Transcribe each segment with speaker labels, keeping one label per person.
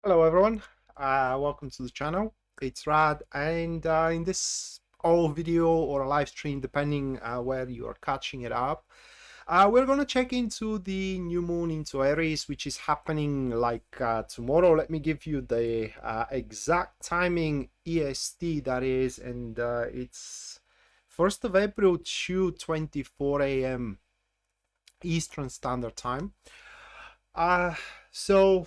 Speaker 1: Hello everyone, welcome to the channel. It's Rad, and in this video or a live stream, depending where you are catching it up, we're going to check into the new moon into Aries, which is happening like tomorrow. Let me give you the exact timing EST that is, and it's 1st of April, 2:24 a.m. Eastern Standard Time. So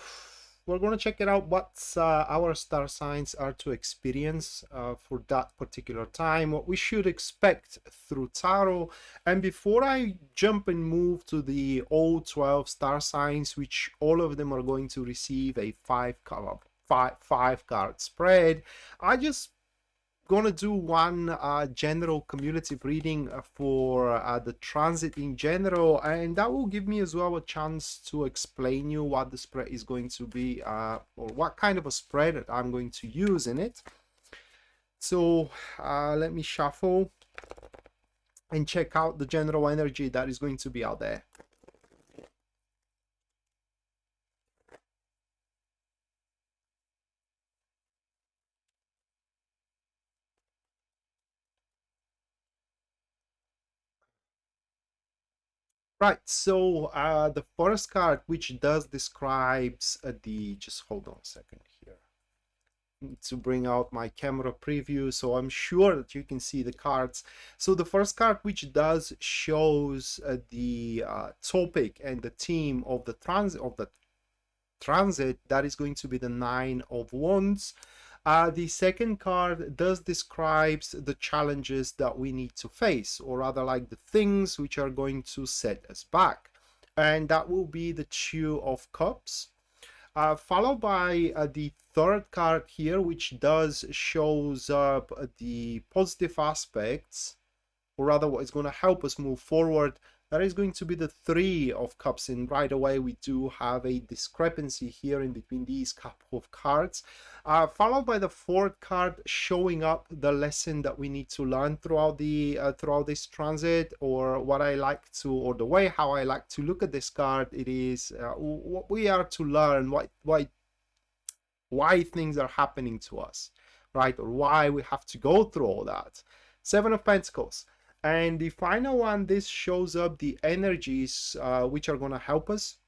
Speaker 1: we're going to check it out what our star signs are to experience for that particular time, what we should expect through tarot. And before I jump and move to the all 12 star signs, which all of them are going to receive a five card spread, I just gonna do one general cumulative reading for the transit in general, and that will give me as well a chance to explain you what the spread is going to be, or what kind of a spread I'm going to use in it. So let me shuffle and check out the general energy that is going to be out there. Right, so the first card, which does describes just hold on a second here to bring out my camera preview, so I'm sure that you can see the cards. So the first card, which does shows the topic and the theme of the transit, that is going to be the Nine of Wands. The second card does describes the challenges that we need to face, or rather like the things which are going to set us back, and that will be the Two of Cups, followed by the third card here, which does shows up the positive aspects, or rather what is going to help us move forward. That is going to be the Three of Cups, and right away we do have a discrepancy here in between these couple of cards, followed by the fourth card showing up the lesson that we need to learn throughout the throughout this transit, or what I like to, or the way how I like to look at this card. It is what we are to learn, why things are happening to us, right, or why we have to go through all that. Seven of Pentacles. And the final one, this shows up the energies which are going to help us.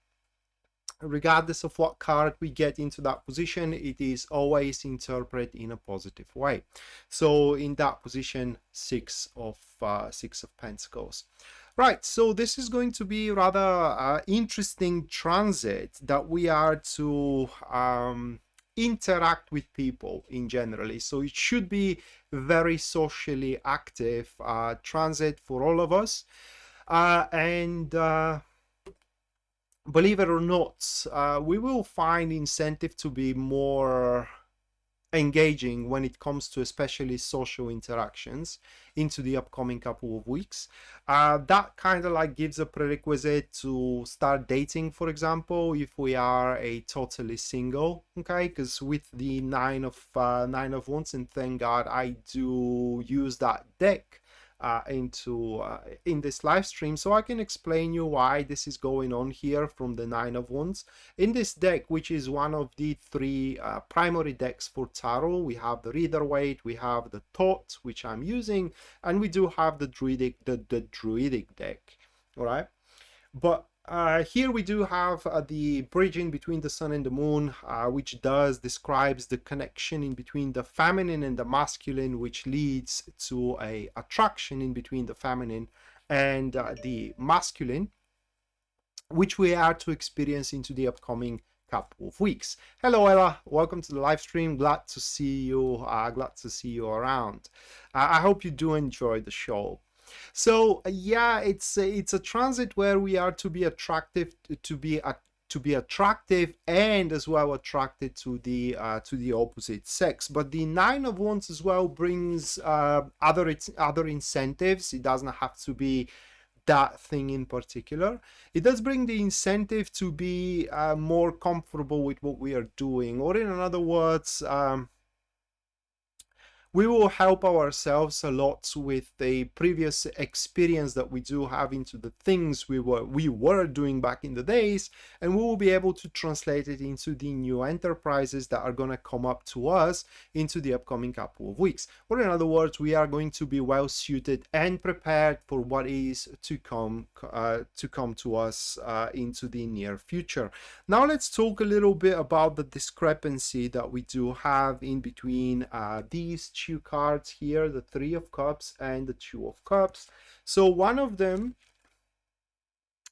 Speaker 1: Regardless of what card we get into that position, it is always interpreted in a positive way. So in that position, Six of Pentacles. Right, so this is going to be rather interesting transit that we are to interact with people in generally. So it should be very socially active transit for all of us, and believe it or not, we will find incentive to be more engaging when it comes to especially social interactions into the upcoming couple of weeks. That kind of like gives a prerequisite to start dating, for example, if we are a totally single, okay? Because with the Nine of Wands, and thank God I do use that deck in this live stream, so I can explain you why this is going on here from the Nine of Wands. In this deck, which is one of the three primary decks for tarot, we have the Rider-Waite, we have the Thought, which I'm using, and we do have the Druidic deck. All right, but here we do have the bridging between the sun and the moon, which does describes the connection in between the feminine and the masculine, which leads to a attraction in between the feminine and the masculine, which we are to experience into the upcoming couple of weeks. Hello Ella, welcome to the live stream. Glad to see you around. I hope you do enjoy the show. So yeah, it's a transit where we are to be attractive, to be attractive, and as well attracted to the opposite sex. But the Nine of Wands as well brings other incentives. It doesn't have to be that thing in particular. It does bring the incentive to be more comfortable with what we are doing, or in other words, We will help ourselves a lot with the previous experience that we do have into the things we were doing back in the days, and we will be able to translate it into the new enterprises that are going to come up to us into the upcoming couple of weeks. Or in other words, we are going to be well suited and prepared for what is to come to us into the near future. Now let's talk a little bit about the discrepancy that we do have in between these two cards here, the Three of Cups and the Two of Cups. So one of them,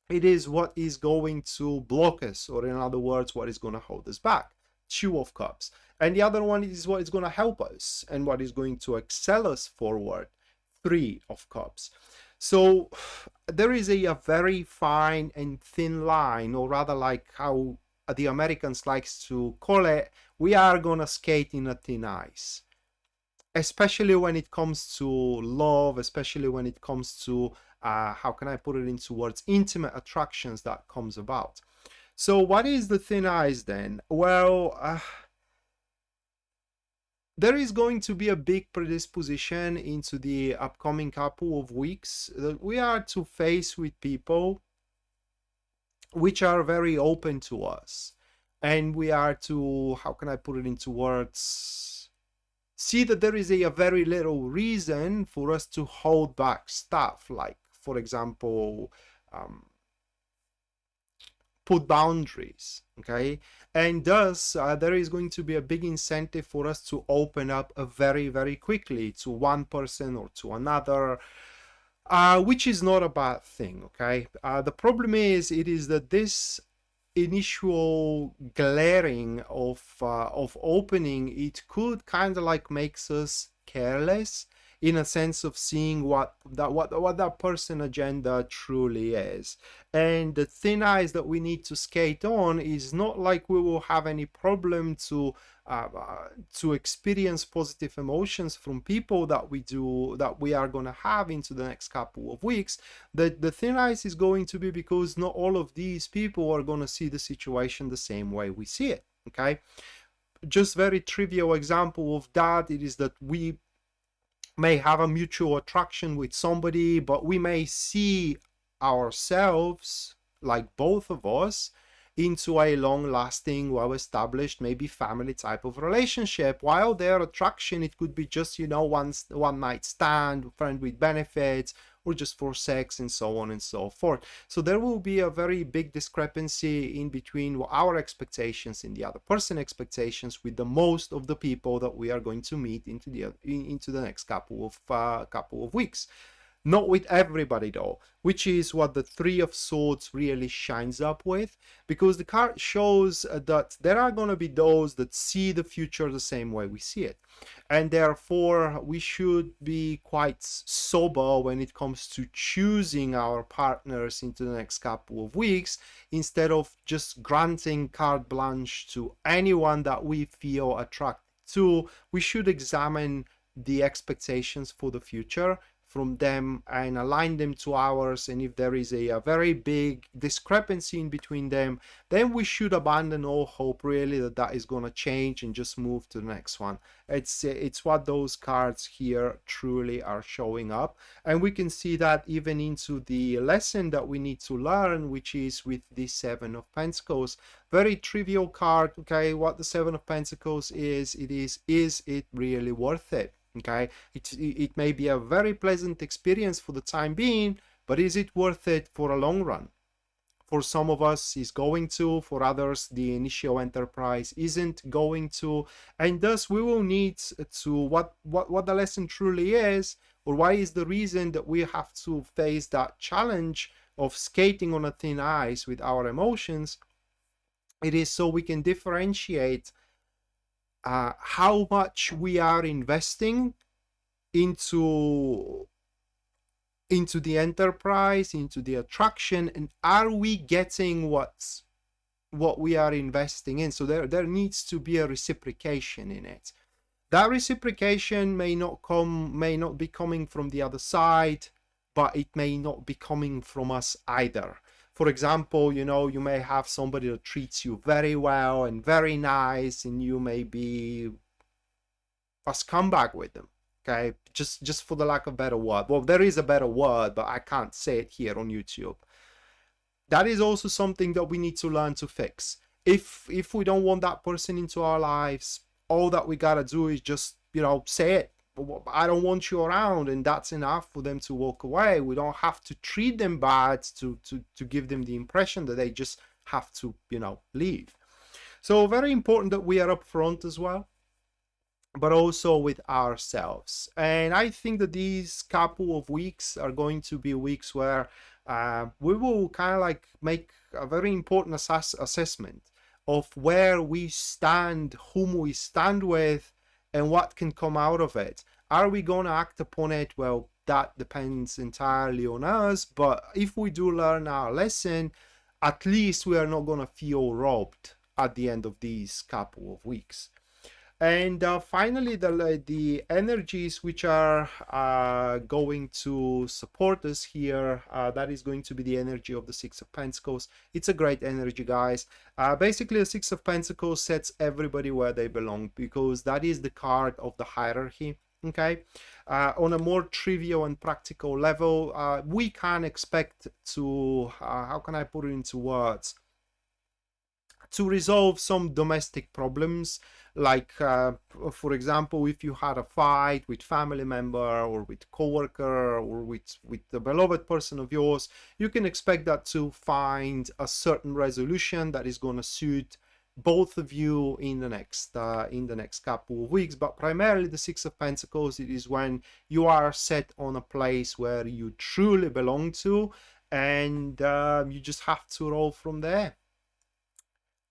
Speaker 1: it is what is going to block us, or in other words, what is going to hold us back. Two of Cups. And the other one is what is going to help us and what is going to excel us forward. Three of Cups. So there is a very fine and thin line, or rather like how the Americans likes to call it, we are going to skate in a thin ice. Especially when it comes to love, especially when it comes to, how can I put it into words, intimate attractions that comes about. So what is the thin ice then? Well, there is going to be a big predisposition into the upcoming couple of weeks that we are to face with people which are very open to us. And we are to, how can I put it into words, see that there is a very little reason for us to hold back stuff, like, for example, put boundaries, okay? And thus, there is going to be a big incentive for us to open up very, very quickly to one person or to another, which is not a bad thing, okay? The problem is, it is that this initial glaring of opening, it could kind of like makes us careless in a sense of seeing what that person agenda truly is. And the thin ice that we need to skate on is not like we will have any problem to experience positive emotions from people that we are going to have into the next couple of weeks. The thin ice is going to be because not all of these people are going to see the situation the same way we see it, okay? Just very trivial example of that, it is that we may have a mutual attraction with somebody, but we may see ourselves, like both of us, into a long-lasting, well-established, maybe family type of relationship, while their attraction, it could be just, you know, one night stand, friend with benefits, or just for sex, and so on and so forth. So there will be a very big discrepancy in between our expectations and the other person's expectations with the most of the people that we are going to meet into the next couple of weeks. Not with everybody though, which is what the Three of Swords really shines up with, because the card shows that there are going to be those that see the future the same way we see it, and therefore we should be quite sober when it comes to choosing our partners into the next couple of weeks, instead of just granting carte blanche to anyone that we feel attracted to. We should examine the expectations for the future from them and align them to ours, and if there is a very big discrepancy in between them, then we should abandon all hope really that is going to change and just move to the next one. It's what those cards here truly are showing up, and we can see that even into the lesson that we need to learn, which is with the Seven of Pentacles. Very trivial card, okay? What the Seven of Pentacles is it really worth it? Okay, it may be a very pleasant experience for the time being, but is it worth it for a long run? For some of us is going to, for others the initial enterprise isn't going to, and thus we will need to what the lesson truly is, or why is the reason that we have to face that challenge of skating on a thin ice with our emotions. It is so we can differentiate how much we are investing into the enterprise, into the attraction, and are we getting what we are investing in. So there needs to be a reciprocation in it. That reciprocation may not be coming from the other side, but it may not be coming from us either. For example, you know, you may have somebody that treats you very well and very nice, and you may be a scumbag with them, Okay, just for the lack of a better word. Well, there is a better word, but I can't say it here on YouTube. That is also something that we need to learn to fix. If we don't want that person into our lives, all that we gotta do is just, you know, say it. I don't want you around, and that's enough for them to walk away. We don't have to treat them bad to give them the impression that they just have to, you know, leave. So very important that we are upfront as well, but also with ourselves. And I think that these couple of weeks are going to be weeks where we will kind of like make a very important assessment of where we stand, whom we stand with, and what can come out of it. Are we going to act upon it? Well, that depends entirely on us. But if we do learn our lesson, at least we are not going to feel robbed at the end of these couple of weeks. And finally, the energies which are going to support us here, that is going to be the energy of the Six of Pentacles. It's a great energy, guys. Basically, the Six of Pentacles sets everybody where they belong, because that is the card of the hierarchy. Okay, on a more trivial and practical level, we can expect to, how can I put it into words, to resolve some domestic problems, like for example, if you had a fight with family member or with coworker or with the beloved person of yours, you can expect that to find a certain resolution that is going to suit both of you in the next couple of weeks. But primarily the Six of Pentacles, it is when you are set on a place where you truly belong to, and you just have to roll from there.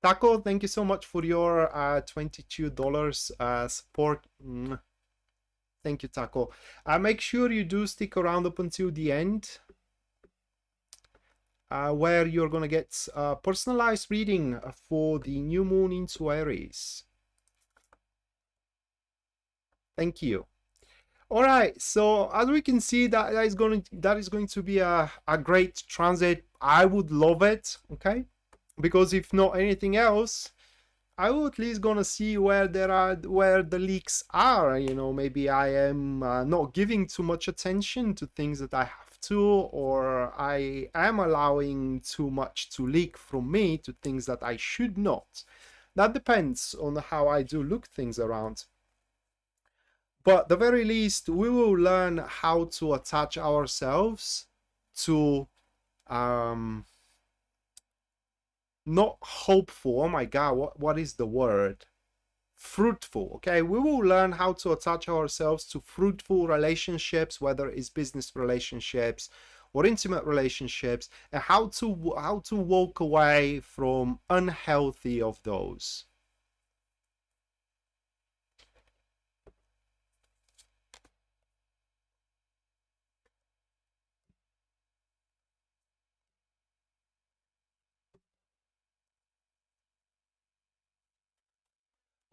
Speaker 1: Taco, thank you so much for your $22 support. Thank you, Taco. Make sure you do stick around up until the end, where you're going to get a personalized reading for the new moon into Aries. Thank you. All right, so as we can see, that is going to be a great transit. I would love it, okay? Because if not anything else, I will at least gonna see where the leaks are. You know, maybe I am not giving too much attention to things that I have to, or I am allowing too much to leak from me to things that I should not. That depends on how I do look things around. But at the very least, we will learn how to attach ourselves to not hopeful, oh my god, what is the word, fruitful. Okay, we will learn how to attach ourselves to fruitful relationships, whether it's business relationships or intimate relationships, and how to walk away from unhealthy of those.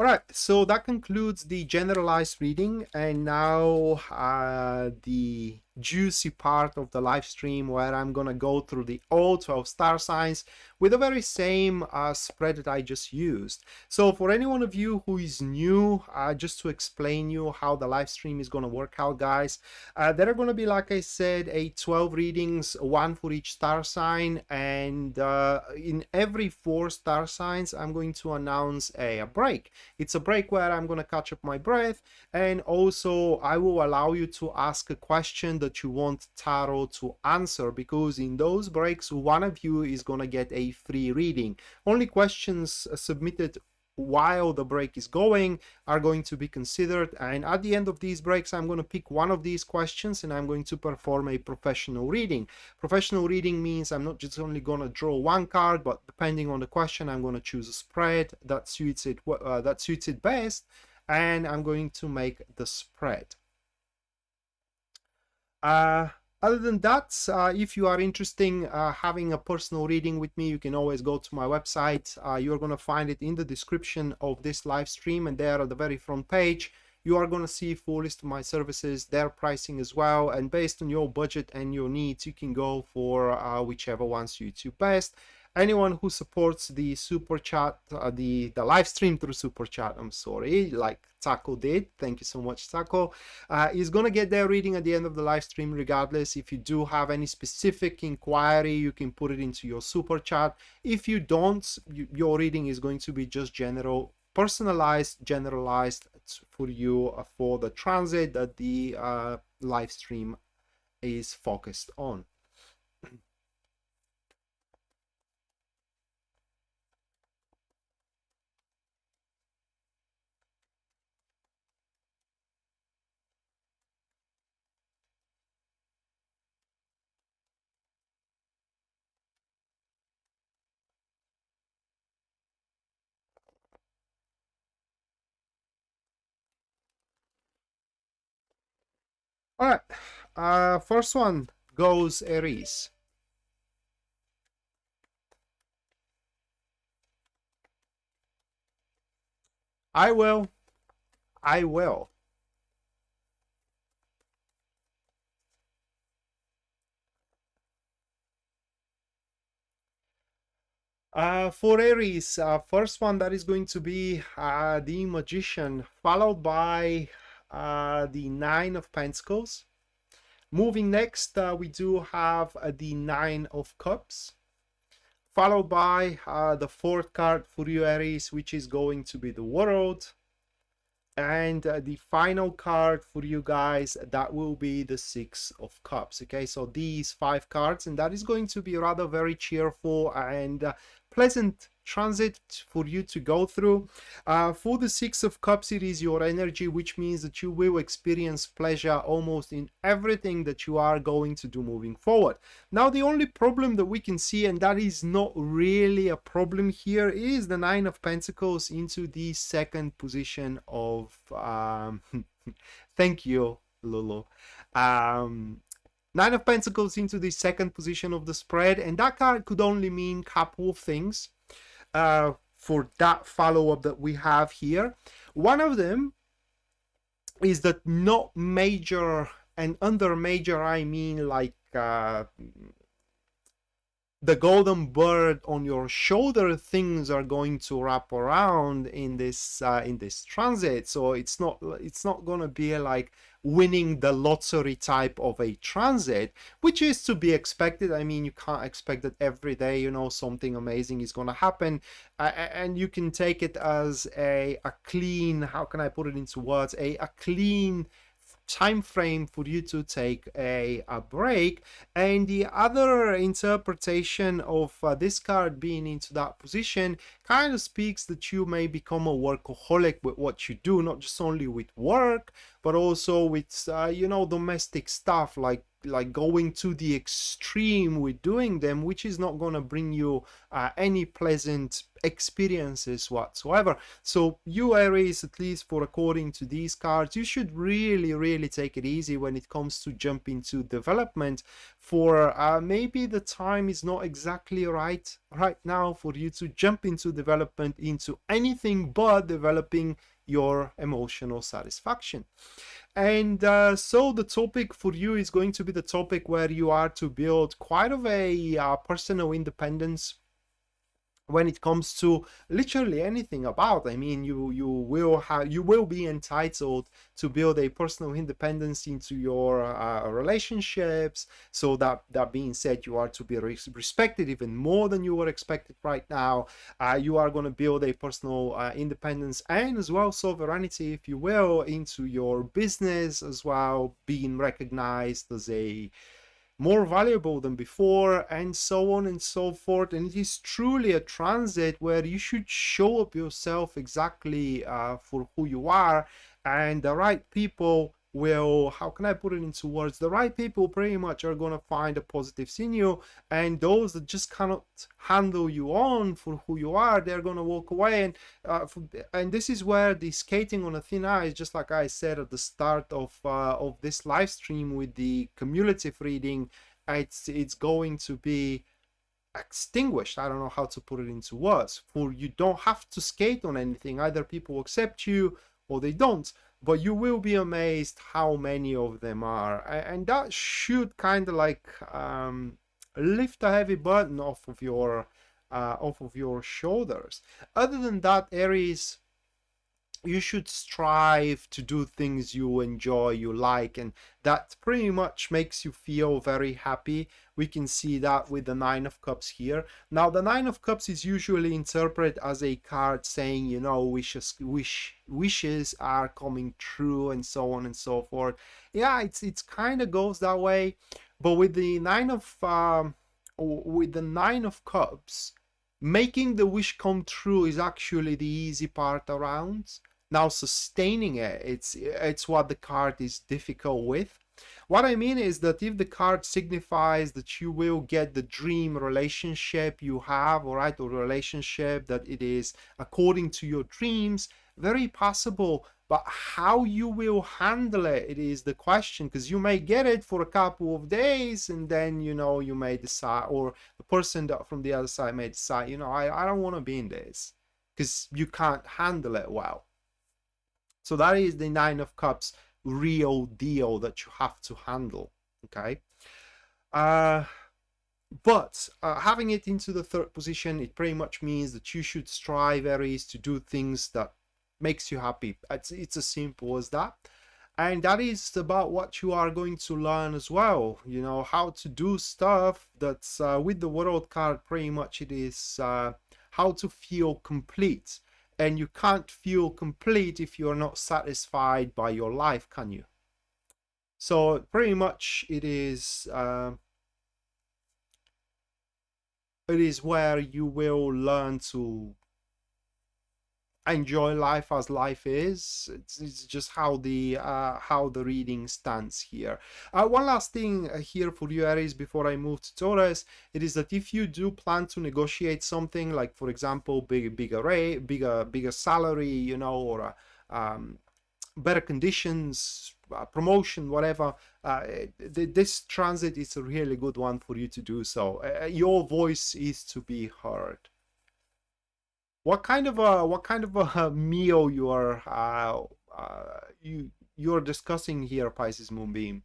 Speaker 1: All right, so that concludes the generalized reading, and now the juicy part of the live stream, where I'm gonna go through the all 12 star signs with the very same spread that I just used. So for any one of you who is new, just to explain you how the live stream is gonna work out, guys, there are gonna be, like I said, 12 readings, one for each star sign, and in every 4 star signs I'm going to announce a break. It's a break where I'm gonna catch up my breath, and also I will allow you to ask a question that you want tarot to answer, because in those breaks one of you is gonna get a free reading. Only questions submitted while the break is going are going to be considered, and at the end of these breaks I'm going to pick one of these questions and I'm going to perform a professional reading. Professional reading means I'm not just only going to draw one card, but depending on the question I'm going to choose a spread that suits it best, and I'm going to make the spread. Other than that, if you are interested in having a personal reading with me, you can always go to my website. You're going to find it in the description of this live stream, and there at the very front page you are going to see full list of my services, their pricing as well, and based on your budget and your needs you can go for whichever one suits you best. anyone who supports the super chat, the live stream through super chat, I'm sorry, like Taco did, thank you so much, Taco, is gonna get their reading at the end of the live stream regardless. If you do have any specific inquiry, you can put it into your super chat. If you don't, your reading is going to be just general, personalized, generalized for you for the transit that the live stream is focused on. All right, first one goes Aries. I will. For Aries, first one that is going to be the Magician, followed by the Nine of Pentacles. Moving next, we do have the Nine of Cups, followed by the fourth card for you, Aries, which is going to be the World. And the final card for you guys, that will be the Six of Cups. Okay, so these 5 cards, and that is going to be rather very cheerful and pleasant transit for you to go through. For the Six of Cups, it is your energy, which means that you will experience pleasure almost in everything that you are going to do moving forward. Now, the only problem that we can see, and that is not really a problem here, is the Nine of Pentacles into the second position of thank you, Lulu. Nine of Pentacles into the second position of the spread, and that card could only mean a couple of things for that follow-up that we have here. One of them is that not major, and under major I mean like the golden bird on your shoulder things are going to wrap around in this transit. So it's not going to be like winning the lottery type of a transit, which is to be expected. I mean, you can't expect that every day, you know, something amazing is going to happen, and you can take it as a clean, how can I put it into words, a clean time frame for you to take a break. And the other interpretation of this card being into that position kind of speaks that you may become a workaholic with what you do, not just only with work, but also with you know, domestic stuff, like going to the extreme with doing them, which is not going to bring you any pleasant experiences whatsoever. So you, Aries, at least for according to these cards, you should really take it easy when it comes to jump into development. For maybe the time is not exactly right now for you to jump into development, into anything but developing your emotional satisfaction. And so the topic for you is going to be the topic where you are to build quite of a personal independence when it comes to literally anything about. I mean, you will be entitled to build a personal independence into your relationships. So that being said, you are to be respected even more than you are expected right now. You are going to build a personal independence and as well sovereignty, if you will, into your business as well, being recognized as a more valuable than before, and so on and so forth. And it is truly a transit where you should show up yourself exactly for who you are, and the right people will, how can I put it into words, the right people pretty much are going to find a positive in you, and those that just cannot handle you on for who you are, they're going to walk away. And this is where the skating on a thin ice, just like I said at the start of this live stream with the cumulative reading, it's going to be extinguished. I don't know how to put it into words. For you don't have to skate on anything. Either people accept you or they don't, but you will be amazed how many of them are, and that should kind of like lift a heavy burden off of your off of your shoulders. Other than that, Aries, you should strive to do things you enjoy, you like, and that pretty much makes you feel very happy. We can see that with the Nine of Cups here. Now, the Nine of Cups is usually interpreted as a card saying, you know, wishes are coming true and so on and so forth. Yeah, it's kind of goes that way, but with the Nine of Cups, making the wish come true is actually the easy part around. Now, sustaining it, it's what the card is difficult with. What I mean is that if the card signifies that you will get the dream relationship you have, all right, or relationship that it is according to your dreams, very possible. But how you will handle it, it is the question, because you may get it for a couple of days and then, you know, you may decide, or the person that from the other side may decide, you know, I don't want to be in this because you can't handle it well. So that is the Nine of Cups real deal that you have to handle, okay? But having it into the third position, it pretty much means that you should strive, Aries, to do things that makes you happy. It's as simple as that. And that is about what you are going to learn as well, you know, how to do stuff that's with the World card. Pretty much it is how to feel complete. And you can't feel complete if you're not satisfied by your life, can you? So pretty much it is where you will learn to enjoy life as life is. It's just how the reading stands here. One last thing here for you, Aries, before I move to Taurus, it is that if you do plan to negotiate something, like for example bigger rate, bigger salary, you know, or better conditions, promotion, whatever, this transit is a really good one for you to do so. Your voice is to be heard. What kind of a meal you're discussing here, Pisces Moonbeam?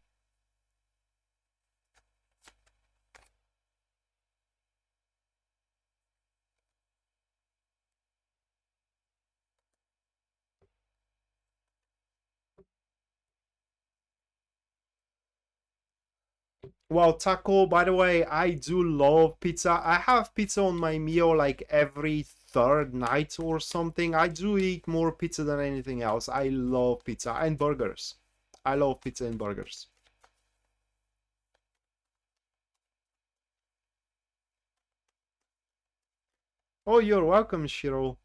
Speaker 1: Well, taco, by the way, I do love pizza. I have pizza on my meal like every third night or something. I do eat more pizza than anything else. I love pizza and burgers. I love pizza and burgers. Oh, you're welcome, Shiro.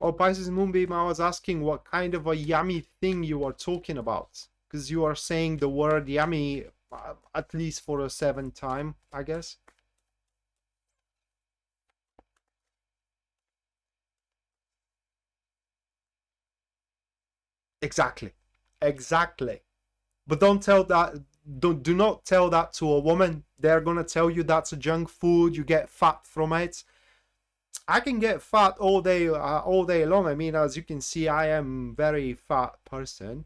Speaker 1: Oh, Pisces Moonbeam, I was asking what kind of a yummy thing you are talking about. Because you are saying the word yummy at least for a seventh time, I guess. Exactly. Exactly. But don't tell that, do not tell that to a woman. They're gonna tell you that's a junk food, you get fat from it. I can get fat all day long. I mean, as you can see, I am very fat person.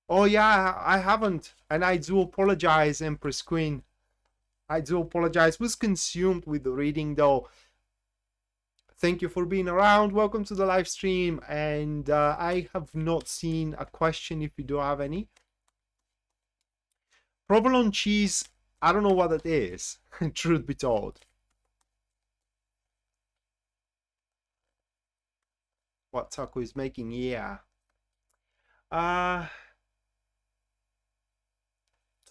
Speaker 1: Oh yeah, I haven't, and I do apologize, Empress Queen. I do apologize. Was consumed with the reading though. Thank you for being around. Welcome to the live stream. And I have not seen a question if you do have any. Provolone cheese, I don't know what that is, truth be told. What Taco is making, yeah.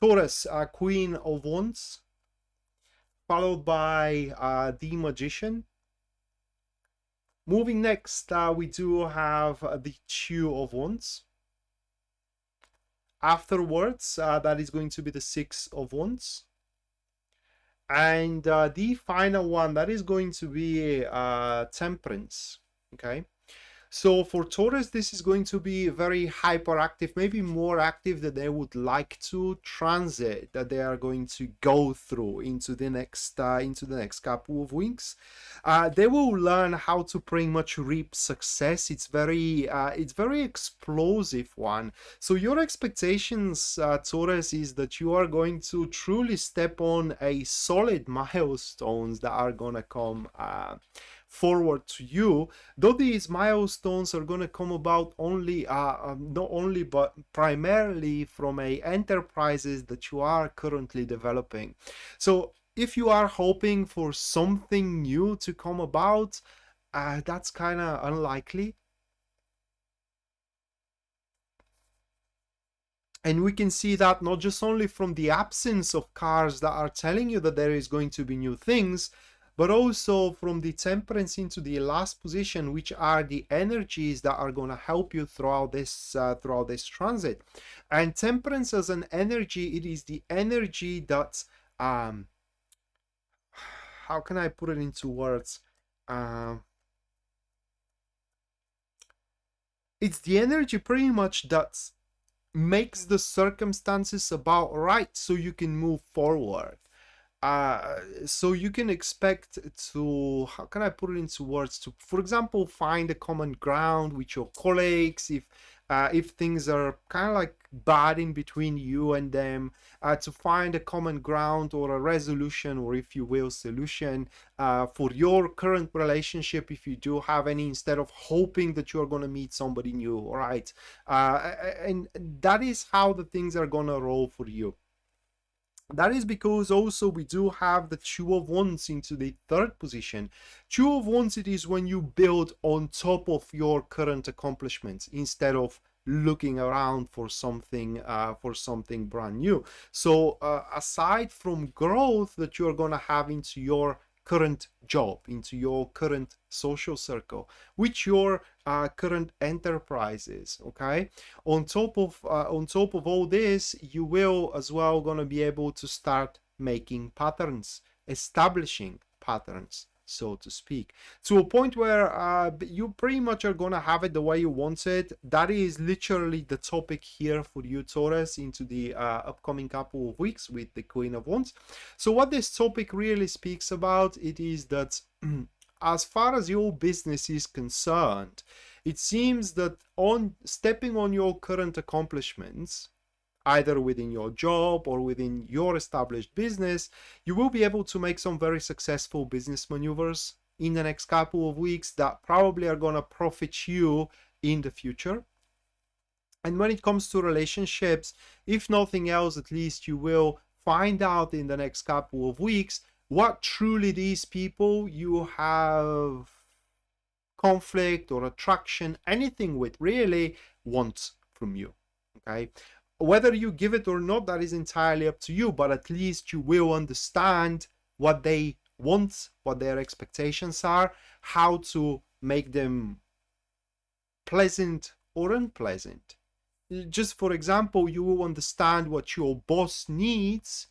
Speaker 1: Taurus, Queen of Wands, followed by the Magician. Moving next, we do have the Two of Wands. Afterwards, that is going to be the Six of Wands. And the final one, that is going to be Temperance. Okay. So for Taurus, this is going to be very hyperactive, maybe more active than they would like to transit that they are going to go through into the next couple of weeks. They will learn how to pretty much reap success. It's very explosive one. So your expectations, Taurus, is that you are going to truly step on a solid milestones that are gonna come forward to you, though these milestones are going to come about only not only but primarily from a enterprises that you are currently developing. So if you are hoping for something new to come about, that's kind of unlikely. And we can see that not just only from the absence of cards that are telling you that there is going to be new things, but also from the temperance into the last position, which are the energies that are going to help you throughout this transit. And temperance as an energy, it is the energy that how can I put it into words? It's the energy pretty much that makes the circumstances about right so you can move forward. So you can expect to, how can I put it into words, to, for example, find a common ground with your colleagues if things are kind of like bad in between you and them, to find a common ground or a resolution, or if you will, solution for your current relationship, if you do have any, instead of hoping that you're going to meet somebody new. All right, and that is how the things are going to roll for you. That is because also we do have the Two of Wands into the third position. Two of Wands, it is when you build on top of your current accomplishments instead of looking around for something brand new. So aside from growth that you're gonna have into your current job, into your current social circle, which your current enterprises, okay, on top of all this, you will as well gonna be able to start making patterns, establishing patterns, so to speak, to a point where you pretty much are gonna have it the way you want it. That is literally the topic here for you, Taurus, into the upcoming couple of weeks with the Queen of Wands. So what this topic really speaks about, it is that as far as your business is concerned, it seems that on stepping on your current accomplishments, either within your job or within your established business, you will be able to make some very successful business maneuvers in the next couple of weeks that probably are going to profit you in the future. And when it comes to relationships, if nothing else, at least you will find out in the next couple of weeks what truly these people you have conflict or attraction, anything with, really want from you. Okay, whether you give it or not, that is entirely up to you, but at least you will understand what they want, what their expectations are, how to make them pleasant or unpleasant. Just for example, you will understand what your boss needs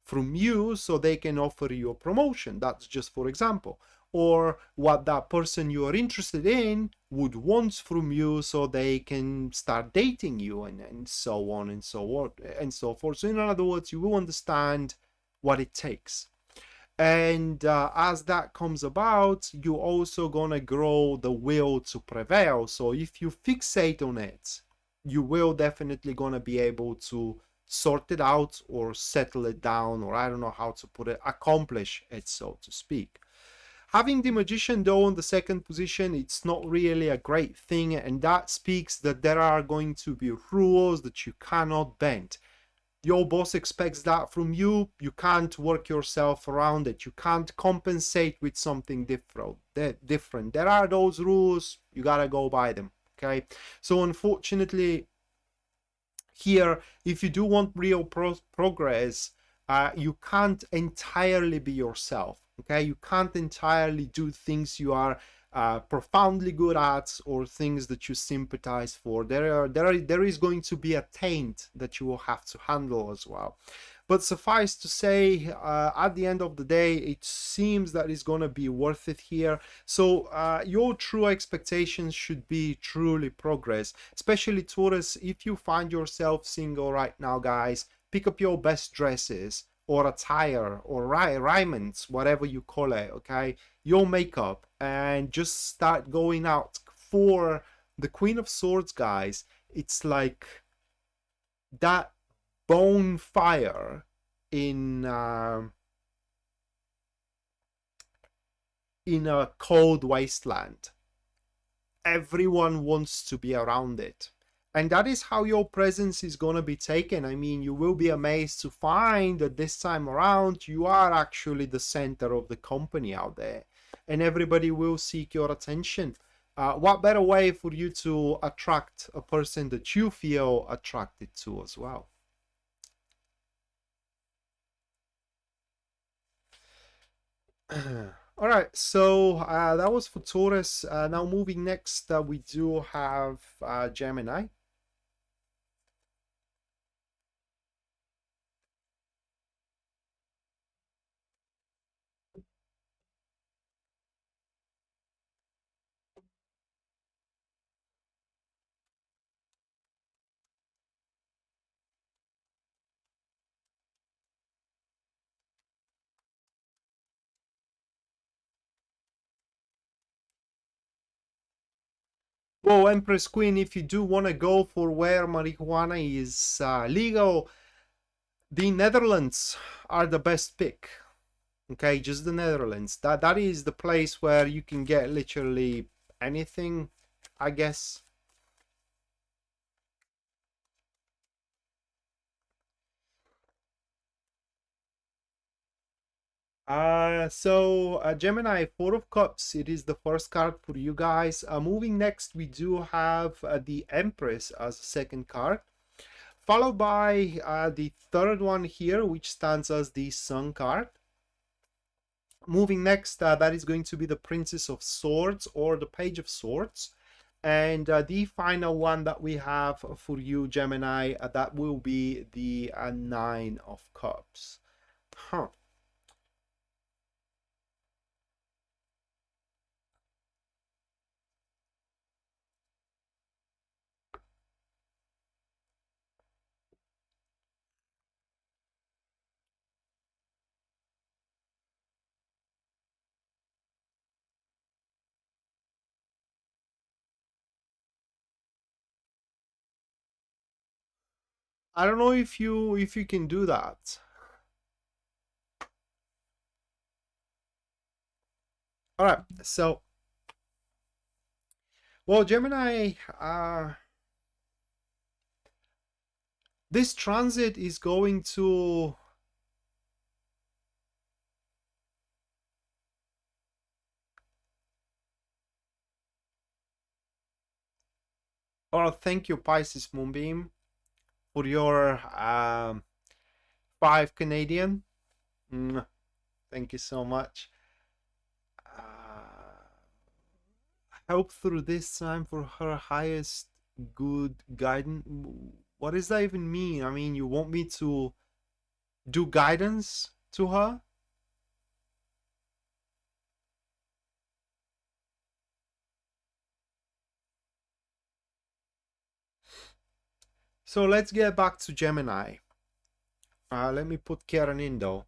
Speaker 1: from you so they can offer you a promotion. That's just for example. Or what that person you are interested in would want from you so they can start dating you, and so on and so on and so forth. So in other words, you will understand what it takes. And as that comes about, you're also gonna grow the will to prevail. So if you fixate on it, you will definitely gonna be able to sort it out or settle it down, or I don't know how to put it, accomplish it, so to speak. Having the Magician though on the second position, it's not really a great thing, and that speaks that there are going to be rules that you cannot bend. Your boss expects that from you. You can't work yourself around it. You can't compensate with something different. There are those rules. You gotta go by them. Okay. So unfortunately, here, if you do want real progress, you can't entirely be yourself. Okay, you can't entirely do things you are profoundly good at, or things that you sympathize for. There is going to be a taint that you will have to handle as well. But suffice to say, at the end of the day, it seems that it's going to be worth it here. So your true expectations should be truly progress, especially Taurus. If you find yourself single right now, guys, pick up your best dresses or attire or raiments, whatever you call it, okay? Your makeup, and just start going out. For the Queen of Swords, guys, it's like that bonfire in a cold wasteland. Everyone wants to be around it, and that is how your presence is going to be taken. I mean, you will be amazed to find that this time around you are actually the center of the company out there, and everybody will seek your attention. What better way for you to attract a person that you feel attracted to as well? All right, so that was for Taurus. Now moving next, we do have Gemini. Well, Empress Queen, if you do want to go for where marijuana is legal, the Netherlands are the best pick. Okay, just the Netherlands. That is the place where you can get literally anything, I guess. Gemini, Four of Cups, it is the first card for you guys. Moving next, we do have the Empress as a second card, followed by the third one here, which stands as the Sun card. Moving next, that is going to be the Princess of Swords or the Page of Swords. And the final one that we have for you, Gemini, that will be the Nine of Cups. Huh. I don't know if you can do that. All right, so well, Gemini, this transit is going to thank you, Pisces Moonbeam, for your 5 Canadian. Thank you so much. Help through this time for her highest good guidance. What does that even mean? I mean, you want me to do guidance to her? So let's get back to Gemini. Let me put Karen in though.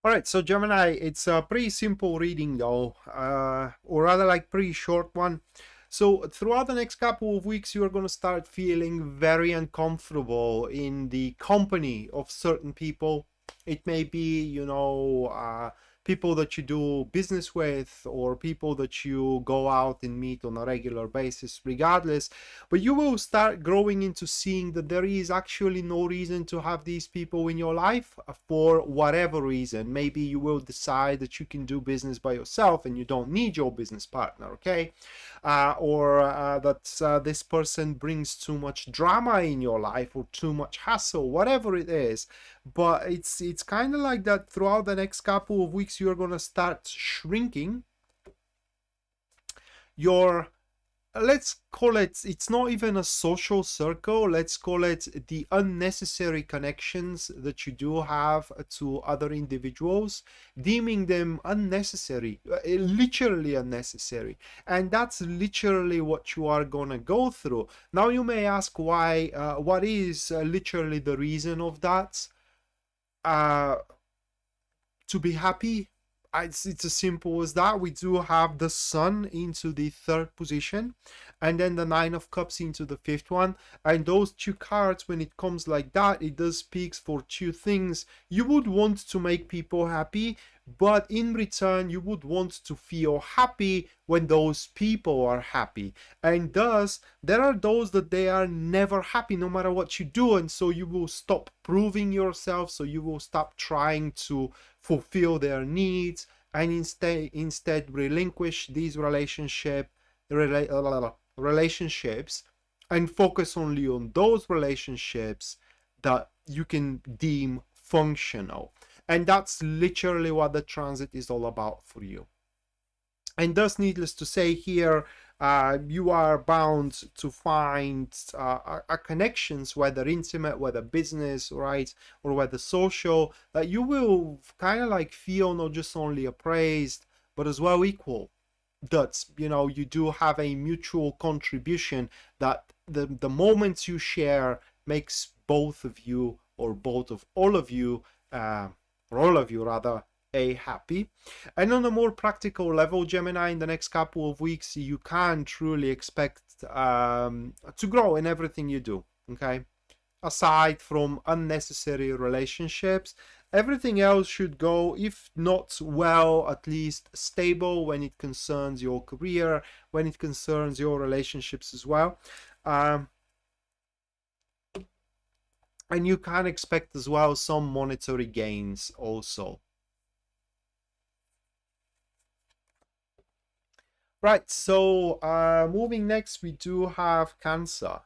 Speaker 1: All right, so Gemini, it's a pretty simple reading though, or rather like pretty short one. So throughout the next couple of weeks, you are going to start feeling very uncomfortable in the company of certain people. It may be, you know, people that you do business with, or people that you go out and meet on a regular basis, regardless. But you will start growing into seeing that there is actually no reason to have these people in your life for whatever reason. Maybe you will decide that you can do business by yourself and you don't need your business partner, okay? Or that this person brings too much drama in your life or too much hassle, whatever it is. But it's kind of like that throughout the next couple of weeks. You're going to start shrinking your, let's call it, it's not even a social circle, let's call it the unnecessary connections that you do have to other individuals, deeming them unnecessary, literally unnecessary. And that's literally what you are gonna go through. Now you may ask why, what is literally the reason of that? To be happy. It's as simple as that. We do have the Sun into the 3rd position, and then the 9 of Cups into the 5th one. And those two cards, when it comes like that, it does speaks for two things. You would want to make people happy, but in return, you would want to feel happy when those people are happy. And thus, there are those that they are never happy no matter what you do. And so you will stop proving yourself. So you will stop trying to fulfill their needs, and instead relinquish these relationships and focus only on those relationships that you can deem functional. And that's literally what the transit is all about for you. And thus, needless to say, here you are bound to find connections, whether intimate, whether business, right, or whether social, that you will kind of like feel not just only appraised, but as well equal. That, you know, you do have a mutual contribution, that the moments you share makes both of you, or both of all of you, or all of you rather, happy. And on a more practical level, Gemini, in the next couple of weeks, you can truly expect to grow in everything you do, okay? Aside from unnecessary relationships, everything else should go, if not well, at least stable when it concerns your career, when it concerns your relationships as well. And you can expect as well some monetary gains also. Right, so moving next, we do have Cancer.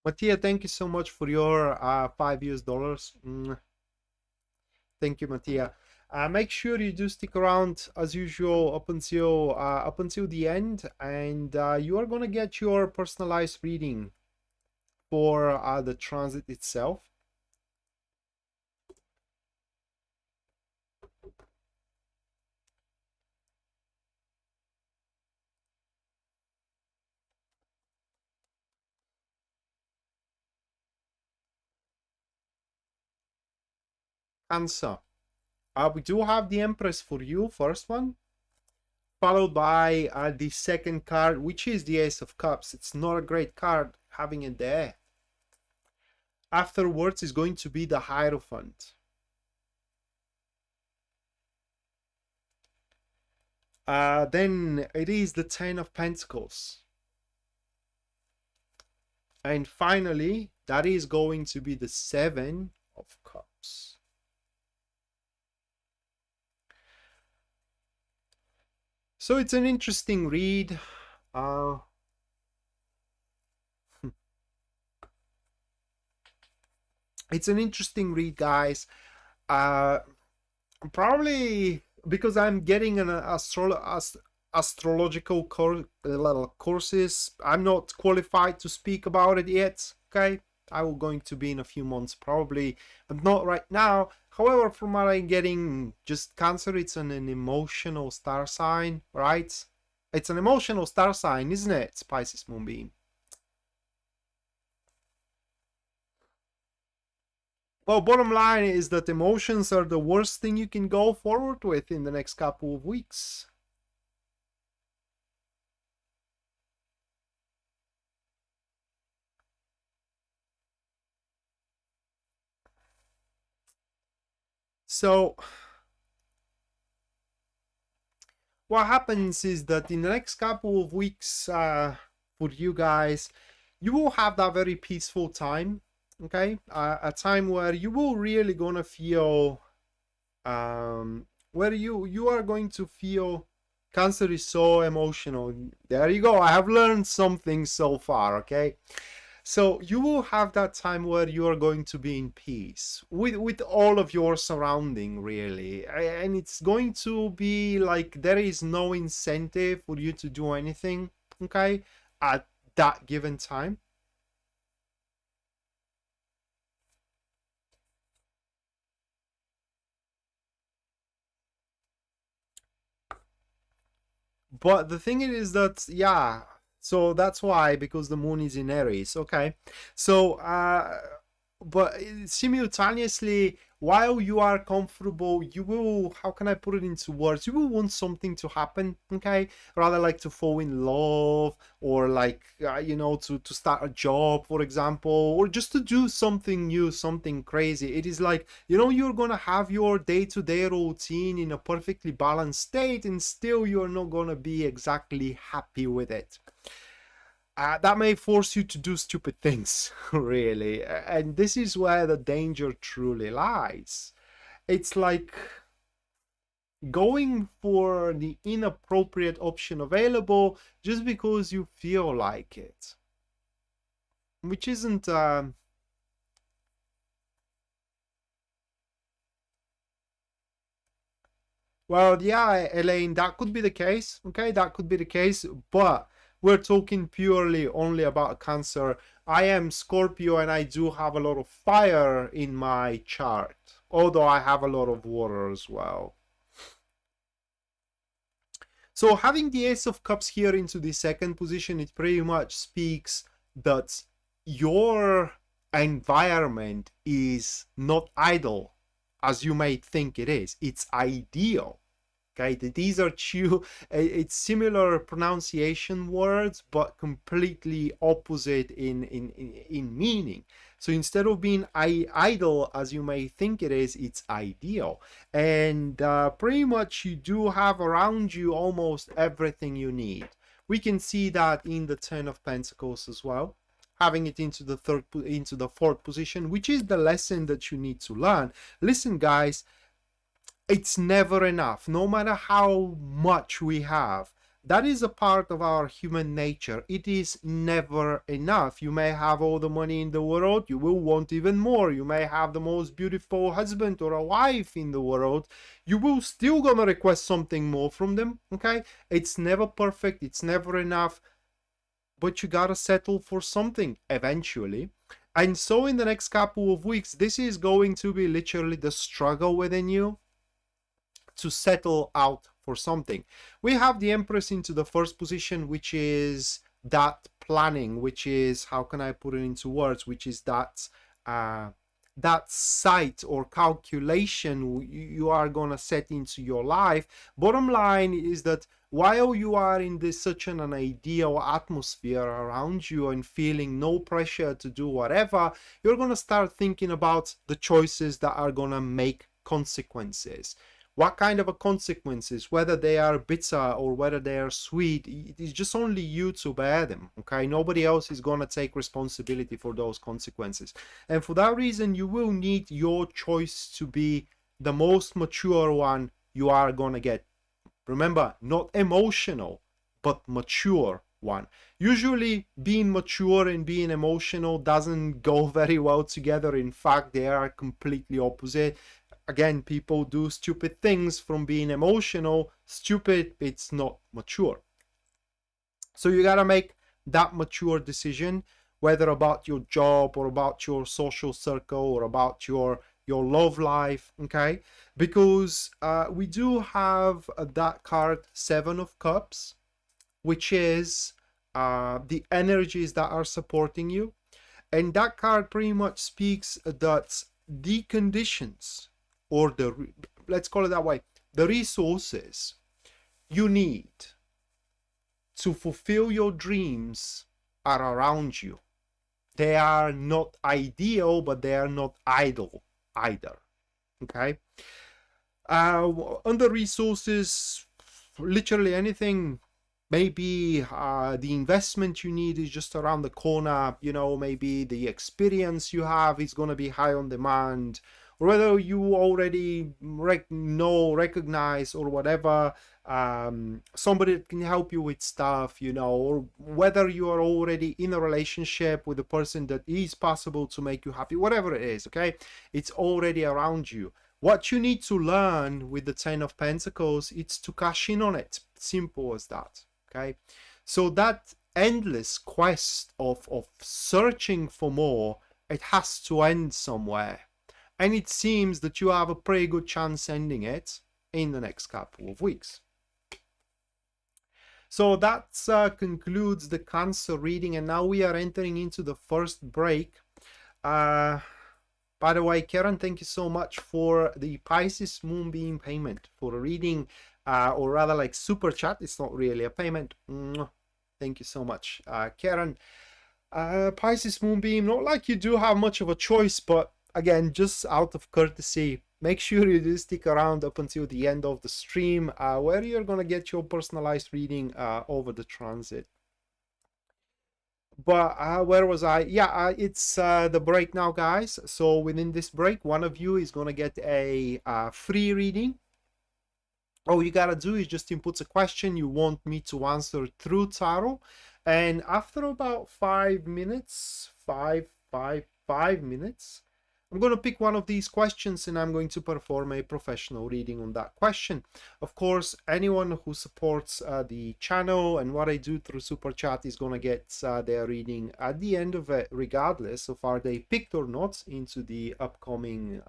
Speaker 1: Mattia, thank you so much for your $5. Thank you, Mattia. Make sure you do stick around as usual up until the end, and you are gonna get your personalized reading for the transit itself. Cancer. We do have the Empress for you, first one, followed by the second card, which is the Ace of Cups. It's not a great card having it there. Afterwards is going to be the Hierophant. Then it is the Ten of Pentacles. And finally, that is going to be the Seven of Cups. So it's an interesting read. It's an interesting read, guys. Probably because I'm getting an astrological courses. I'm not qualified to speak about it yet. Okay, I will going to be in a few months probably, but not right now. However, from what I'm getting, just Cancer, it's an emotional star sign, right? It's an emotional star sign, isn't it, Pisces Moonbeam? Well, bottom line is that emotions are the worst thing you can go forward with in the next couple of weeks. So what happens is that in the next couple of weeks, for you guys, you will have that very peaceful time, okay? A time where you will really gonna feel, where you are going to feel. Cancer is so emotional. There you go. I have learned something so far, okay? So you will have that time where you are going to be in peace with all of your surrounding, really. And it's going to be like there is no incentive for you to do anything, okay, at that given time. But the thing is that, yeah, so that's why, because the moon is in Aries, okay? So, but simultaneously, while you are comfortable, you will, how can I put it into words? You will want something to happen, okay? Rather like to fall in love, or like, you know, to start a job, for example, or just to do something new, something crazy. It is like, you know, you're gonna have your day-to-day routine in a perfectly balanced state, and still you're not gonna be exactly happy with it. That may force you to do stupid things, really. And this is where the danger truly lies. It's like going for the inappropriate option available just because you feel like it, which isn't. Well, yeah, Elaine, that could be the case. Okay, that could be the case, but we're talking purely only about Cancer. I am Scorpio and I do have a lot of fire in my chart, although I have a lot of water as well. So having the Ace of Cups here into the second position, it pretty much speaks that your environment is not idle as you may think it is. It's ideal. Okay, these are two, it's similar pronunciation words, but completely opposite in meaning. So instead of being idle as you may think it is, it's ideal. And pretty much you do have around you almost everything you need. We can see that in the Ten of Pentacles as well, having it into the fourth position, which is the lesson that you need to learn. Listen, guys, it's never enough, no matter how much we have. That is a part of our human nature. It is never enough. You may have all the money in the world, you will want even more. You may have the most beautiful husband or a wife in the world, you will still gonna request something more from them, okay? It's never perfect, it's never enough, but you gotta settle for something eventually. And so in the next couple of weeks, this is going to be literally the struggle within you to settle out for something. We have the Empress into the first position, which is that planning, which is, how can I put it into words, which is that that sight or calculation you are gonna set into your life. Bottom line is that while you are in this such an ideal atmosphere around you and feeling no pressure to do whatever, you're gonna start thinking about the choices that are gonna make consequences. What kind of a consequences, whether they are bitter or whether they are sweet, it is just only you to bear them, okay? Nobody else is gonna take responsibility for those consequences. And for that reason, you will need your choice to be the most mature one you are gonna get. Remember, not emotional, but mature one. Usually being mature and being emotional doesn't go very well together. In fact, they are completely opposite. Again, people do stupid things from being emotional. Stupid, it's not mature. So you gotta make that mature decision, whether about your job or about your social circle or about your love life, okay? Because we do have that card, Seven of Cups, which is the energies that are supporting you. And that card pretty much speaks that the conditions, or let's call it that way, the resources you need to fulfill your dreams are around you. They are not ideal, but they are not idle either. Okay. Under resources, literally anything. Maybe the investment you need is just around the corner. You know, maybe the experience you have is going to be high on demand, or whether you already recognize or whatever, somebody that can help you with stuff, you know, or whether you are already in a relationship with a person that is possible to make you happy, whatever it is. Okay, it's already around you. What you need to learn with the Ten of Pentacles, it's to cash in on it. Simple as that. Okay, so that endless quest of searching for more, it has to end somewhere, and it seems that you have a pretty good chance ending it in the next couple of weeks. So that concludes the Cancer reading, and now we are entering into the first break. By the way, Karen, thank you so much for the Pisces Moonbeam payment for a reading, or rather like super chat. It's not really a payment. Thank you so much, Karen. Pisces Moonbeam, not like you do have much of a choice, but again, just out of courtesy, make sure you do stick around up until the end of the stream, where you're going to get your personalized reading over the transit. But where was I? Yeah, it's the break now, guys. So within this break, one of you is going to get a free reading. All you got to do is just input a question you want me to answer through tarot. And after about 5 minutes, five minutes, I'm going to pick one of these questions and I'm going to perform a professional reading on that question. Of course, anyone who supports the channel and what I do through Super Chat is going to get their reading at the end of it, regardless of are they picked or not into the upcoming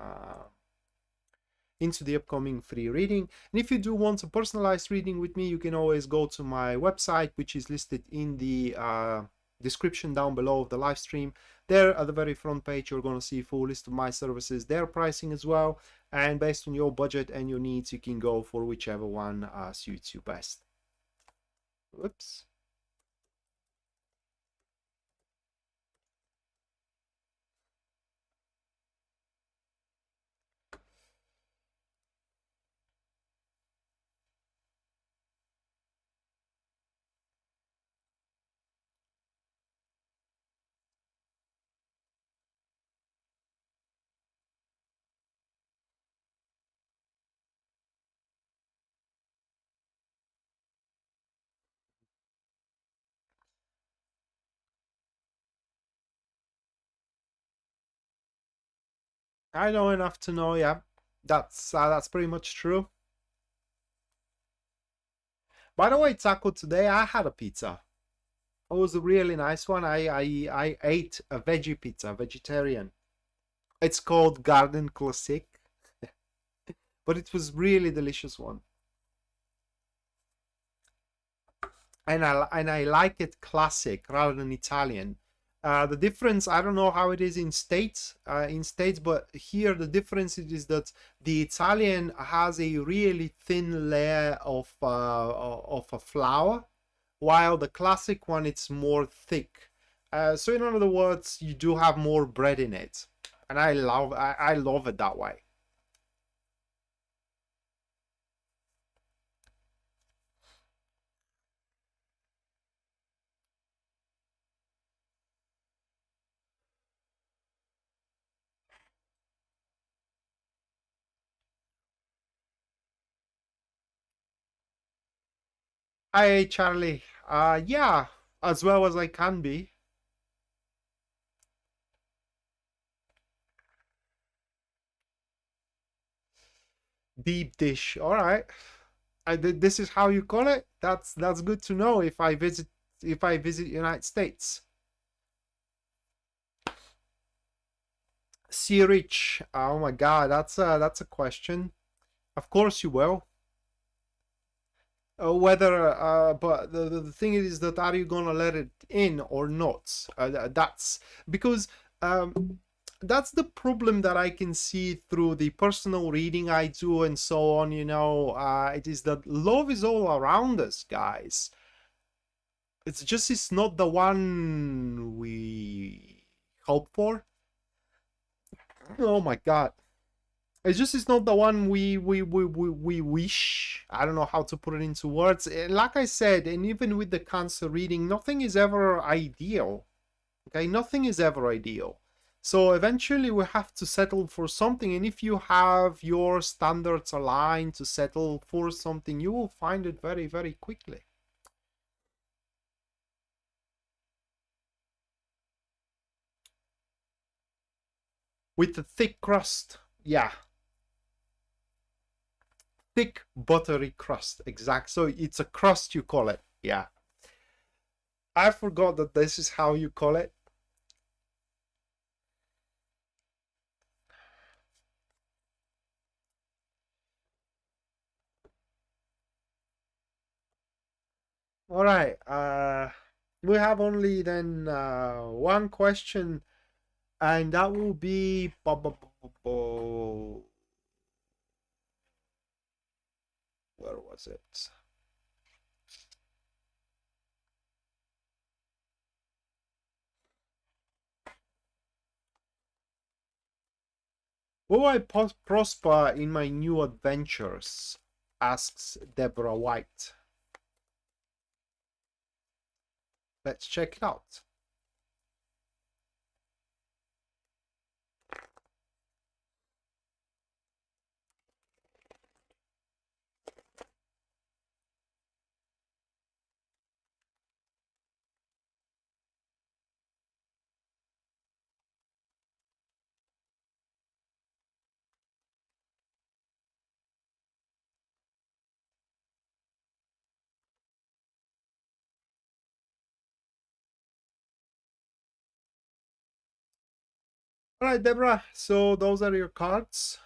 Speaker 1: free reading. And if you do want a personalized reading with me, you can always go to my website, which is listed in the description down below of the live stream. There at the very front page, you're going to see a full list of my services, their pricing as well, and based on your budget and your needs, you can go for whichever one suits you best. Whoops. I know enough to know, yeah, that's pretty much true. By the way, Taco, today I had a pizza. It was a really nice one. I ate a veggie pizza, vegetarian. It's called Garden Classic, but it was really delicious one. And I like it classic rather than Italian. The difference, I don't know how it is in states, but here the difference is that the Italian has a really thin layer of a flour, while the classic one, it's more thick. So in other words, you do have more bread in it, and I love it that way. Hi, Charlie. Yeah, as well as I can be. Deep dish. All right. This is how you call it. That's good to know if I visit United States. Sea Rich. Oh my God, that's a question. Of course you will. But the thing is that are you gonna let it in or not? That's because that's the problem that I can see through the personal reading I do and so on, you know. It is that love is all around us, guys. It's not the one we hope for. Oh my god. It's not the one we wish. I don't know how to put it into words. Like I said, and even with the Cancer reading, nothing is ever ideal. Okay, nothing is ever ideal. So eventually we have to settle for something, and if you have your standards aligned to settle for something, you will find it very, very quickly. With a thick crust, yeah. Thick, buttery crust, exact. So it's a crust, you call it, yeah. I forgot that this is how you call it. All right, we have only then one question, and that will be where was it? Will I prosper in my new adventures? Asks Deborah White. Let's check it out. All right, Deborah, so those are your cards.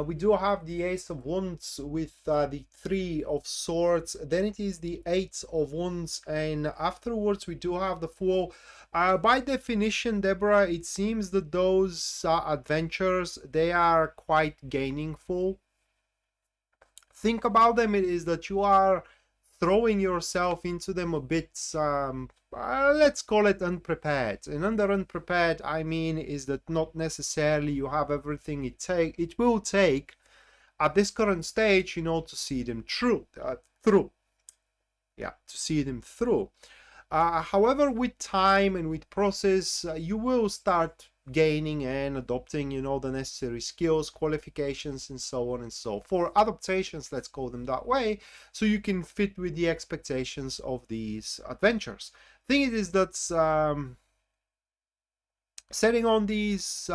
Speaker 1: We do have the Ace of Wands with the Three of Swords. Then it is the Eight of Wands, and afterwards we do have the Fool. By definition, Deborah, it seems that those adventures, they are quite gainingful. Think about them, it is that you are throwing yourself into them a bit, let's call it unprepared. And under unprepared, I mean is that not necessarily you have everything it will take at this current stage, you know, to see them through. Yeah, to see them through. However, with time and with process, you will start gaining and adopting, you know, the necessary skills, qualifications, and so on and so forth. Adaptations, let's call them that way, so you can fit with the expectations of these adventures. Thing is that setting on these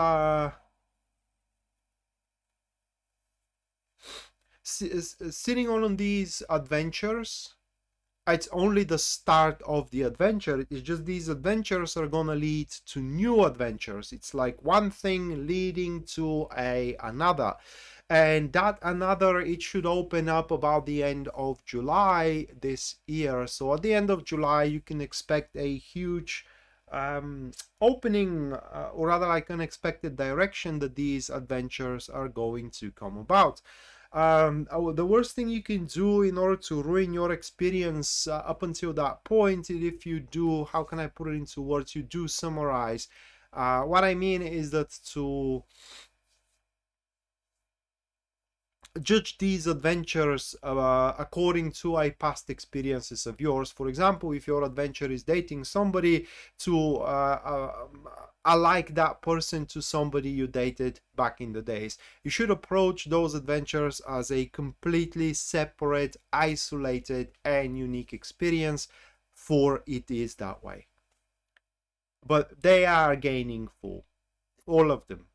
Speaker 1: sitting on these adventures, it's only the start of the adventure. It's just these adventures are gonna lead to new adventures. It's like one thing leading to another, and that another, it should open up about the end of July this year. So at the end of July you can expect a huge opening, or rather like unexpected direction that these adventures are going to come about. The worst thing you can do in order to ruin your experience up until that point is if you do, how can I put it into words, you do summarize. What I mean is that to judge these adventures according to a past experiences of yours. For example, if your adventure is dating somebody, to like that person to somebody you dated back in the days. You should approach those adventures as a completely separate, isolated, and unique experience, for it is that way. But they are gaining full, all of them.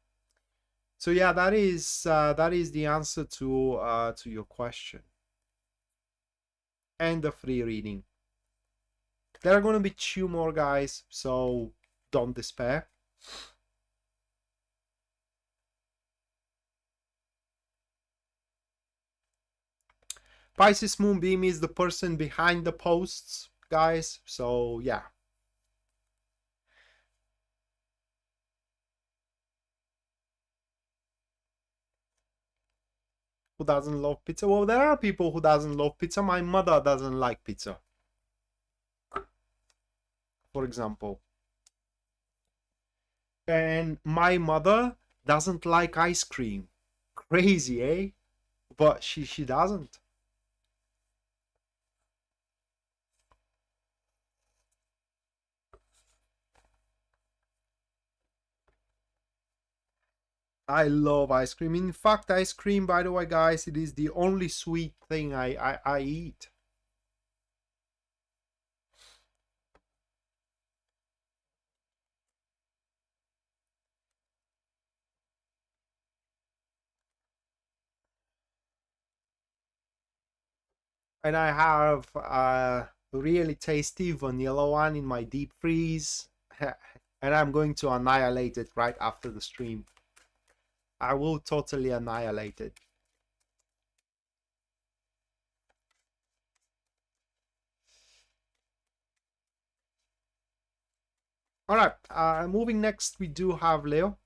Speaker 1: So yeah, that is the answer to your question and the free reading. There are going to be 2 more, guys, so don't despair. Pisces moonbeam is the person behind the posts, guys. So yeah. Who doesn't love pizza? Well, there are people who doesn't love pizza. My mother doesn't like pizza, for example. And my mother doesn't like ice cream. Crazy, eh? But she doesn't. I love ice cream. In fact, ice cream, by the way, guys, it is the only sweet thing I eat. And I have a really tasty vanilla one in my deep freeze. And I'm going to annihilate it right after the stream. I will totally annihilate it. All right, moving next, we do have Leo.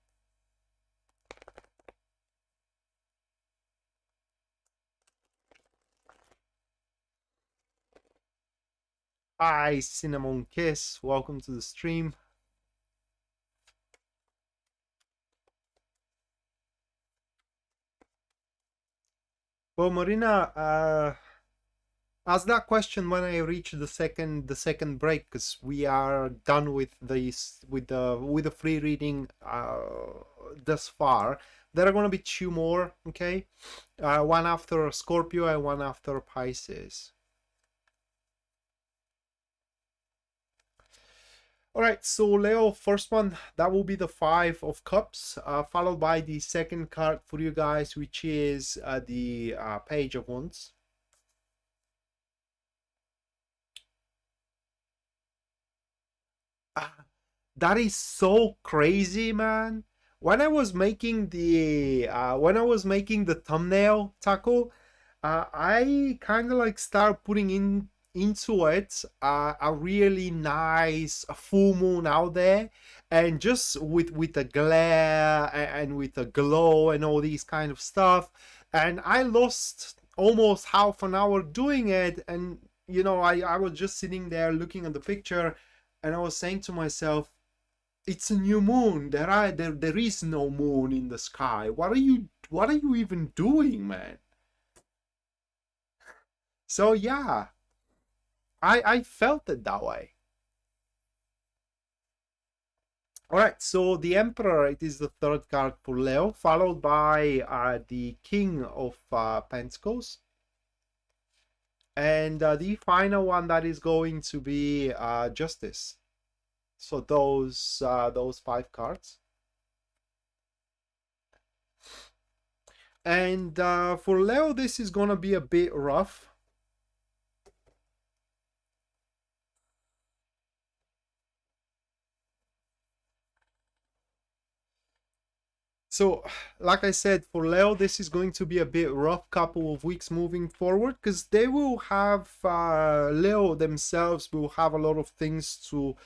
Speaker 1: Hi, Cinnamon Kiss. Welcome to the stream. Well, Marina, ask that question when I reach the second break, because we are done with this with the free reading thus far. There are gonna be two more, okay? One after Scorpio and one after Pisces. All right, so Leo, first one, that will be the Five of Cups, followed by the second card for you guys, which is the Page of Wands. That is so crazy, man. When I was making the thumbnail, Taco, I kind of like start putting into it a really nice full moon out there, and just with a glare and with a glow and all these kind of stuff. And I lost almost half an hour doing it, and you know, I was just sitting there looking at the picture, and I was saying to myself, it's a new moon. There is no moon in the sky. What are you even doing, man? So yeah, I felt it that way. All right, so the Emperor, it is the third card for Leo, followed by the King of Pentacles. And the final one, that is going to be Justice. So those five cards. And for Leo, this is gonna be a bit rough. So, like I said, for Leo, this is going to be a bit rough couple of weeks moving forward, because they will have, Leo themselves will have a lot of things to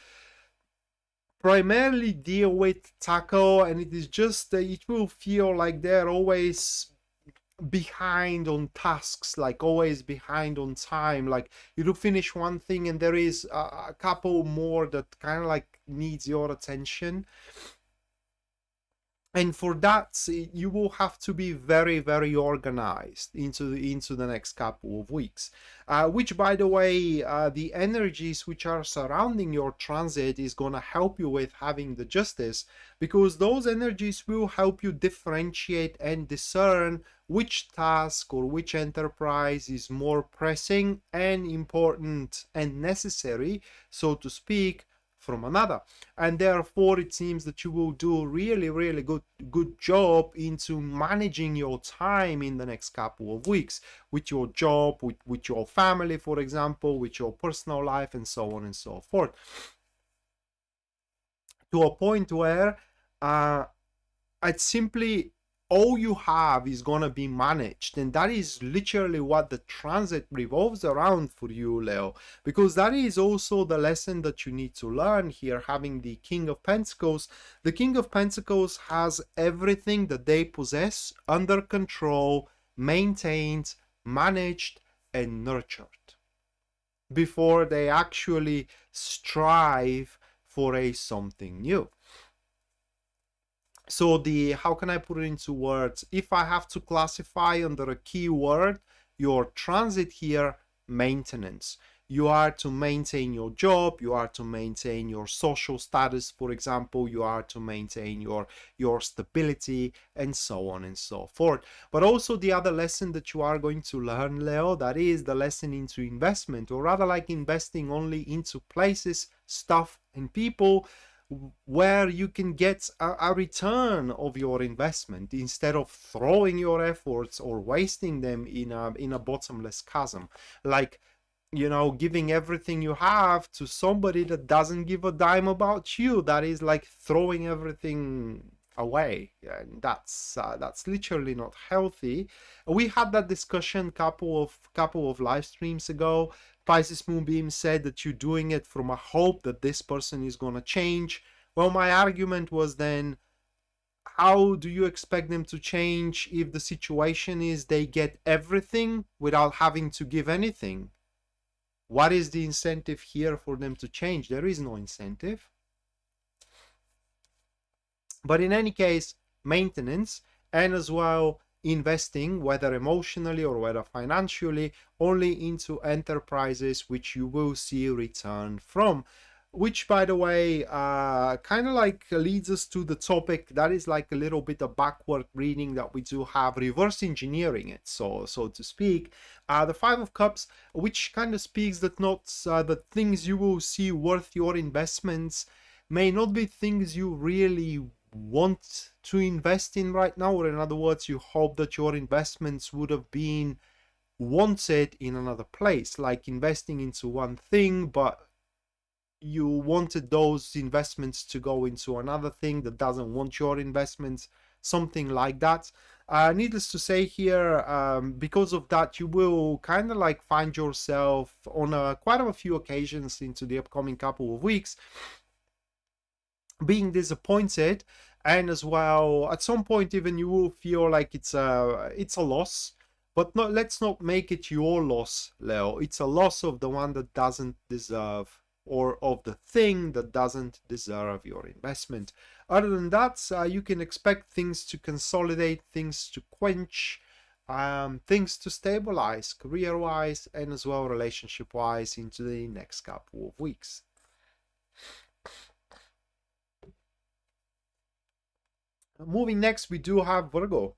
Speaker 1: primarily deal with, tackle, and it is just, it will feel like they're always behind on tasks, like always behind on time. Like you do finish one thing and there is a couple more that kind of like needs your attention, and for that you will have to be very, very organized into the next couple of weeks, which, by the way, the energies which are surrounding your transit is going to help you with having the Justice, because those energies will help you differentiate and discern which task or which enterprise is more pressing and important and necessary, so to speak, from another. And therefore it seems that you will do really, really good job into managing your time in the next couple of weeks, with your job, with your family, for example, with your personal life, and so on and so forth, to a point where it's simply all you have is gonna be managed, and that is literally what the transit revolves around for you, Leo, because that is also the lesson that you need to learn here. Having the King of Pentacles, the King of Pentacles has everything that they possess under control, maintained, managed, and nurtured before they actually strive for a something new. So the, how can I put it into words? If I have to classify under a keyword, your transit here, maintenance. You are to maintain your job, you are to maintain your social status, for example, you are to maintain your stability, and so on and so forth. But also the other lesson that you are going to learn, Leo, that is the lesson into investment, or rather like investing only into places, stuff, and people where you can get a return of your investment instead of throwing your efforts or wasting them in a bottomless chasm, like, you know, giving everything you have to somebody that doesn't give a dime about you. That is like throwing everything away, and that's literally not healthy. We had that discussion couple of live streams ago. Pisces Moonbeam said that you're doing it from a hope that this person is going to change. Well, my argument was then, how do you expect them to change if the situation is they get everything without having to give anything? What is the incentive here for them to change? There is no incentive. But in any case, maintenance, and as well investing, whether emotionally or whether financially, only into enterprises which you will see return from. Which, by the way, kind of like leads us to the topic that is like a little bit of backward reading that we do have, reverse engineering it, so to speak. The Five of Cups, which kind of speaks that not the things you will see worth your investments may not be things you really want to invest in right now, or in other words, you hope that your investments would have been wanted in another place, like investing into one thing, but you wanted those investments to go into another thing that doesn't want your investments, something like that. Needless to say here, because of that, you will kind of like find yourself on quite a few occasions into the upcoming couple of weeks being disappointed, and as well at some point even you will feel like it's a loss, but not, let's not make it your loss, Leo. It's a loss of the one that doesn't deserve, or of the thing that doesn't deserve your investment. Other than that, you can expect things to consolidate, things to quench, things to stabilize career-wise and as well relationship-wise into the next couple of weeks. Moving next, we do have Virgo.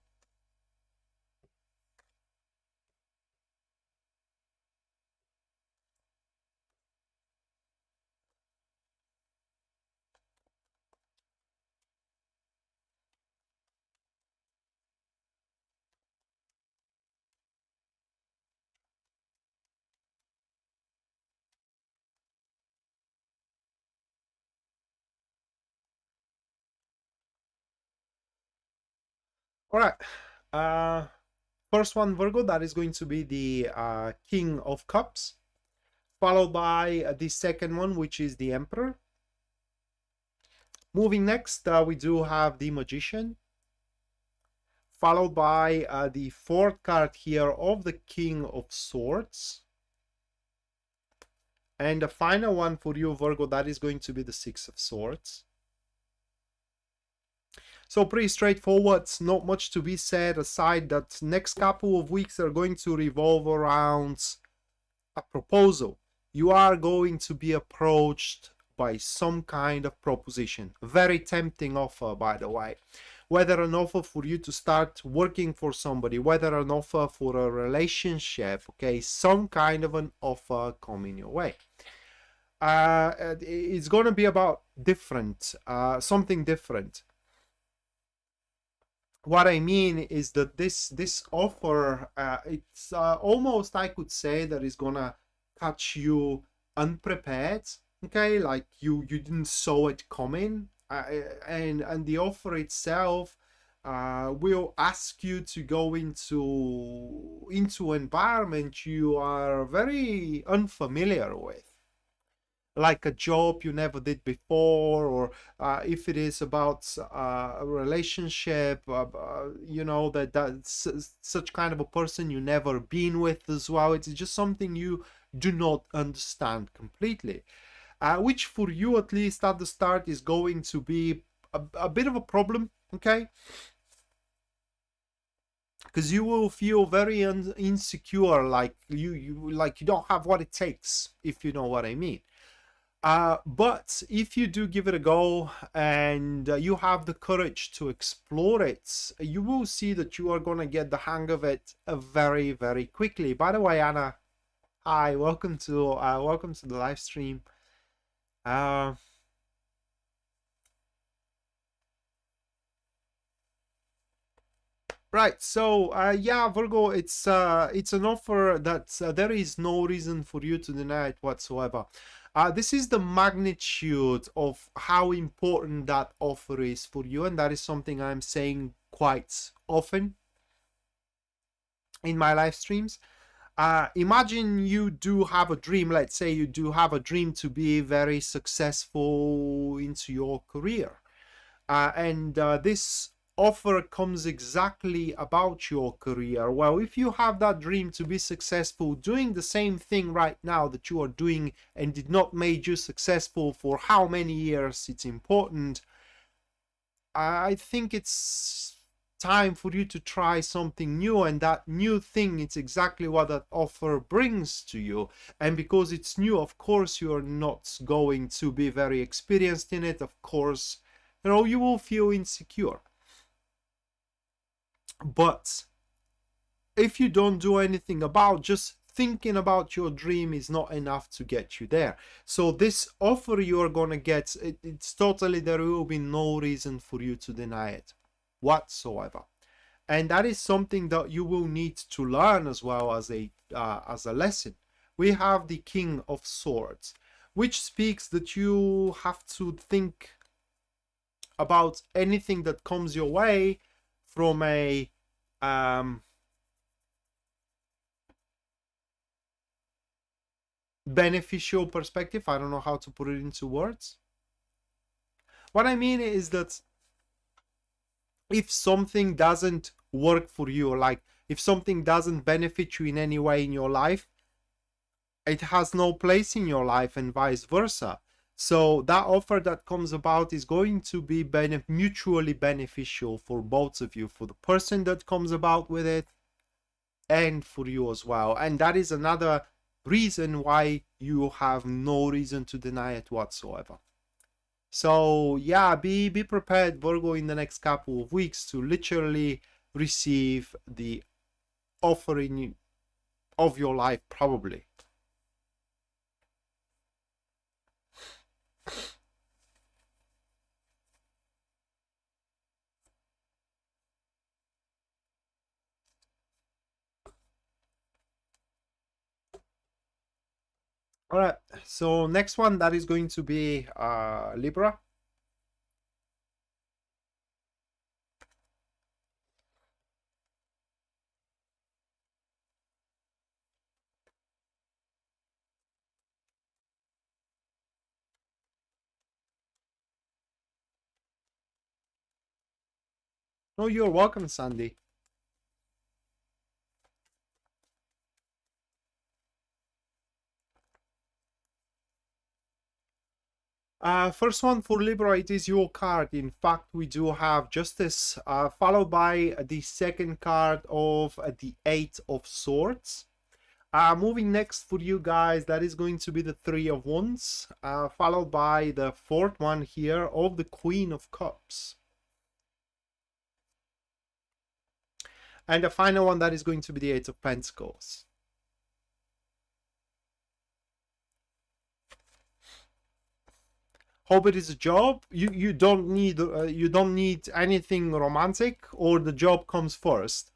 Speaker 1: All right. First one, Virgo, that is going to be the King of Cups, followed by the second one, which is the Emperor. Moving next, we do have the Magician, followed by the fourth card here of the King of Swords. And the final one for you, Virgo, that is going to be the Six of Swords. So pretty straightforward, not much to be said aside that next couple of weeks are going to revolve around a proposal. You are going to be approached by some kind of proposition. Very tempting offer, by the way. Whether an offer for you to start working for somebody, whether an offer for a relationship, okay, some kind of an offer coming your way. It's going to be about different, something different. What I mean is that this offer, it's almost, I could say, that is gonna catch you unprepared. Okay, like you didn't saw it coming, and the offer itself will ask you to go into environment you are very unfamiliar with, like a job you never did before, or if it is about a relationship, you know, that's such kind of a person you never been with as well. It's just something you do not understand completely, which for you, at least at the start, is going to be a bit of a problem, okay? Because you will feel very insecure, like you don't have what it takes, if you know what I mean. But if you do give it a go, and you have the courage to explore it, you will see that you are going to get the hang of it very, very quickly. By the way, Anna, hi, welcome to the live stream. Right, so yeah, Virgo, it's an offer that there is no reason for you to deny it whatsoever. This is the magnitude of how important that offer is for you, and that is something I'm saying quite often in my live streams. Imagine you do have a dream. Let's say you do have a dream to be very successful into your career, and this offer comes exactly about your career. Well, if you have that dream to be successful doing the same thing right now that you are doing and did not make you successful for how many years, it's important. I think it's time for you to try something new, and that new thing, it's exactly what that offer brings to you. And because it's new, of course you are not going to be very experienced in it. Of course, you know, you will feel insecure. But if you don't do anything about, just thinking about your dream is not enough to get you there. So this offer you're gonna get, it's totally, there will be no reason for you to deny it whatsoever. And that is something that you will need to learn as well as a lesson. We have the King of Swords, which speaks that you have to think about anything that comes your way from a beneficial perspective. I don't know how to put it into words. What I mean is that if something doesn't work for you, like if something doesn't benefit you in any way in your life, it has no place in your life, and vice versa. So that offer that comes about is going to be mutually beneficial for both of you, for the person that comes about with it and for you as well. And that is another reason why you have no reason to deny it whatsoever. So yeah, be prepared, Virgo, in the next couple of weeks to literally receive the offering of your life, probably. All right, so next one, that is going to be Libra. Oh, you're welcome, Sandy. First one for Libra, it is your card. In fact, we do have Justice, followed by the second card of the Eight of Swords. Moving next for you guys, that is going to be the Three of Wands, followed by the fourth one here of the Queen of Cups. And the final one, that is going to be the Eight of Pentacles. Hope it is a job. You don't need anything romantic, or the job comes first.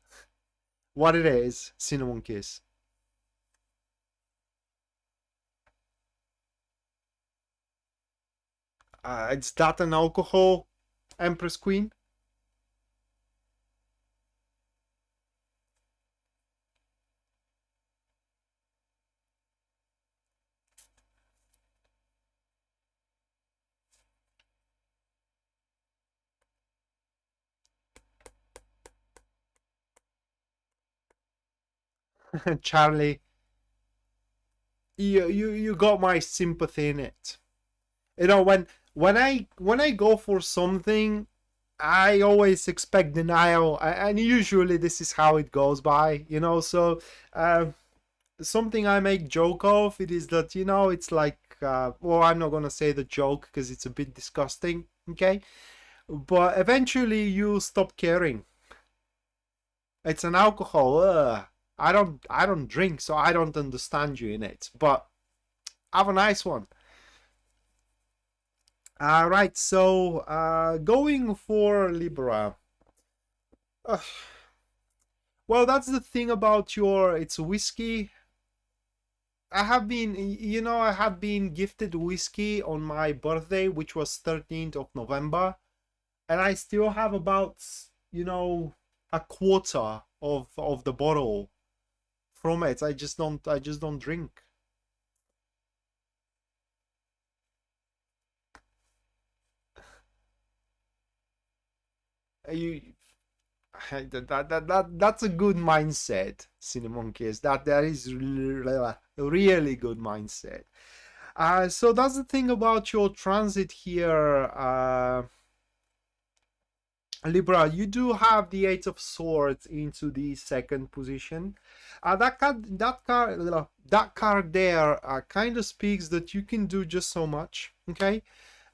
Speaker 1: What it is, Cinnamon Kiss. It's that an alcohol, Empress Queen. Charlie, you got my sympathy in it. You know, when I go for something, I always expect denial, and usually this is how it goes by, you know. So something I make joke of it is that, you know, it's like well, I'm not gonna say the joke because it's a bit disgusting, okay, but eventually you stop caring. It's an alcohol. I don't drink, so I don't understand you in it, but have a nice one. All right, so going for Libra. Uh, well, that's the thing about it's whiskey. I have been gifted whiskey on my birthday, which was 13th of November, and I still have about, you know, a quarter of the bottle from it. I just don't drink. You that's a good mindset, Cinnamon Kiss. That is really good mindset. So that's the thing about your transit here, Libra. You do have the Eight of Swords into the second position. That card there kind of speaks that you can do just so much. Okay.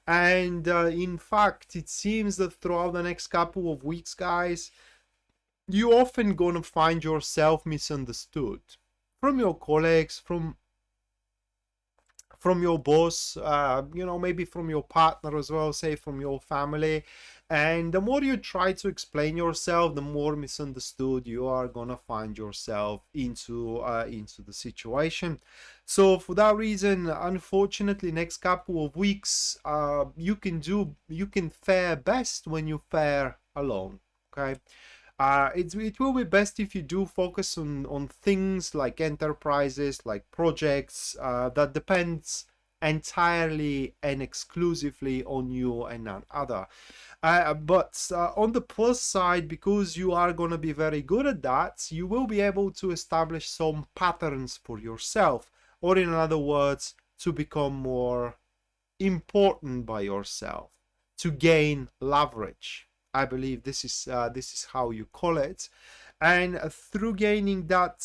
Speaker 1: And in fact, it seems that throughout the next couple of weeks, guys, you often gonna find yourself misunderstood from your colleagues, from your boss, you know, maybe from your partner as well, say from your family. And the more you try to explain yourself, the more misunderstood you are gonna find yourself into the situation. So for that reason, unfortunately, next couple of weeks, you can fare best when you fare alone. Okay. It will be best if you do focus on things like enterprises, like projects that depends entirely and exclusively on you and none other. But on the plus side, because you are going to be very good at that, you will be able to establish some patterns for yourself, or in other words, to become more important by yourself, to gain leverage. I believe this is how you call it. And through gaining that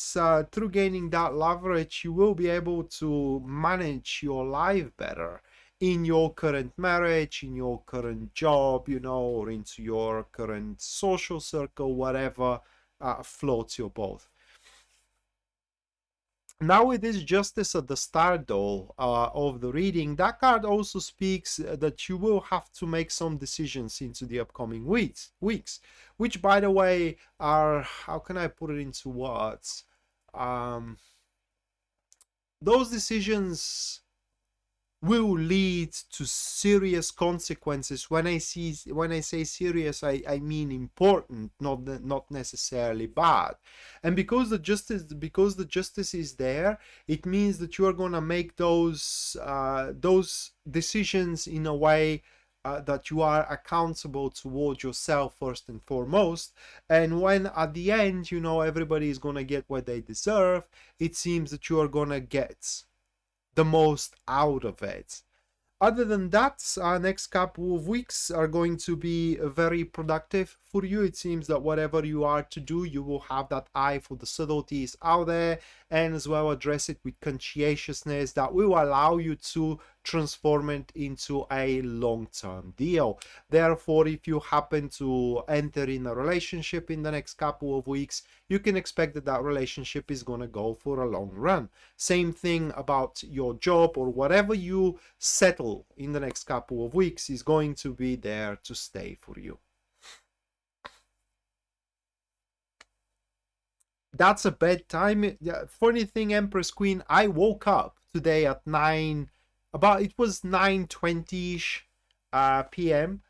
Speaker 1: leverage, you will be able to manage your life better in your current marriage, in your current job, you know, or into your current social circle, whatever floats your boat. Now with this justice at the start though of the reading, that card also speaks that you will have to make some decisions into the upcoming weeks, which by the way are, how can I put it into words, those decisions will lead to serious consequences. When I say serious, I mean important, not necessarily bad. And because the justice is there, it means that you are going to make those decisions in a way that you are accountable towards yourself first and foremost. And when at the end, you know, everybody is going to get what they deserve, it seems that you are going to get the most out of it. Other than that, next couple of weeks are going to be very productive for you. It seems that whatever you are to do, you will have that eye for the subtleties out there, and as well address it with conscientiousness that will allow you to transform it into a long-term deal. Therefore, if you happen to enter in a relationship in the next couple of weeks, you can expect that that relationship is going to go for a long run. Same thing about your job, or whatever you settle in the next couple of weeks is going to be there to stay for you. That's a bad time. Funny thing, Empress Queen, I woke up today at 9, about, it was 9:20ish p.m.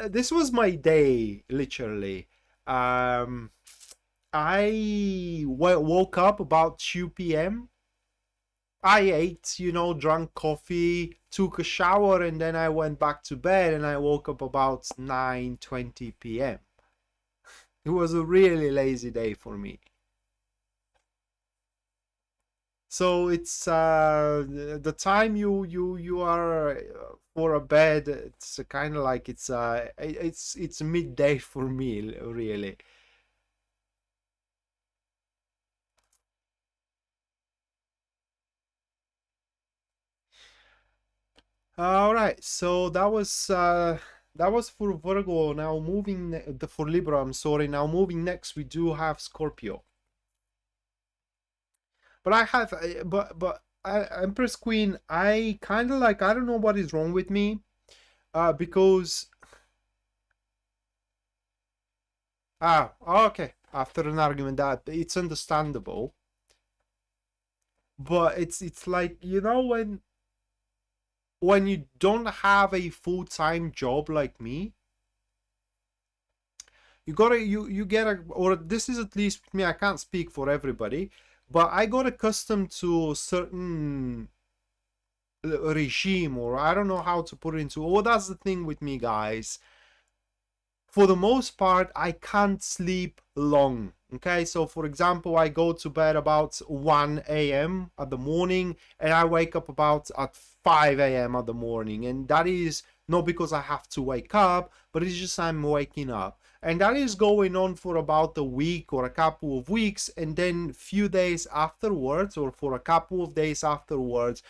Speaker 1: This was my day, literally. I woke up about 2 p.m. I ate, you know, drank coffee, took a shower, and then I went back to bed, and I woke up about 9:20 p.m. It was a really lazy day for me. So it's the time you are for a bed. It's kind of like it's midday for me, really. All right, so that was for Virgo. Now moving for Libra. I'm sorry. Now moving next, we do have Scorpio. But I have, Empress Queen. I kind of like. I don't know what is wrong with me. Because okay. After an argument, that it's understandable. But it's like, you know, when you don't have a full-time job like me, you gotta you get a, or this is at least me, I can't speak for everybody, but I got accustomed to a certain regime, or I don't know how to put it into. Oh, that's the thing with me, guys. For the most part, I can't sleep long. Okay, so for example, I go to bed about 1 a.m. at the morning, and I wake up about at 5 a.m. at the morning. And that is not because I have to wake up, but it's just I'm waking up. And that is going on for about a week or a couple of weeks. And then few days afterwards, or for a couple of days afterwards,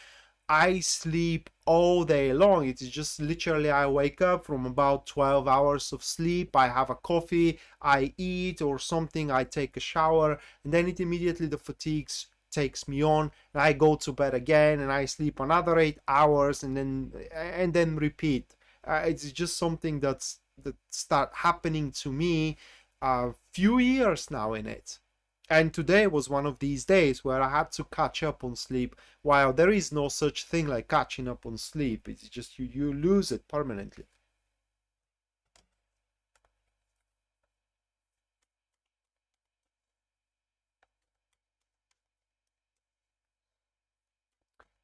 Speaker 1: I sleep all day long. It is just literally I wake up from about 12 hours of sleep. I have a coffee, I eat or something, I take a shower, and then it immediately the fatigue takes me on, and I go to bed again, and I sleep another 8 hours, and then repeat. It's just something that start happening to me a few years now in it. And today was one of these days where I had to catch up on sleep. While there is no such thing like catching up on sleep, it's just you lose it permanently.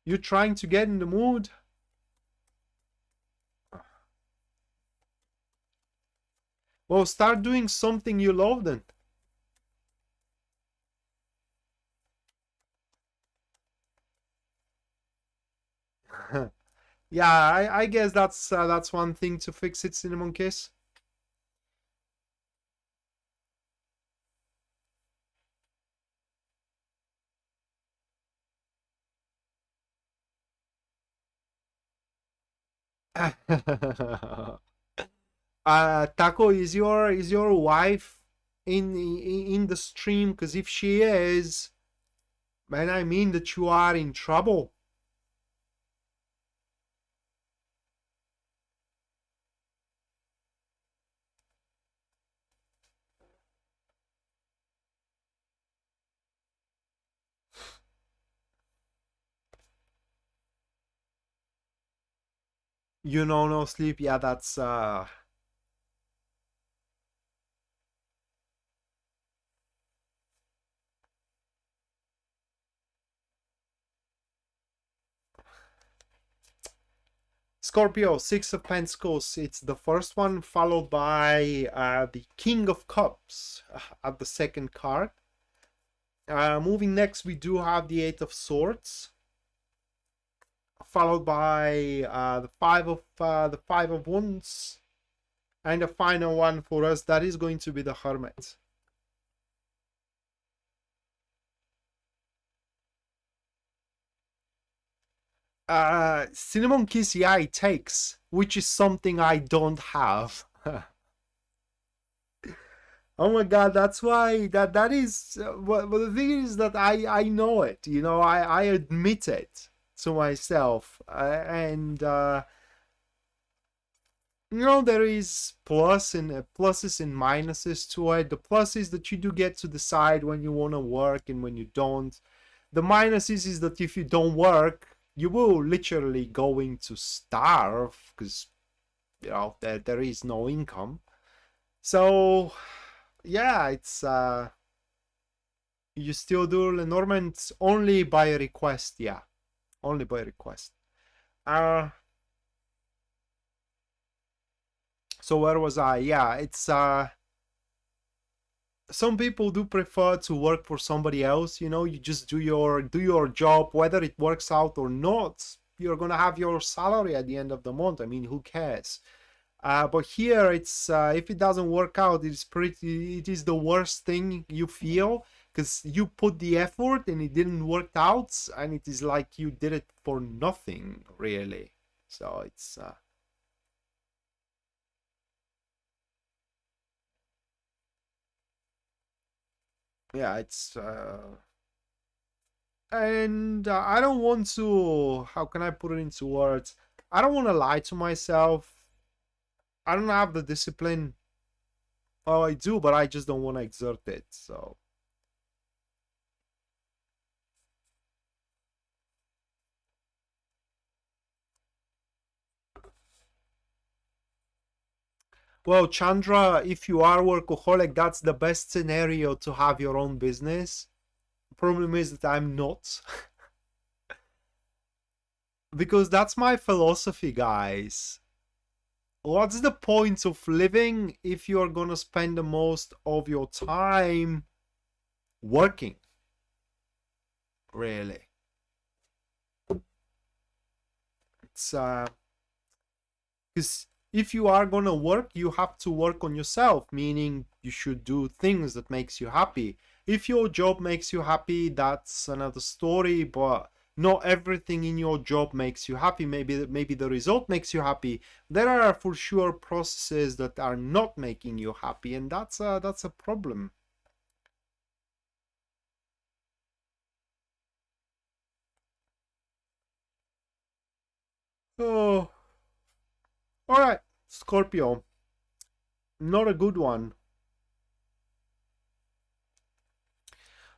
Speaker 1: You're trying to get in the mood. Well, start doing something you love then. Yeah, I guess that's one thing to fix it, Cinnamon Kiss. Taco, is your wife in the stream? Because if she is, man, I mean that you are in trouble. You know, no sleep. Yeah, that's Scorpio, Six of Pentacles. It's the first one, followed by the King of Cups at the second card. Moving next, we do have the Eight of Swords, followed by the Five of Wands, and the final one for us, that is going to be the Hermit. Cinnamon Kiss, yeah, it takes, which is something I don't have. Oh my God, that's why that is. Well, the thing is that I know it. You know, I admit it to myself, and you know, there is pluses and minuses to it. The plus is that you do get to decide when you want to work and when you don't. The minuses is that if you don't work, you will literally going to starve, because you know there is no income. So yeah, it's you still do Lenormand only by request. Yeah, only by request. Uh so where was I? Yeah, it's some people do prefer to work for somebody else. You know, you just do your job, whether it works out or not. You're gonna have your salary at the end of the month. I mean, who cares? But here, it's if it doesn't work out, it is the worst thing you feel, because you put the effort and it didn't work out, and it is like you did it for nothing, really. So it's yeah, it's and I don't want to, how can I put it into words? I don't want to lie to myself. I don't have the discipline. Oh, I do, but I just don't want to exert it. So, well, Chandra, if you are workaholic, that's the best scenario to have your own business. Problem is that I'm not. Because that's my philosophy, guys. What's the point of living if you're gonna spend the most of your time working? Really? It's because if you are gonna work, you have to work on yourself, meaning you should do things that makes you happy. If your job makes you happy, that's another story, but not everything in your job makes you happy. Maybe the result makes you happy. There are for sure processes that are not making you happy, and that's a problem. Oh, all right, Scorpio, not a good one.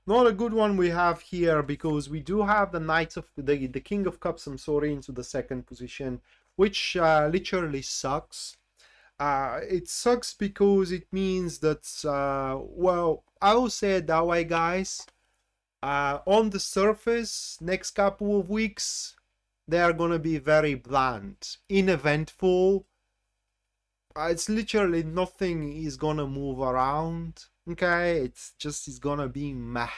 Speaker 1: Not a good one we have here, because we do have the Knight of the King of Cups, I'm sorry, into the second position, which literally sucks. It sucks because it means that, well, I will say it that way, guys. On the surface, next couple of weeks, they are gonna be very bland, uneventful. It's literally nothing is gonna move around. Okay, it's gonna be meh.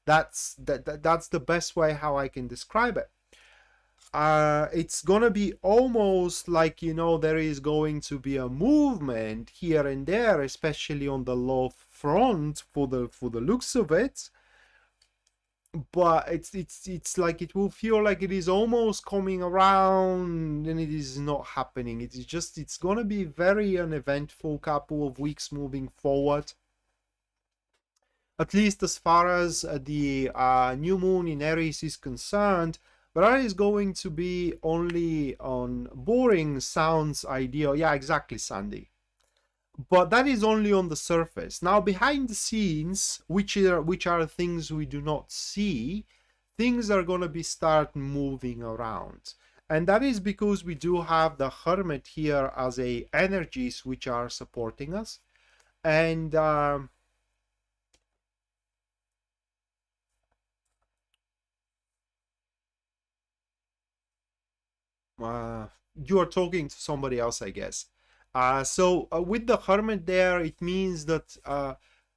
Speaker 1: That's the best way how I can describe it. It's gonna be almost like, you know, there is going to be a movement here and there, especially on the love front, for the looks of it. But it's like it will feel like it is almost coming around, and it is not happening. It's gonna be very uneventful couple of weeks moving forward, at least as far as the new moon in Aries is concerned. But that is going to be only on boring sounds ideal. Yeah, exactly, Sandy. But that is only on the surface. Now, behind the scenes, which are things we do not see, things are going to be start moving around. And that is because we do have the Hermit here as a energies which are supporting us. And you are talking to somebody else, I guess. So with the Hermit there, it means that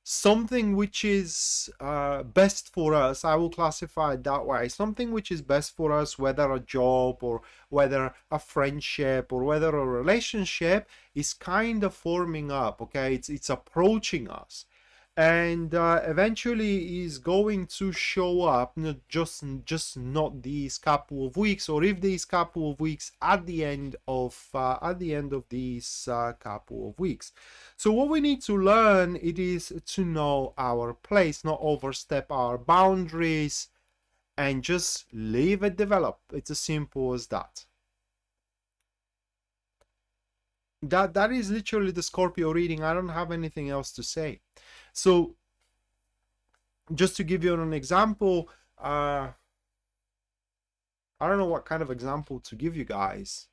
Speaker 1: something which is best for us, I will classify it that way, something which is best for us, whether a job or whether a friendship or whether a relationship, is kind of forming up. Okay, it's approaching us, and eventually is going to show up, not not these couple of weeks, or if these couple of weeks, at the end of these couple of weeks. So what we need to learn, it is to know our place, not overstep our boundaries, and just leave it develop. It's as simple as that. That is literally the Scorpio reading. I don't have anything else to say. So just to give you an example, I don't know what kind of example to give you guys.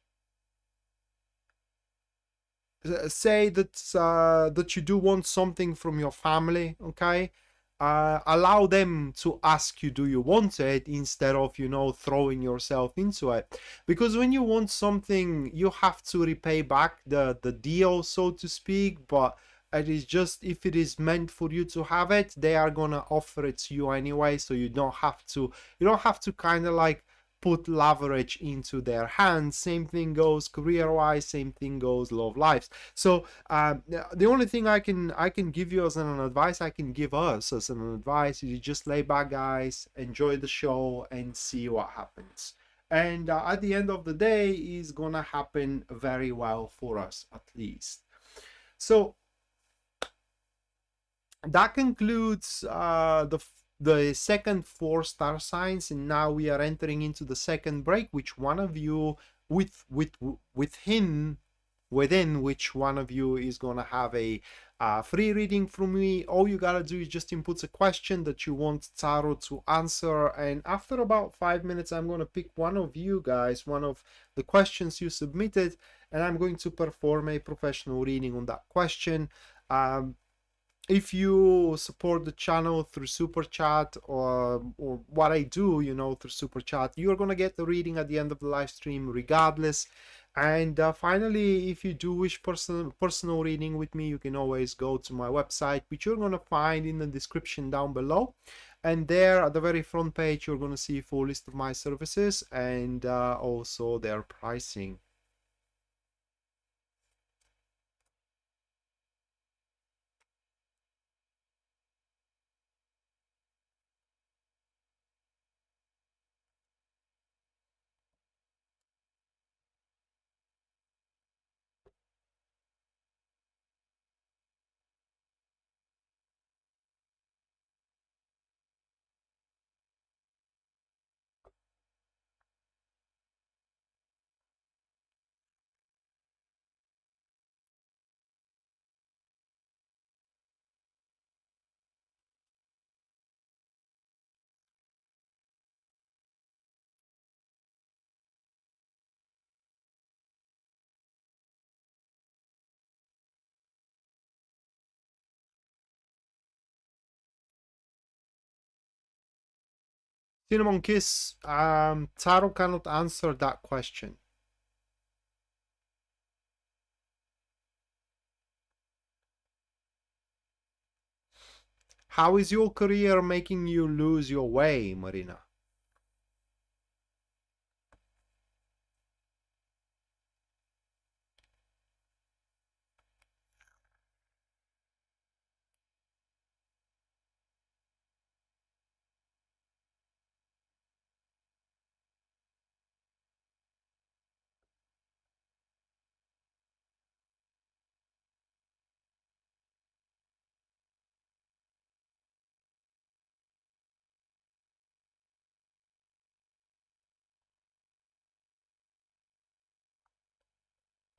Speaker 1: Say that that you do want something from your family, okay? Allow them to ask you, do you want it, instead of, you know, throwing yourself into it. Because when you want something, you have to repay back the deal, so to speak. But It is just, if it is meant for you to have it, they are gonna offer it to you anyway, so you don't have to kind of like put leverage into their hands. Same thing goes career wise, same thing goes love lives. So the only thing I can give you as an advice, I can give us as an advice, is you just lay back, guys, enjoy the show and see what happens. And at the end of the day, is gonna happen very well for us, at least. So that concludes the second 4 star signs, and now we are entering into the second break. Which one of you, within which one of you is gonna have a free reading from me? All you gotta do is just input a question that you want Tarot to answer, and after about 5 minutes, I'm gonna pick one of you guys, one of the questions you submitted, and I'm going to perform a professional reading on that question. If you support the channel through super chat, or what I do, through super chat, you're gonna get the reading at the end of the live stream regardless. And finally, if you do wish personal reading with me, you can always go to my website, which you're gonna find in the description down below. And there at the very front page, you're gonna see a full list of my services and also their pricing. Cinnamon Kiss, Taro cannot answer that question. How is your career making you lose your way, Marina?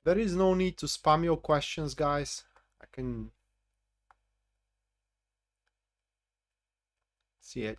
Speaker 1: There is no need to spam your questions, guys. I can see it.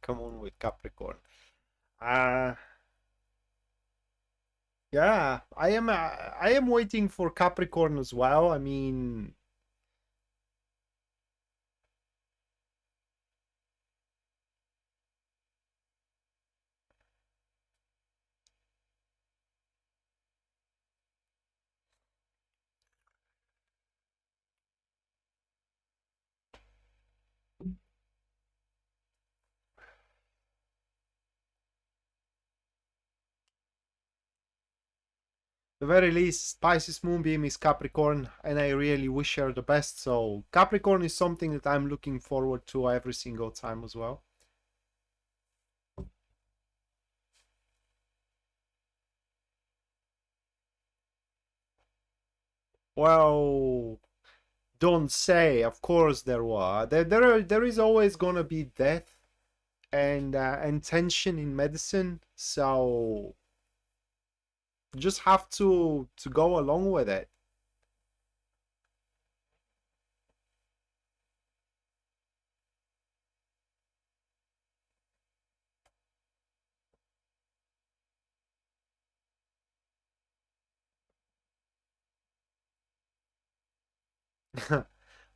Speaker 1: Come on with Capricorn. Uh yeah, I am waiting for Capricorn as well. I mean, the very least, Pisces Moonbeam is Capricorn, and I really wish her the best. So Capricorn is something that I'm looking forward to every single time as well. Well, don't say. Of course there were. There is always gonna be death and tension in medicine. So you just have to go along with it.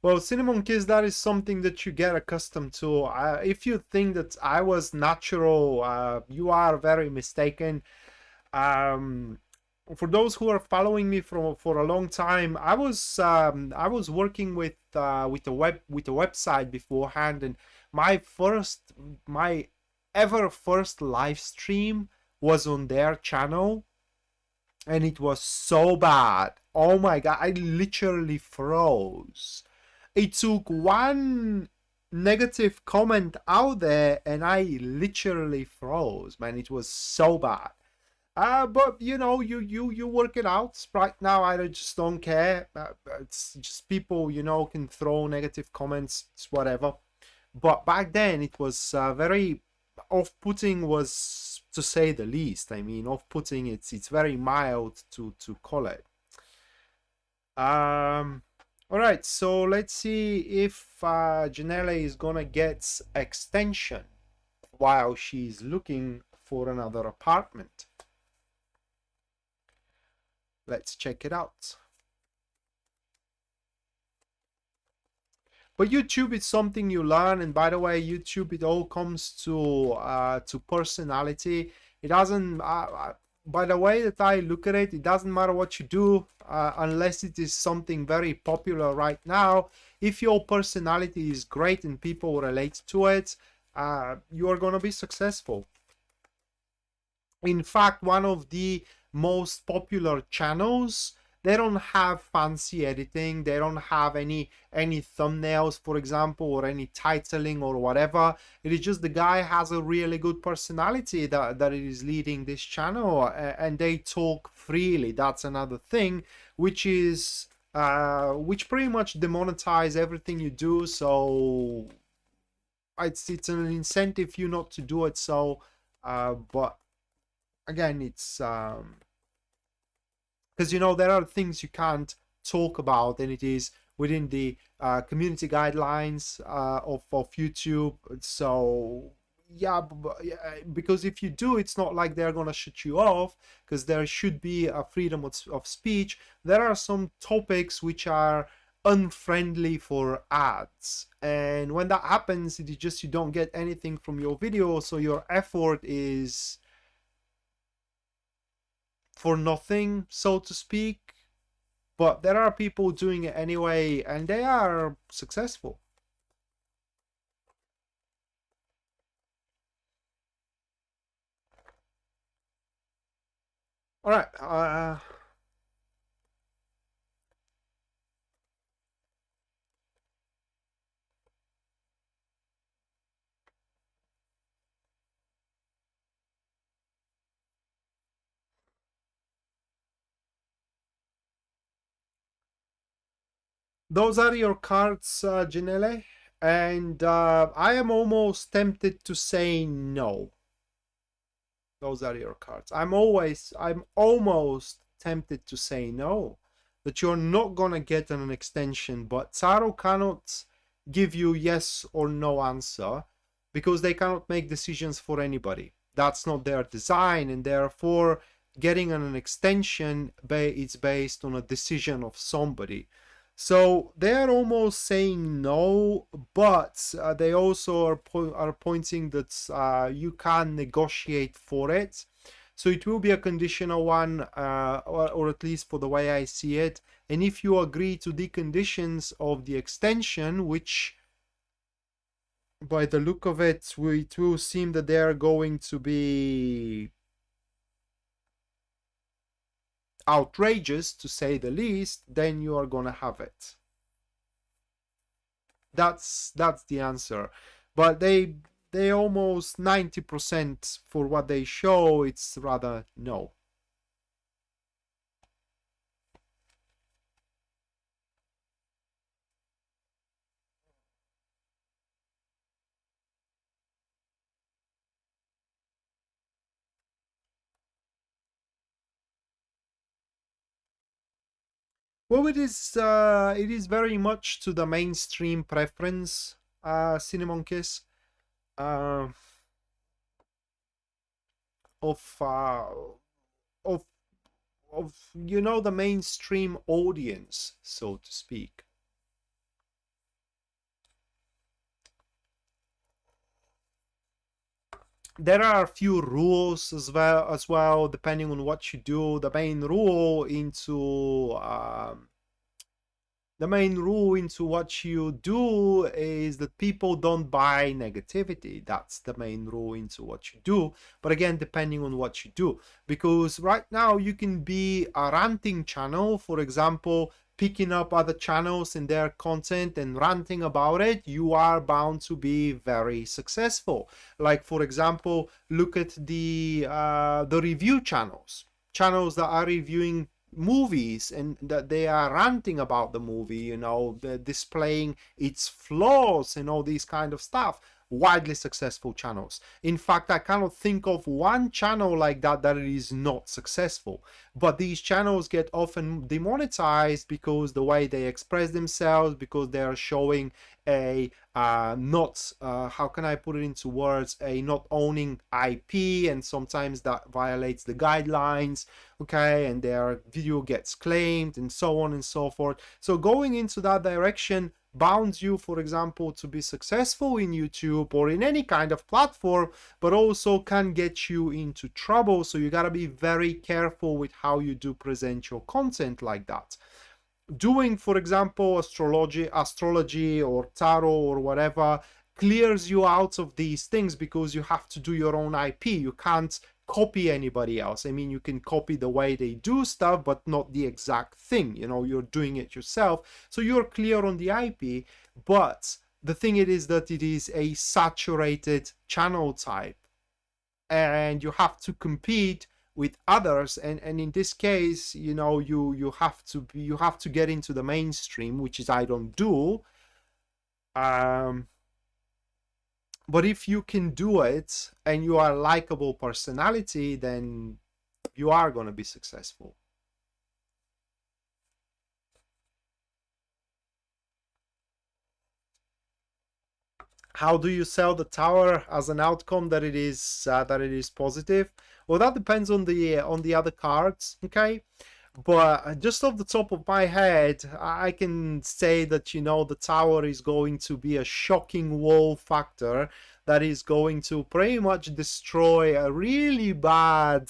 Speaker 1: Well, cinnamon kiss, that is something that you get accustomed to. If you think that I was natural, you are very mistaken. Um, for those who are following me for a long time, I was working with a website beforehand, and my ever first live stream was on their channel, and it was so bad. Oh my god, I literally froze. It took one negative comment out there and I literally froze, man. It was so bad. But you know, you work it out. Right now, I just don't care. It's just people, you know, can throw negative comments, it's whatever. But back then, it was very off-putting, was to say the least. I mean, off-putting. It's very mild to call it. All right. So let's see if Janelle is gonna get extension while she's looking for another apartment. Let's check it out. But YouTube is something you learn, and by the way, YouTube, it all comes to personality. It doesn't. By the way that I look at it, it doesn't matter what you do unless it is something very popular right now. If your personality is great and people relate to it, you are gonna be successful. In fact, one of the most popular channels, they don't have fancy editing, they don't have any thumbnails, for example, or any titling or whatever. It is just the guy has a really good personality that is leading this channel, and they talk freely. That's another thing, which is which pretty much demonetize everything you do. So it's an incentive you not to do it. So but again, it's because you know there are things you can't talk about, and it is within the community guidelines of YouTube. So yeah, because if you do, it's not like they're gonna shut you off, because there should be a freedom of speech. There are some topics which are unfriendly for ads, and when that happens, it is just you don't get anything from your video, so your effort is for nothing, so to speak. But there are people doing it anyway, and they are successful. All right. Those are your cards, Janelle, and I am almost tempted to say no. Those are your cards. I'm almost tempted to say no, that you're not gonna get an extension, but Tarot cannot give you yes or no answer because they cannot make decisions for anybody. That's not their design, and therefore getting an extension is based on a decision of somebody. So they're almost saying no, but they also are pointing that you can negotiate for it. So it will be a conditional one, or at least for the way I see it. And if you agree to the conditions of the extension, which by the look of it, it will seem that they are going to be outrageous, to say the least, then you are gonna have it. That's the answer. But they almost 90% for what they show, it's rather no. Well, it is very much to the mainstream preference, Cinnamon Kiss, uh, of of the mainstream audience, so to speak. There are a few rules as well, depending on what you do. The main rule into what you do is that people don't buy negativity. That's the main rule into what you do. But again, depending on what you do, because right now you can be a ranting channel, for example, picking up other channels and their content and ranting about it. You are bound to be very successful. Like, for example, look at the review channels that are reviewing movies, and that they are ranting about the movie, displaying its flaws and all these kind of stuff. Widely successful channels. In fact, I cannot think of one channel like that is not successful. But these channels get often demonetized because the way they express themselves, because they are showing a not how can I put it into words, a not owning IP, and sometimes that violates the guidelines, okay, and their video gets claimed and so on and so forth. So going into that direction bounds you, for example, to be successful in YouTube or in any kind of platform, but also can get you into trouble. So you got to be very careful with how you do present your content like that. Doing, for example, astrology or tarot or whatever clears you out of these things, because you have to do your own IP. You can't copy anybody else. I mean, you can copy the way they do stuff, but not the exact thing. You're doing it yourself, so you're clear on the IP. But the thing is that it is a saturated channel type, and you have to compete with others, and in this case, you have to get into the mainstream, which is I don't do. But if you can do it and you are a likable personality, then you are going to be successful. How do you sell the tower as an outcome that it is positive? Well, that depends on the other cards, okay? But just off the top of my head, I can say that the tower is going to be a shocking wow factor that is going to pretty much destroy a really bad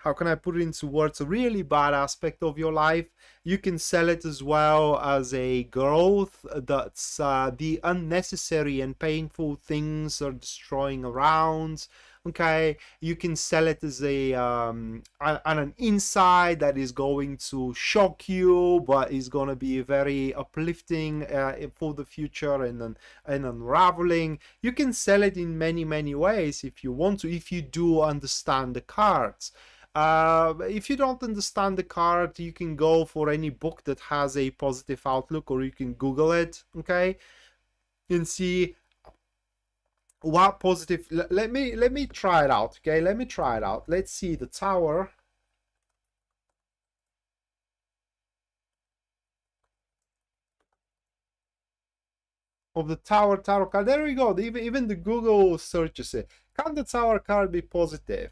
Speaker 1: how can I put it into words, a really bad aspect of your life. You can sell it as well as a growth, that's the unnecessary and painful things are destroying around. Okay, you can sell it as an insight that is going to shock you, but is going to be very uplifting for the future, and unraveling. You can sell it in many ways if you want to, if you do understand the cards. If you don't understand the card, you can go for any book that has a positive outlook, or you can Google it, okay, and see what positive. Let me try it out, okay? Let me try it out. Let's see the tower. Of the tarot card. There we go. Even the Google searches it. Can the tower card be positive?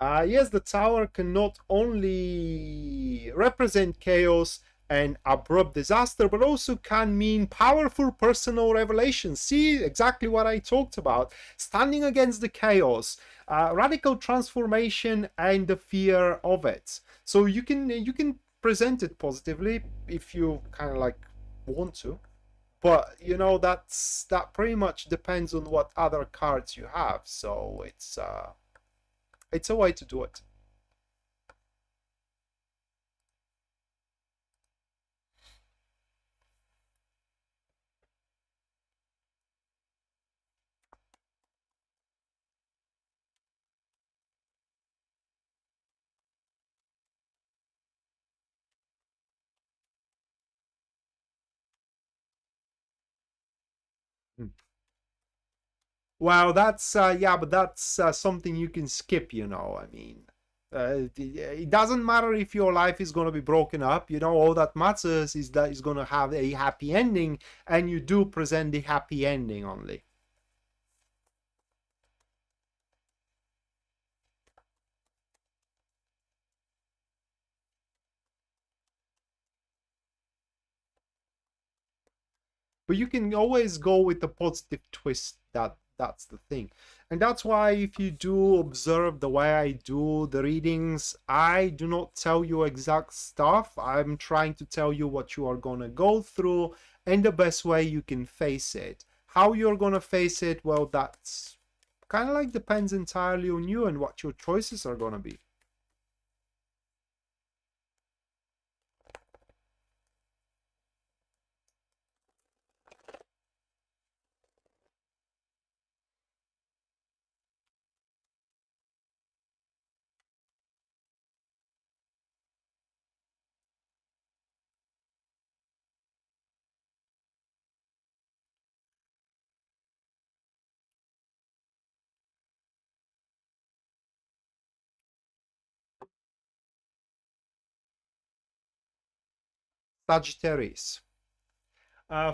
Speaker 1: Yes, the tower can not only represent chaos and abrupt disaster, but also can mean powerful personal revelation. See, exactly what I talked about. Standing against the chaos, radical transformation, and the fear of it. So you can present it positively if you kind of like want to. But that pretty much depends on what other cards you have. So it's a way to do it. Well, that's yeah, but that's something you can skip. I mean, It doesn't matter if your life is going to be broken up. You know, all that matters is that it's going to have a happy ending, and you do present the happy ending only. But you can always go with the positive twist. That's the thing. And that's why if you do observe the way I do the readings, I do not tell you exact stuff. I'm trying to tell you what you are going to go through and the best way you can face it. How you're going to face it, well, that's kind of like depends entirely on you and what your choices are going to be. Sagittarius.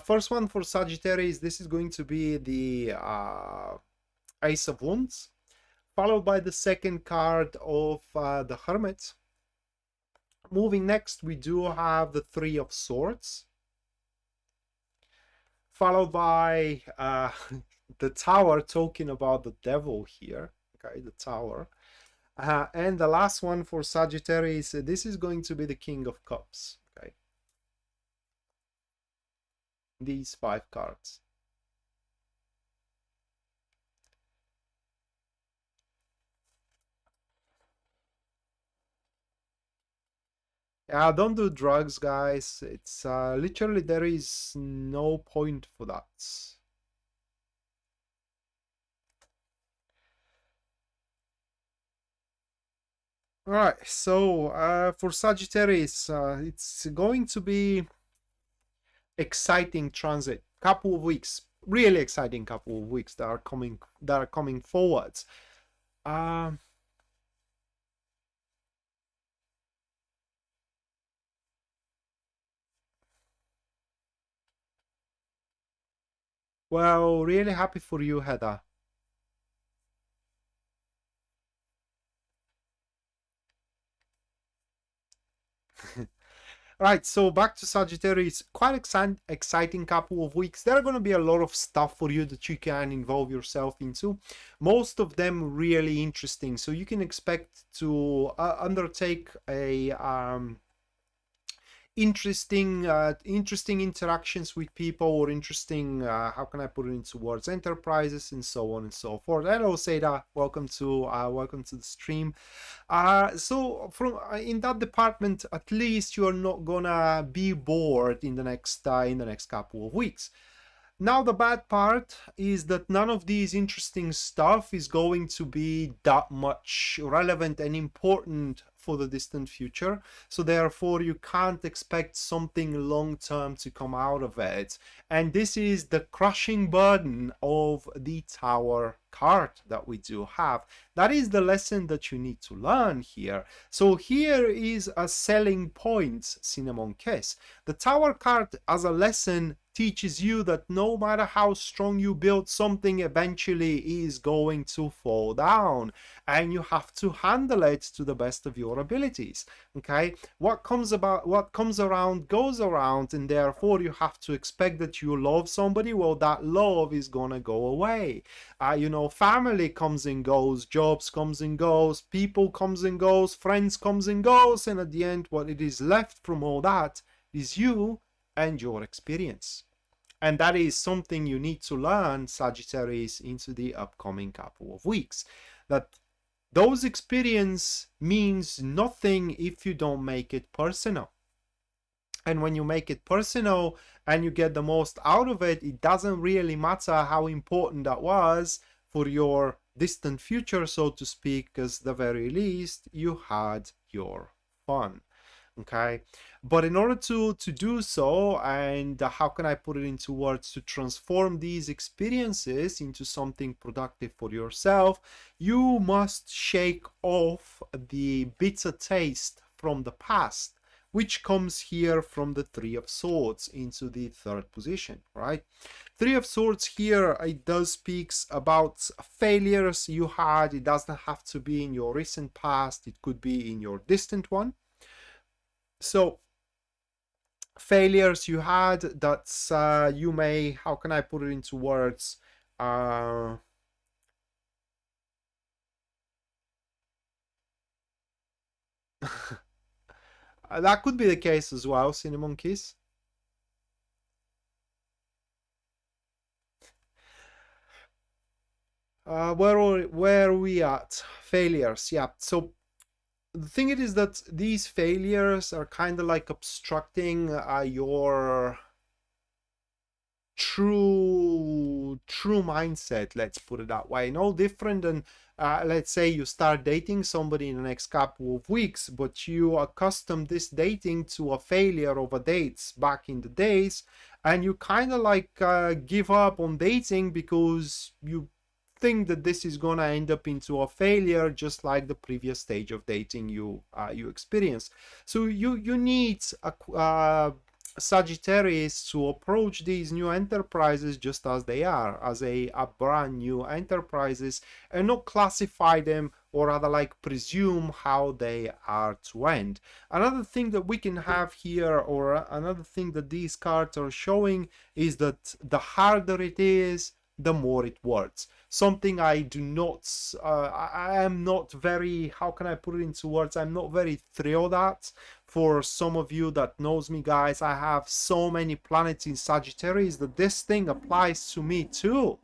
Speaker 1: First one for Sagittarius, this is going to be the Ace of Wands, followed by the second card of the Hermit. Moving next, we do have the Three of Swords, followed by the Tower, talking about the devil here. Okay, the Tower. And the last one for Sagittarius, this is going to be the King of Cups. Okay, these 5 cards. Yeah, don't do drugs, guys. It's literally there is no point for that. All right, so for Sagittarius, it's going to be exciting transit. Couple of weeks, really exciting couple of weeks that are coming forwards. Well, really happy for you, Heather. Right, so back to Sagittarius. Quite exciting couple of weeks. There are going to be a lot of stuff for you that you can involve yourself into. Most of them really interesting. So you can expect to undertake a interesting interactions with people, or interesting how can I put it into words, enterprises and so on and so forth. Hello Seda, welcome to the stream. So from in that department, at least you're not gonna be bored in the next couple of weeks. Now the bad part is that none of these interesting stuff is going to be that much relevant and important for the distant future. So therefore you can't expect something long term to come out of it. And this is the crushing burden of the Tower card that we do have. That is the lesson that you need to learn here. So here is a selling point, Cinnamon Kiss. The Tower card as a lesson teaches you that no matter how strong you build something, eventually is going to fall down, and you have to handle it to the best of your abilities. Okay, what comes around goes around, and therefore you have to expect that you love somebody. Well, that love is gonna go away. You know, family comes and goes, jobs comes and goes, people comes and goes, friends comes and goes, and at the end what it is left from all that is you and your experience. And that is something you need to learn, Sagittarius, into the upcoming couple of weeks. That those experience means nothing if you don't make it personal. And when you make it personal and you get the most out of it, it doesn't really matter how important that was for your distant future, so to speak, because the very least you had your fun. Okay, but in order to do so, and how can I put it into words, to transform these experiences into something productive for yourself, you must shake off the bitter taste from the past, which comes here from the Three of Swords into the third position, right? Three of Swords here, it does speaks about failures you had. It doesn't have to be in your recent past, it could be in your distant one. So failures you had that you may, how can I put it into words, uh, that could be the case as well, Cinnamon Kiss. Where are we at? Failures, yeah. So the thing it is that these failures are kind of like obstructing your true mindset, let's put it that way. No different than let's say you start dating somebody in the next couple of weeks, but you accustom this dating to a failure of a dates back in the days, and you kind of like give up on dating because you think that this is gonna end up into a failure, just like the previous stage of dating you experienced. So you need a Sagittarius to approach these new enterprises just as they are, as a brand new enterprises, and not classify them or rather like presume how they are to end. Another thing that we can have here, or another thing that these cards are showing, is that the harder it is, the more it works. Something I do not, I am not very, how can I put it into words, I'm not very thrilled at. For some of you that knows me, guys, I have so many planets in Sagittarius that this thing applies to me too.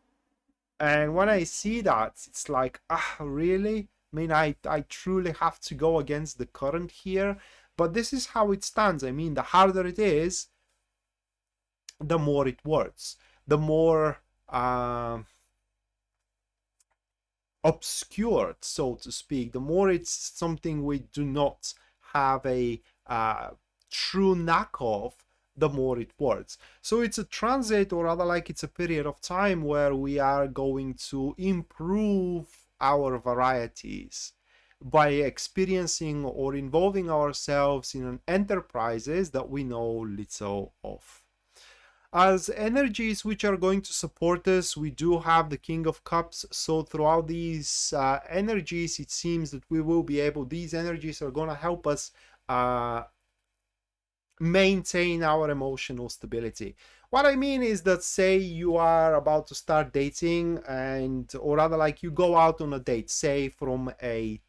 Speaker 1: And when I see that, it's like, really? I mean, I truly have to go against the current here. But this is how it stands. I mean, the harder it is, the more it works. The more obscured, so to speak, the more it's something we do not have a true knack of, the more it works. So it's a transit, or rather like it's a period of time where we are going to improve our varieties by experiencing or involving ourselves in enterprises that we know little of. As energies which are going to support us, we do have the King of Cups. So throughout these energies, it seems that we will be able, these energies are going to help us maintain our emotional stability. What I mean is that, say you are about to start dating, and or rather like you go out on a date, say from a,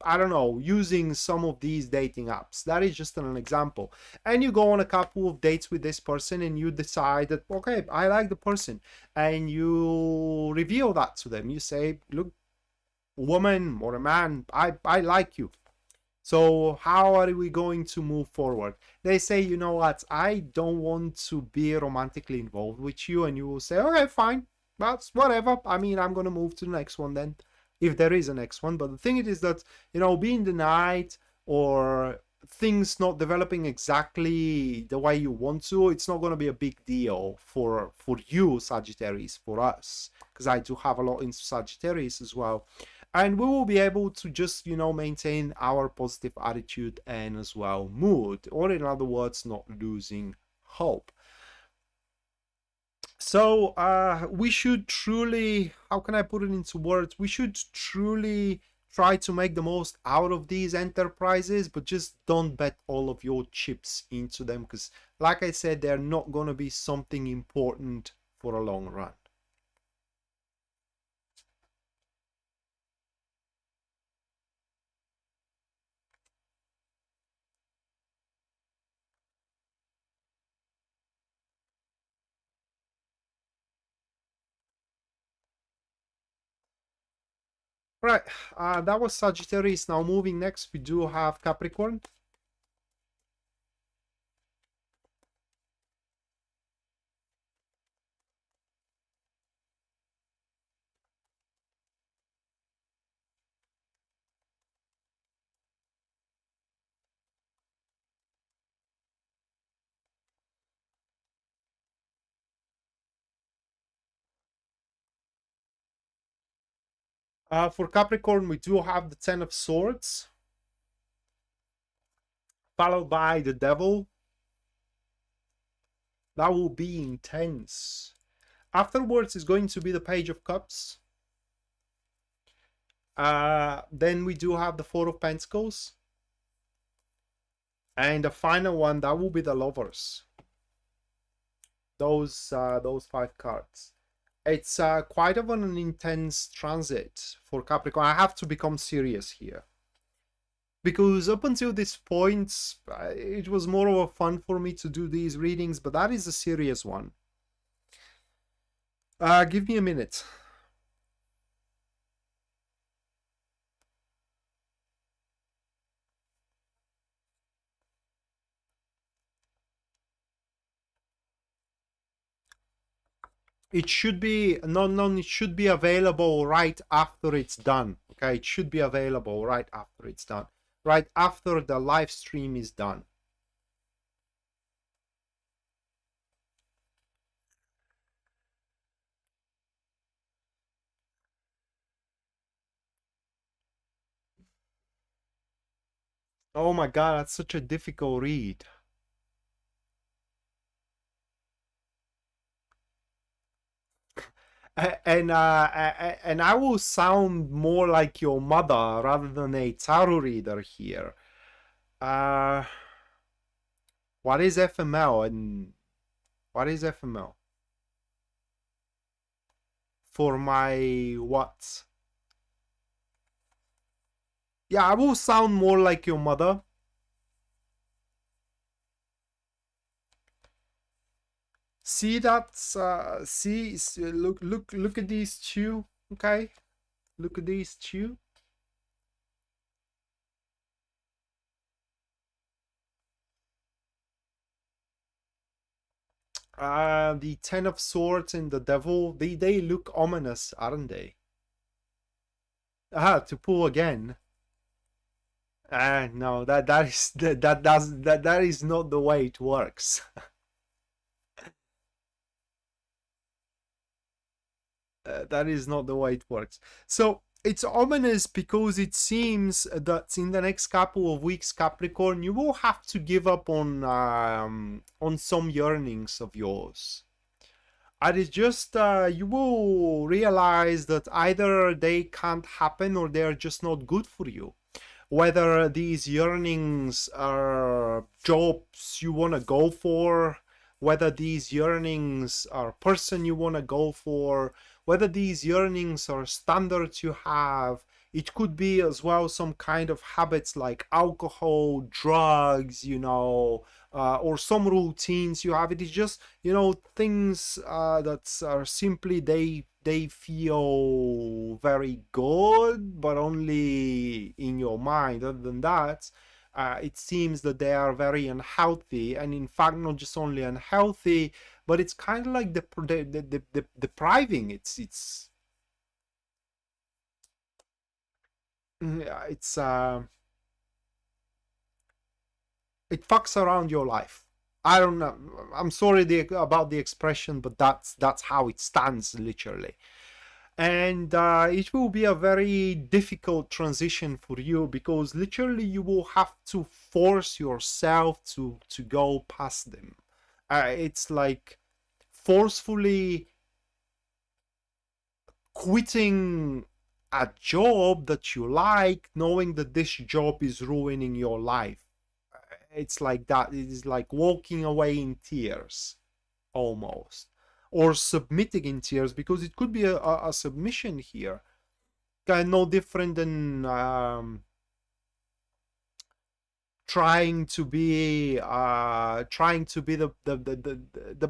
Speaker 1: I don't know, using some of these dating apps. That is just an example. And you go on a couple of dates with this person and you decide that, okay, I like the person. And you reveal that to them. You say, look, woman or a man, I like you. So how are we going to move forward? They say, you know what, I don't want to be romantically involved with you. And you will say, okay, fine, that's whatever. I mean, I'm going to move to the next one then, if there is a next one. But the thing is that, you know, being denied or things not developing exactly the way you want to, it's not going to be a big deal for you, Sagittarius, for us, because I do have a lot in Sagittarius as well. And we will be able to just, you know, maintain our positive attitude and as well mood, or in other words, not losing hope. So we should truly, how can I put it into words, we should truly try to make the most out of these enterprises, but just don't bet all of your chips into them, because like I said, they're not going to be something important for a long run. Right, that was Sagittarius. Now moving next, we do have Capricorn. For Capricorn, we do have the Ten of Swords, followed by the Devil. That will be intense. Afterwards is going to be the Page of Cups. Then we do have the Four of Pentacles. And the final one, that will be the Lovers. Those 5 cards. It's quite of an intense transit for Capricorn. I have to become serious here. Because up until this point, it was more of a fun for me to do these readings, but that is a serious one. Give me a minute. It should be it should be available right after it's done. Okay, it should be available right after it's done. Right after the live stream is done. Oh my god, that's such a difficult read. And I will sound more like your mother rather than a tarot reader here. What is FML and what is FML? For my what? Yeah, I will sound more like your mother. See that? See, look at these two. Okay, look at these two. The Ten of Swords and the Devil. They look ominous, aren't they? To pull again. No, that is not the way it works. That is not the way it works. So it's ominous because it seems that in the next couple of weeks, Capricorn, you will have to give up on some yearnings of yours. And it's just you will realize that either they can't happen or they're just not good for you. Whether these yearnings are jobs you want to go for, whether these yearnings are person you want to go for, whether these yearnings are standards you have. It could be as well some kind of habits like alcohol, drugs, or some routines you have. It is just, things that are simply they feel very good, but only in your mind. Other than that, it seems that they are very unhealthy, and in fact, not just only unhealthy, but it's kind of like the depriving. It's it fucks around your life. I don't know. I'm sorry about the expression, but that's how it stands literally. And it will be a very difficult transition for you because literally you will have to force yourself to go past them. It's like forcefully quitting a job that you like, knowing that this job is ruining your life. It's like that. It is like walking away in tears, almost, or submitting in tears, because it could be a submission here. No different than trying to be the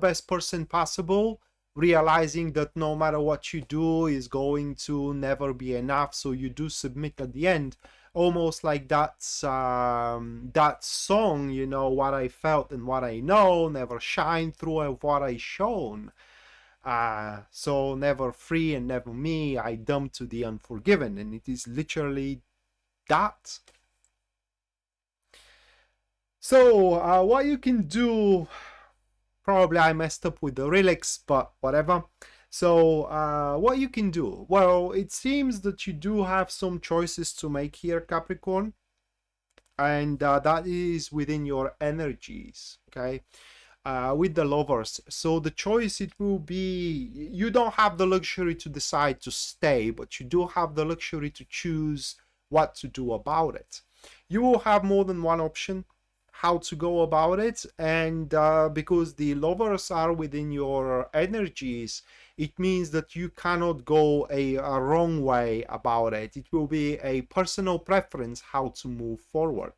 Speaker 1: best person possible, realizing that no matter what you do is going to never be enough, so you do submit at the end, almost like that song, what I felt and what I know never shine through of what I shown. So never free and never me, I dumb to the unforgiven. And it is literally that. So what you can do, probably I messed up with the relics, but whatever. So what you can do? Well, it seems that you do have some choices to make here, Capricorn, and that is within your energies, okay? With the lovers. So the choice, it will be, you don't have the luxury to decide to stay, but you do have the luxury to choose what to do about it. You will have more than one option how to go about it, and because the lovers are within your energies, it means that you cannot go a wrong way about it. It will be a personal preference how to move forward.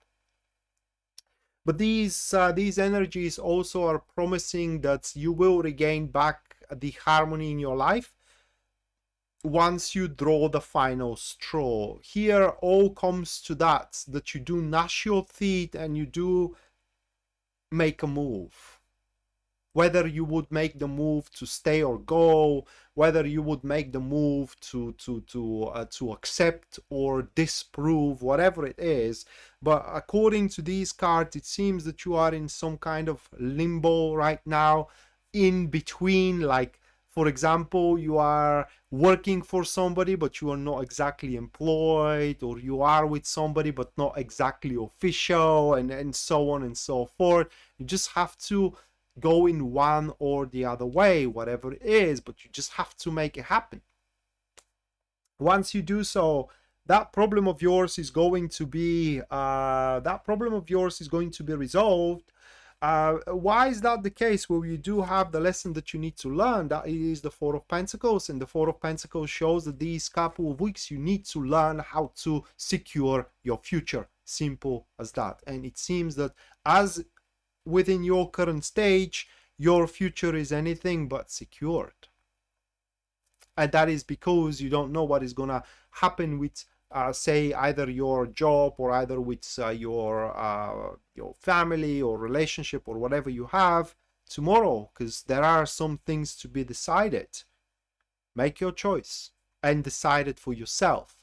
Speaker 1: But these energies also are promising that you will regain back the harmony in your life once you draw the final straw. Here all comes to that you do gnash your teeth and you do make a move. Whether you would make the move to stay or go, whether you would make the move to accept or disprove, whatever it is. But according to these cards, it seems that you are in some kind of limbo right now, in between. Like, for example, you are working for somebody, but you are not exactly employed, or you are with somebody, but not exactly official, and so on and so forth. You just have to go in one or the other way, whatever it is, but you just have to make it happen. Once you do so, that problem of yours is going to be resolved. Why is that the case? Well, you do have the lesson that you need to learn. That is the Four of Pentacles, and the Four of Pentacles shows that these couple of weeks you need to learn how to secure your future. Simple as that. And it seems that as within your current stage, your future is anything but secured. And that is because you don't know what is going to happen with say either your job or either with your family or relationship or whatever you have tomorrow, because there are some things to be decided. Make your choice and decide it for yourself.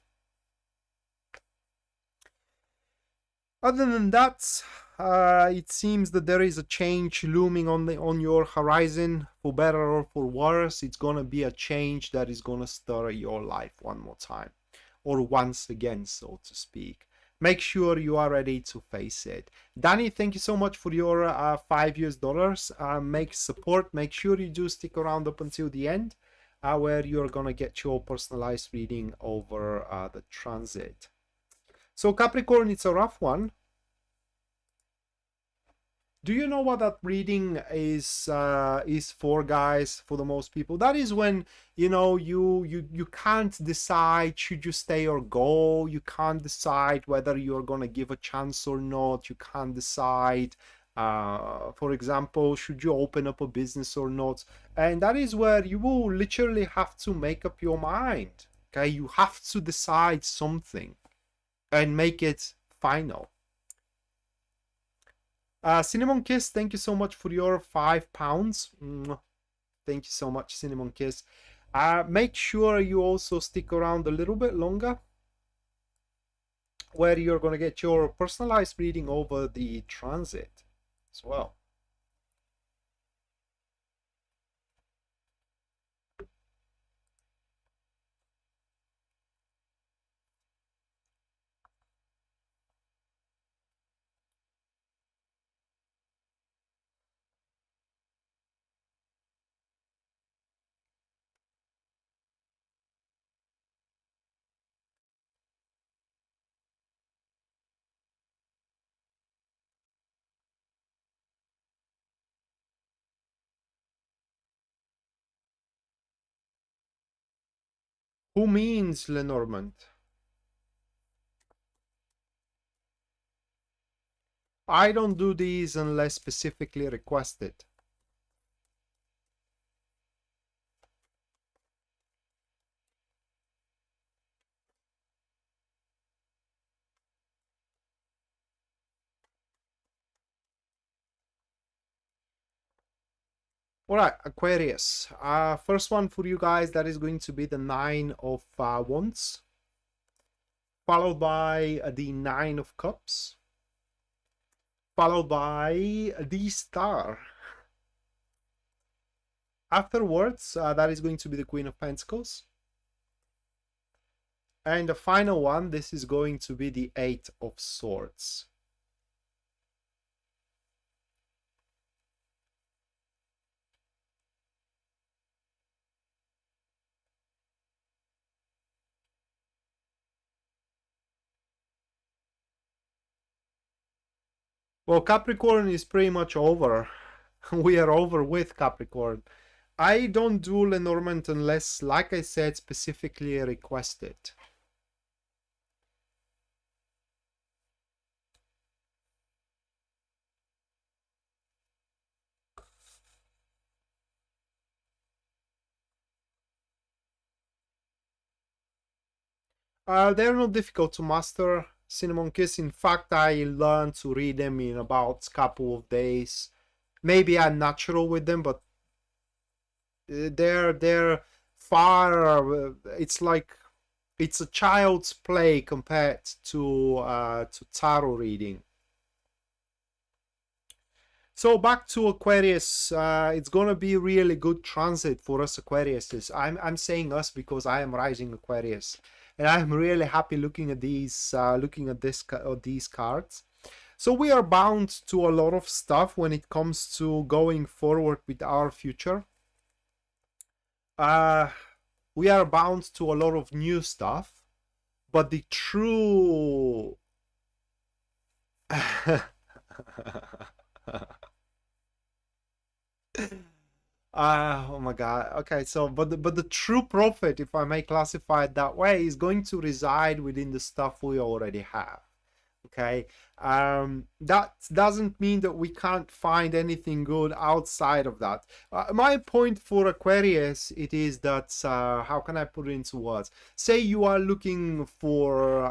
Speaker 1: Other than that, it seems that there is a change looming on your horizon, for better or for worse. It's gonna be a change that is gonna stir your life one more time, or once again, so to speak. Make sure you are ready to face it. Danny, thank you so much for your $5. Make support. Make sure you do stick around up until the end, where you're gonna get your personalized reading over the transit. So Capricorn, it's a rough one. Do you know what that reading is for, guys? For the most people, that is when you can't decide should you stay or go. You can't decide whether you're gonna give a chance or not. You can't decide, for example, should you open up a business or not. And that is where you will literally have to make up your mind. Okay, you have to decide something and make it final. Cinnamon Kiss, thank you so much for your £5. Thank you so much, Cinnamon Kiss. Make sure you also stick around a little bit longer, where you're going to get your personalized reading over the transit as well. Who means Lenormand? I don't do these unless specifically requested. All right, Aquarius. First one for you guys, that is going to be the Nine of Wands, followed by the Nine of Cups, followed by the Star. Afterwards, that is going to be the Queen of Pentacles. And the final one, this is going to be the Eight of Swords. Well, Capricorn is pretty much over. We are over with Capricorn. I don't do Lenormand unless, like I said, specifically requested. They're not difficult to master, Cinnamon Kiss. In fact, I learned to read them in about a couple of days. Maybe I'm natural with them, but they're far. It's like it's a child's play compared to tarot reading. So back to Aquarius, it's gonna be really good transit for us Aquariuses. I'm saying us because I am rising Aquarius, and I'm really happy looking at these these cards. So we are bound to a lot of stuff when it comes to going forward with our future. We are bound to a lot of new stuff, but the true oh my god. Okay, so but the true profit, if I may classify it that way, is going to reside within the stuff we already have. Okay, that doesn't mean that we can't find anything good outside of that. My point for Aquarius, it is that how can I put it into words? Say you are looking for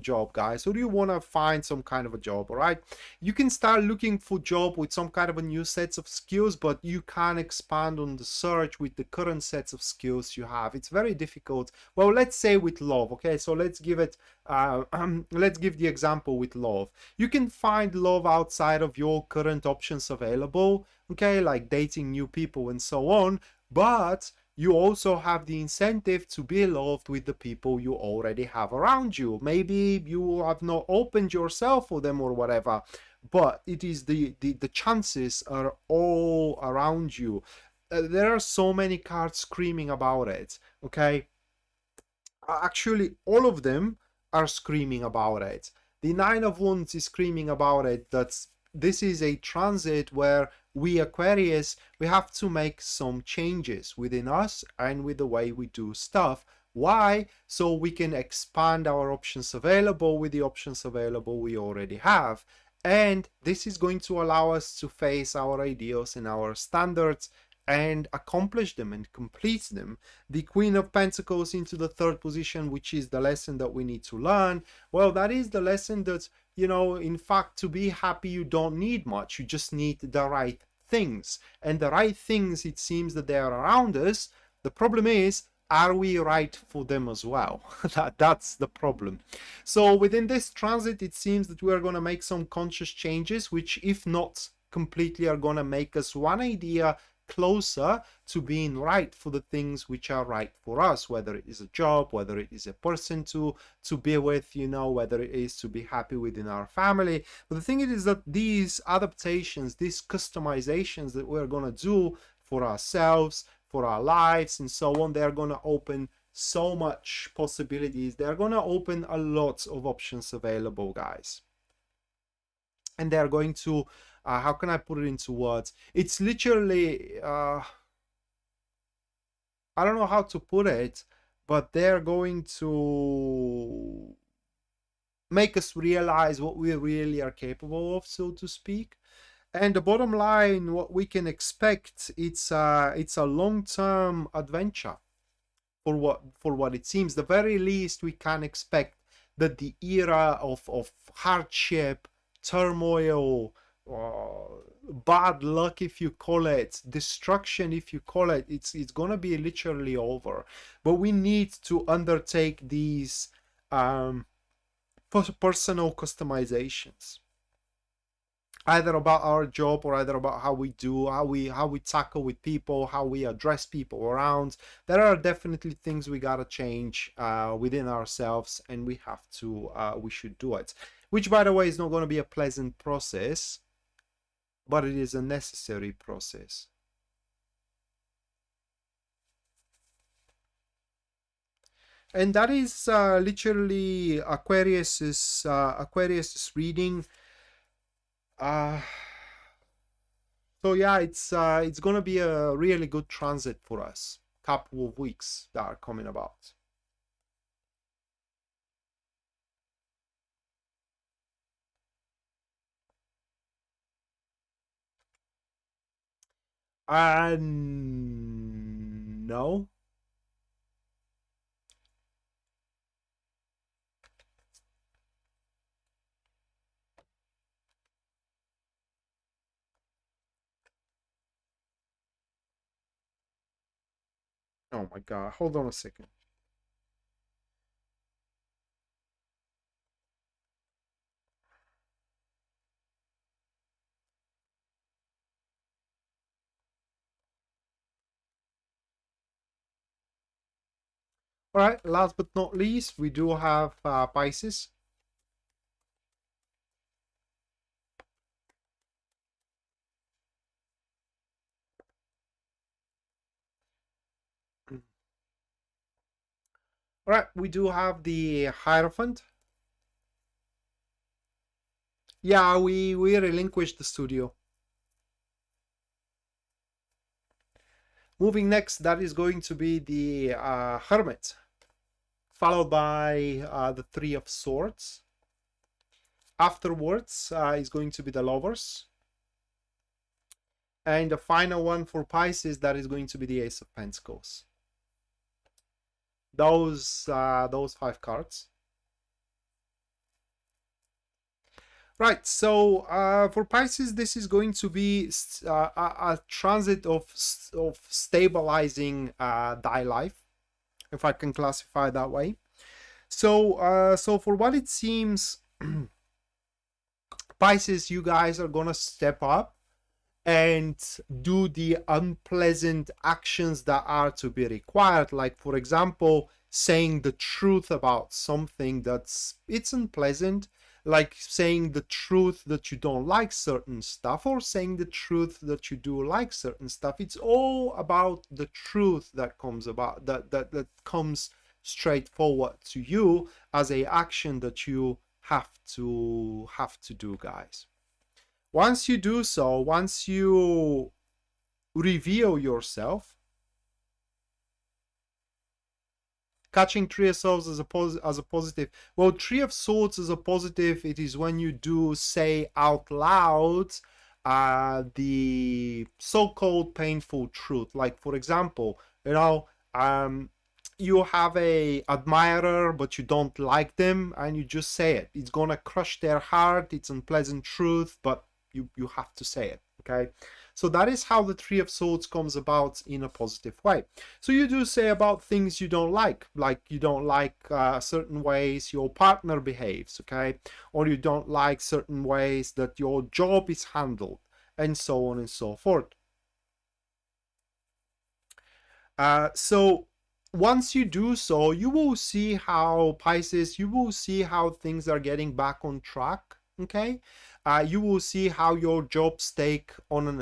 Speaker 1: job, guys. So do you want to find some kind of a job? All right, you can start looking for job with some kind of a new sets of skills, but you can't expand on the search with the current sets of skills you have. It's very difficult. Well, let's say with love. Okay, so let's give it let's give the example with love. You can find love outside of your current options available, okay, like dating new people and so on, but you also have the incentive to be loved with the people you already have around you. Maybe you have not opened yourself for them or whatever, but it is the chances are all around you. There are so many cards screaming about it, okay? Actually, all of them are screaming about it. The Nine of Wands is screaming about it. That this is a transit where we Aquarius, we have to make some changes within us and with the way we do stuff. Why? So we can expand our options available with the options available we already have. And this is going to allow us to face our ideals and our standards and accomplish them and complete them. The Queen of Pentacles into the third position, which is the lesson that we need to learn. Well, that is the lesson that, you know, in fact, to be happy, you don't need much. You just need the right things. And the right things, it seems that they are around us. The problem is, are we right for them as well? That's the problem. So within this transit, it seems that we are going to make some conscious changes, which if not completely are going to make us one idea closer to being right for the things which are right for us, whether it is a job, whether it is a person to be with, you know, whether it is to be happy within our family. But the thing is that these adaptations, these customizations that we're going to do for ourselves, for our lives and so on, they're going to open so much possibilities. They're going to open a lot of options available, guys. And they're going to how can I put it into words? It's literally, I don't know how to put it, but they're going to make us realize what we really are capable of, so to speak. And the bottom line, what we can expect, it's a long-term adventure for what it seems. The very least we can expect that the era of hardship, turmoil, bad luck, if you call it, destruction, if you call it, it's gonna be literally over. But we need to undertake these personal customizations. either about our job or either about how we do, how we tackle with people, how we address people around. There are definitely things we gotta change within ourselves, and we have to we should do it, which by the way is not going to be a pleasant process, but it is a necessary process. And that is literally Aquarius's reading. So yeah, it's gonna be a really good transit for us. Couple of weeks that are coming about. No. Oh my god, hold on a second. All right, last but not least, we do have Pisces. All right, we do have the Hierophant. Yeah, we relinquished the studio. Moving next, that is going to be the Hermit, followed by the Three of Swords. Afterwards is going to be the Lovers. And the final one for Pisces, that is going to be the Ace of Pentacles. Those 5 cards. Right, so for Pisces, this is going to be a transit of stabilizing die life, if I can classify that way. So so for what it seems, Pisces, you guys are gonna step up and do the unpleasant actions that are to be required, like for example saying the truth about something it's unpleasant, like saying the truth that you don't like certain stuff, or saying the truth that you do like certain stuff. It's all about the truth that comes about, that comes straightforward to you as a action that you have to do, guys. Once you do so, once you reveal yourself, catching Three of Swords as a positive. Well, Three of Swords as a positive, it is when you do say out loud the so-called painful truth. Like, for example, you know, you have a admirer, but you don't like them, and you just say it. It's gonna crush their heart. It's unpleasant truth, but you have to say it. Okay, so that is how the Three of Swords comes about in a positive way. So you do say about things you don't like you don't like certain ways your partner behaves, okay, or you don't like certain ways that your job is handled, and so on and so forth. So once you do so, you will see how Pisces, you will see how things are getting back on track, okay. You will see how your jobs take on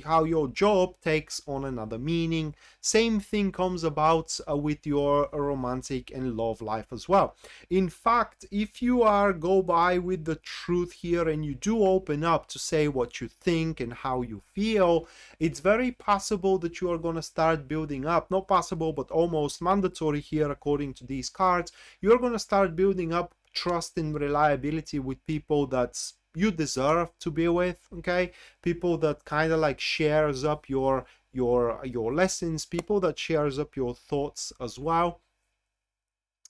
Speaker 1: how your job takes on another meaning. Same thing comes about with your romantic and love life as well. In fact, if you go by with the truth here and you do open up to say what you think and how you feel, it's very possible that you are going to start building up, not possible but almost mandatory here according to these cards, you're going to start building up trust and reliability with people that's you deserve to be with, okay, people that kind of like shares up your lessons, people that shares up your thoughts as well.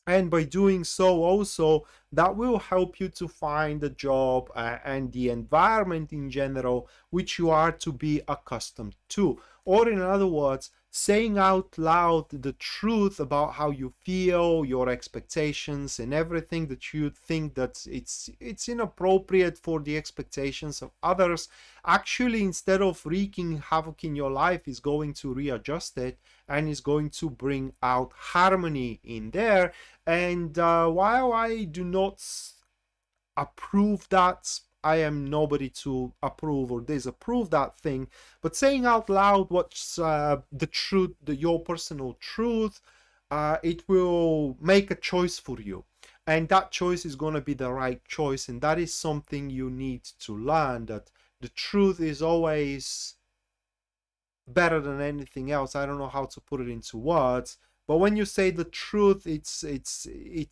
Speaker 1: And by doing so also, that will help you to find a job and the environment in general which you are to be accustomed to, or in other words, saying out loud the truth about how you feel, your expectations, and everything that you think that it's inappropriate for the expectations of others, actually, instead of wreaking havoc in your life, is going to readjust it and is going to bring out harmony in there. And while I do not approve that, I am nobody to approve or disapprove that thing, but saying out loud what's the truth, your personal truth, it will make a choice for you, and that choice is going to be the right choice. And that is something you need to learn, that the truth is always better than anything else. I don't know how to put it into words, but when you say the truth, it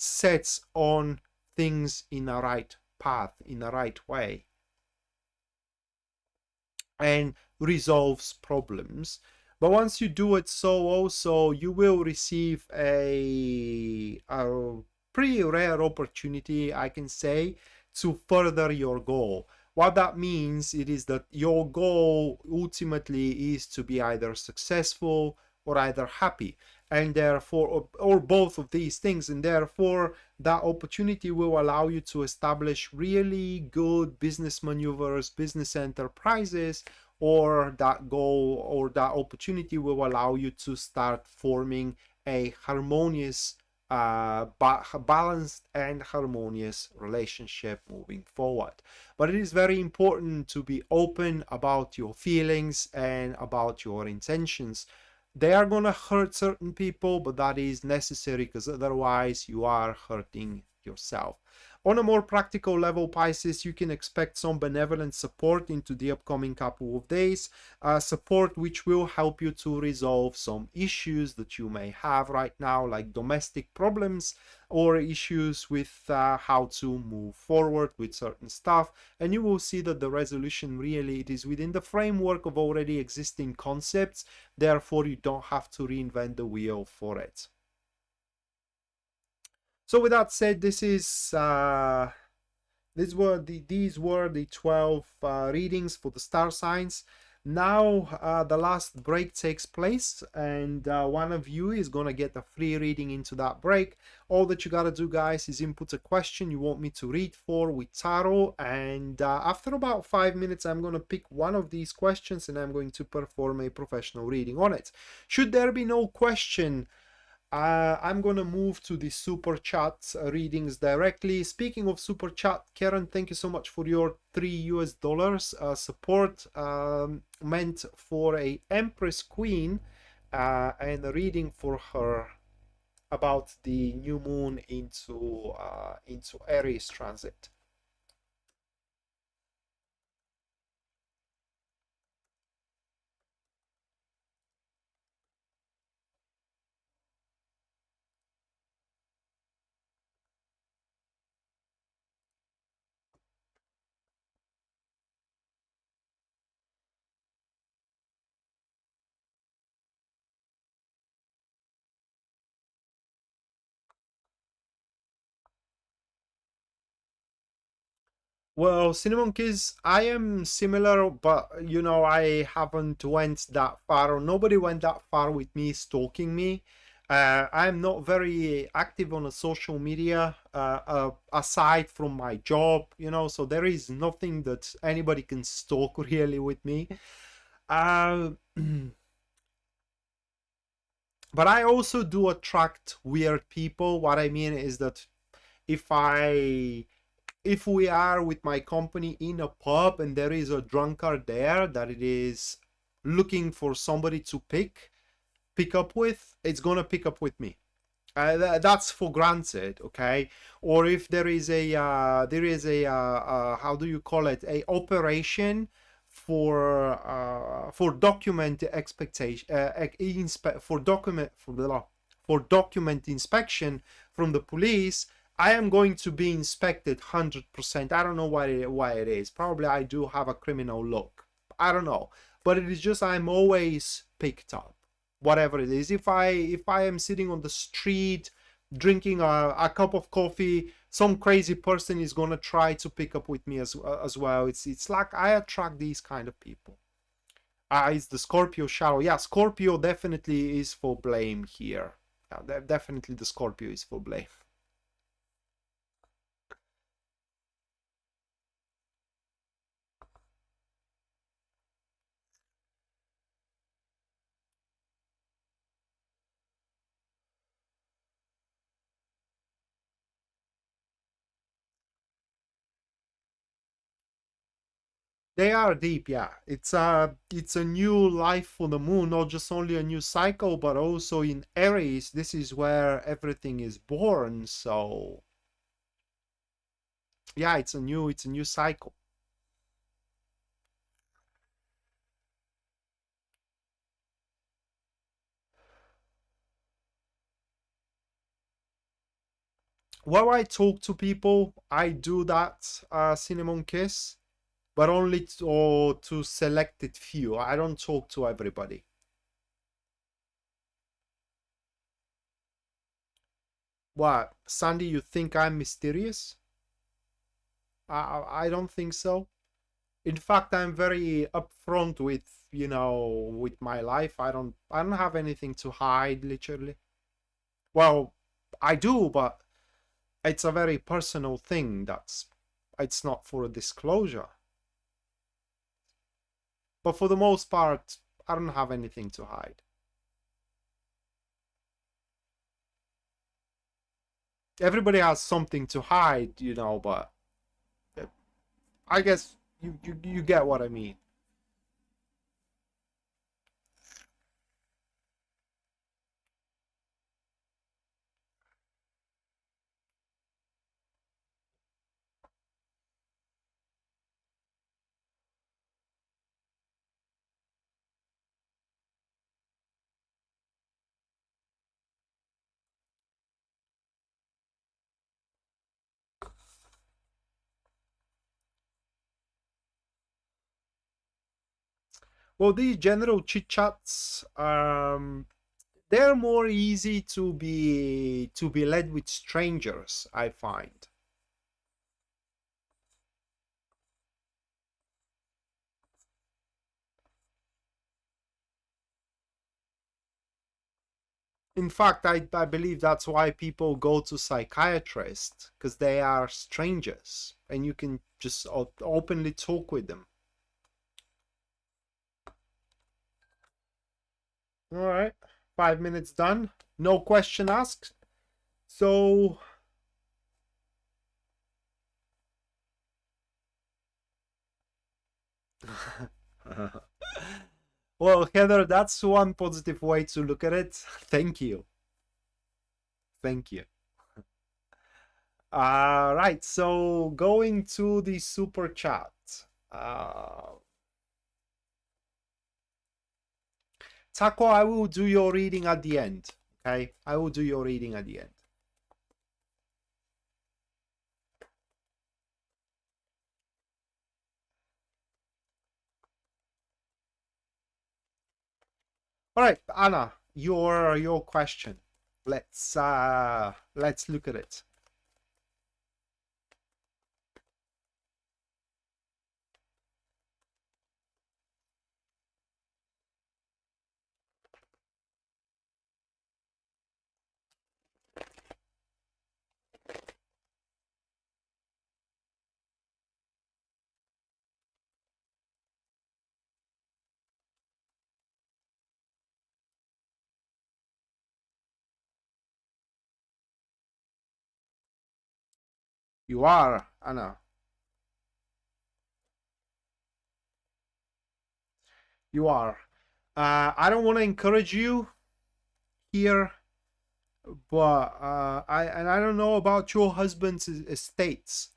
Speaker 1: sets on things in a right path, in a right way, and resolves problems. But once you do it, so also you will receive a pretty rare opportunity, I can say, to further your goal. What that means, it is that your goal ultimately is to be either successful or either happy, and therefore, or both of these things, and therefore that opportunity will allow you to establish really good business maneuvers, business enterprises, or that goal or that opportunity will allow you to start forming a harmonious, balanced and harmonious relationship moving forward. But it is very important to be open about your feelings and about your intentions. They are going to hurt certain people, but that is necessary, because otherwise you are hurting yourself. On a more practical level, Pisces, you can expect some benevolent support into the upcoming couple of days, support which will help you to resolve some issues that you may have right now, like domestic problems or issues with how to move forward with certain stuff. And you will see that the resolution really, it is within the framework of already existing concepts, therefore you don't have to reinvent the wheel for it. So with that said, these were the 12 readings for the star signs. Now the last break takes place, and one of you is gonna get a free reading into that break. All that you gotta do, guys, is input a question you want me to read for with tarot, and after about 5 minutes I'm gonna pick one of these questions and I'm going to perform a professional reading on it. Should there be no question, I'm going to move to the super chat readings directly. Speaking of super chat, Karen, thank you so much for your $3 support, meant for a Empress Queen, and a reading for her about the new moon into Aries transit. Well, Cinnamon Kiss, I am similar, but you know, I haven't went that far, or nobody went that far with me stalking me. I'm not very active on a social media, aside from my job, you know, so there is nothing that anybody can stalk really with me. But I also do attract weird people. What I mean is that if we are with my company in a pub and there is a drunkard there that it is looking for somebody to pick up with, it's gonna pick up with me. That's for granted, okay? Or if there is a how do you call it, a operation for document expectation, for document inspection from the police, I am going to be inspected 100%. I don't know why it is. Probably I do have a criminal look. I don't know. But it is just I'm always picked up. Whatever it is. If I am sitting on the street drinking a cup of coffee, some crazy person is gonna try to pick up with me as well. It's like I attract these kind of people. It's the Scorpio shadow. Yeah, Scorpio definitely is for blame here. Yeah, definitely the Scorpio is for blame. They are deep, yeah. It's a new life for the moon, not just only a new cycle, but also in Aries. This is where everything is born. So yeah, it's a new cycle. Where I talk to people, I do that cinnamon kiss, but only to selected few. I don't talk to everybody. What, Sandy? You think I'm mysterious? I don't think so. In fact, I'm very upfront with my life. I don't have anything to hide, literally. Well, I do, but it's a very personal thing. It's not for a disclosure. But for the most part, I don't have anything to hide. Everybody has something to hide, but I guess you get what I mean. Well, these general chit chats, they're more easy to be led with strangers, I find. In fact, I believe that's why people go to psychiatrists, because they are strangers and you can just openly talk with them. All right, 5 minutes done. No question asked. So, well, Heather, that's one positive way to look at it. Thank you. Thank you. Right, so going to the super chat. Uh, Taco, I will do your reading at the end. Okay, I will do your reading at the end. All right, Anna, your question. Let's look at it. You are, Anna. You are. I don't want to encourage you here, but I don't know about your husband's estates.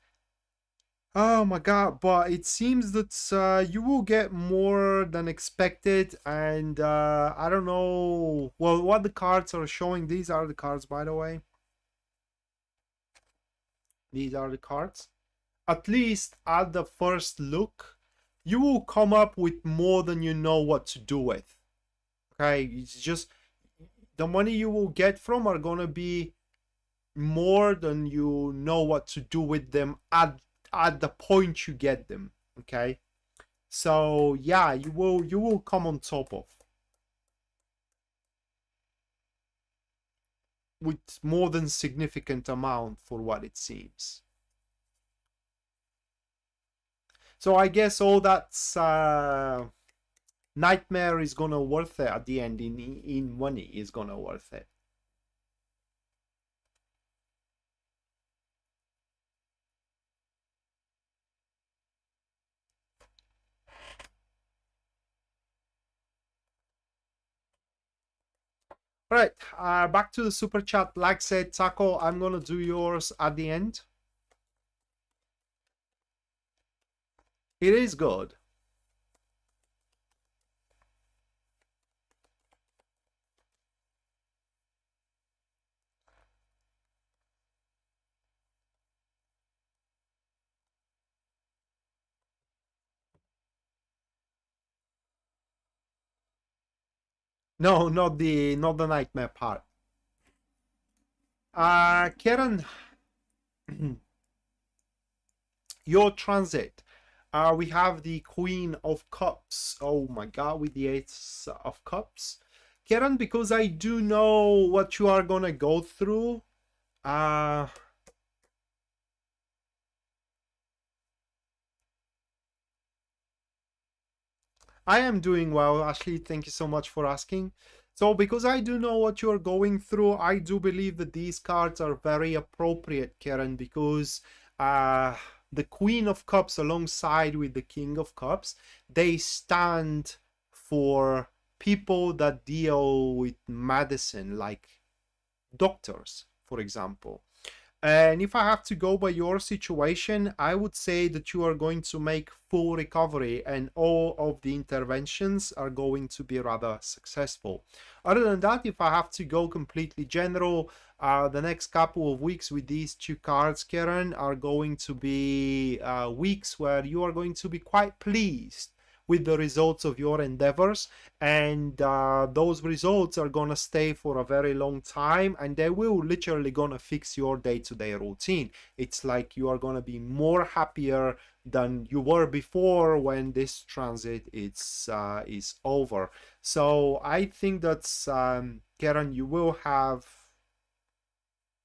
Speaker 1: Oh my god, but it seems that you will get more than expected, and I don't know. Well, what the cards are showing, these are the cards, by the way. These are the cards. At least at the first look, you will come up with more than you know what to do with. Okay, it's just the money you will get from are gonna be more than you know what to do with them at the point you get them. Okay, So yeah, you will come on top of with more than significant amount for what it seems. So I guess all that's nightmare is gonna worth it at the end. In money is gonna worth it. All right, back to the super chat. Like I said, Taco, I'm gonna do yours at the end. It is good. No, not the nightmare part. Karen, your transit. We have the Queen of Cups. Oh my God, with the Ace of Cups. Karen, because I do know what you are gonna go through. I am doing well, Ashley. Thank you so much for asking. So, because I do know what you're going through, I do believe that these cards are very appropriate, Karen, because the Queen of Cups alongside with the King of Cups, they stand for people that deal with medicine, like doctors, for example. And if I have to go by your situation, I would say that you are going to make full recovery and all of the interventions are going to be rather successful. Other than that, if I have to go completely general, the next couple of weeks with these two cards, Karen, are going to be weeks where you are going to be quite pleased with the results of your endeavors, and those results are gonna stay for a very long time, and they will literally gonna fix your day-to-day routine. It's like you are gonna be more happier than you were before when this transit is over. So I think that's Karen, you will have,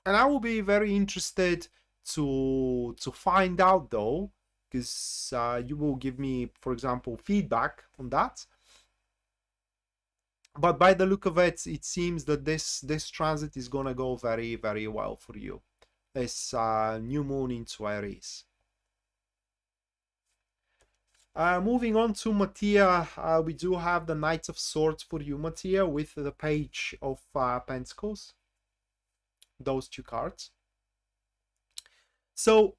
Speaker 1: and I will be very interested to find out though, because you will give me, for example, feedback on that. But by the look of it, it seems that this transit is gonna go very, very well for you. This new moon into Aries. Moving on to Mattia, we do have the Knight of Swords for you, Mattia, with the Page of Pentacles. Those two cards. So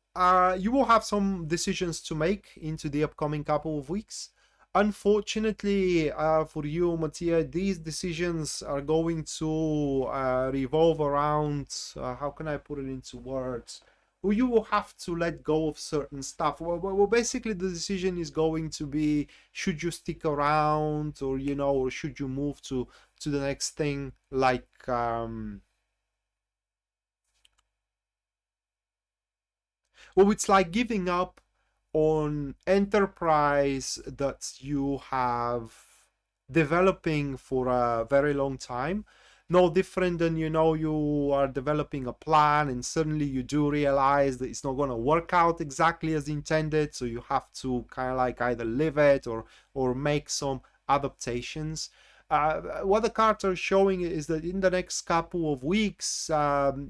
Speaker 1: you will have some decisions to make into the upcoming couple of weeks. Unfortunately for you, Mattia, these decisions are going to revolve around, how can I put it into words? Well, you will have to let go of certain stuff. Well, basically the decision is going to be, should you stick around, or or should you move to the next thing, like well, it's like giving up on enterprise that you have developing for a very long time. No different than, you are developing a plan and suddenly you do realize that it's not going to work out exactly as intended. So you have to kind of like either live it or make some adaptations. What the cards are showing is that in the next couple of weeks,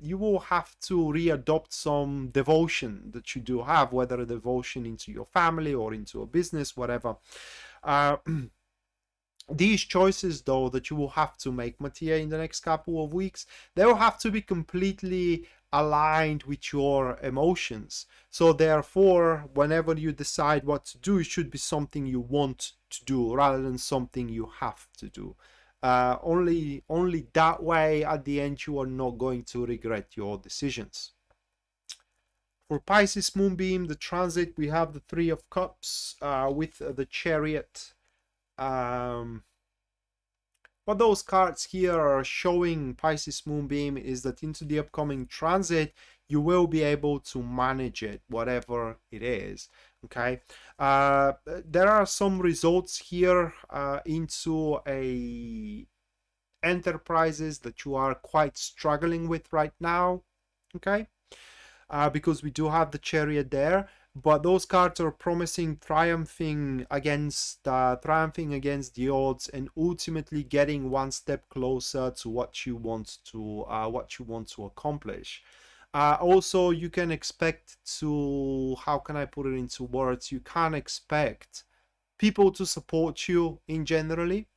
Speaker 1: you will have to readopt some devotion that you do have, whether a devotion into your family or into a business, whatever. These choices, though, that you will have to make, Mattia, in the next couple of weeks, they will have to be completely aligned with your emotions. So therefore, whenever you decide what to do, it should be something you want to do rather than something you have to do. Only that way, at the end, you are not going to regret your decisions. For Pisces Moonbeam, the transit, we have the Three of Cups with the Chariot. What those cards here are showing, Pisces Moonbeam, is that into the upcoming transit, you will be able to manage it, whatever it is. Okay, there are some results here into a enterprises that you are quite struggling with right now. Okay, because we do have the Chariot there, but those cards are promising triumphing against the odds and ultimately getting one step closer to what you want to accomplish. Also, you can expect to, how can I put it into words? You can expect people to support you in generally.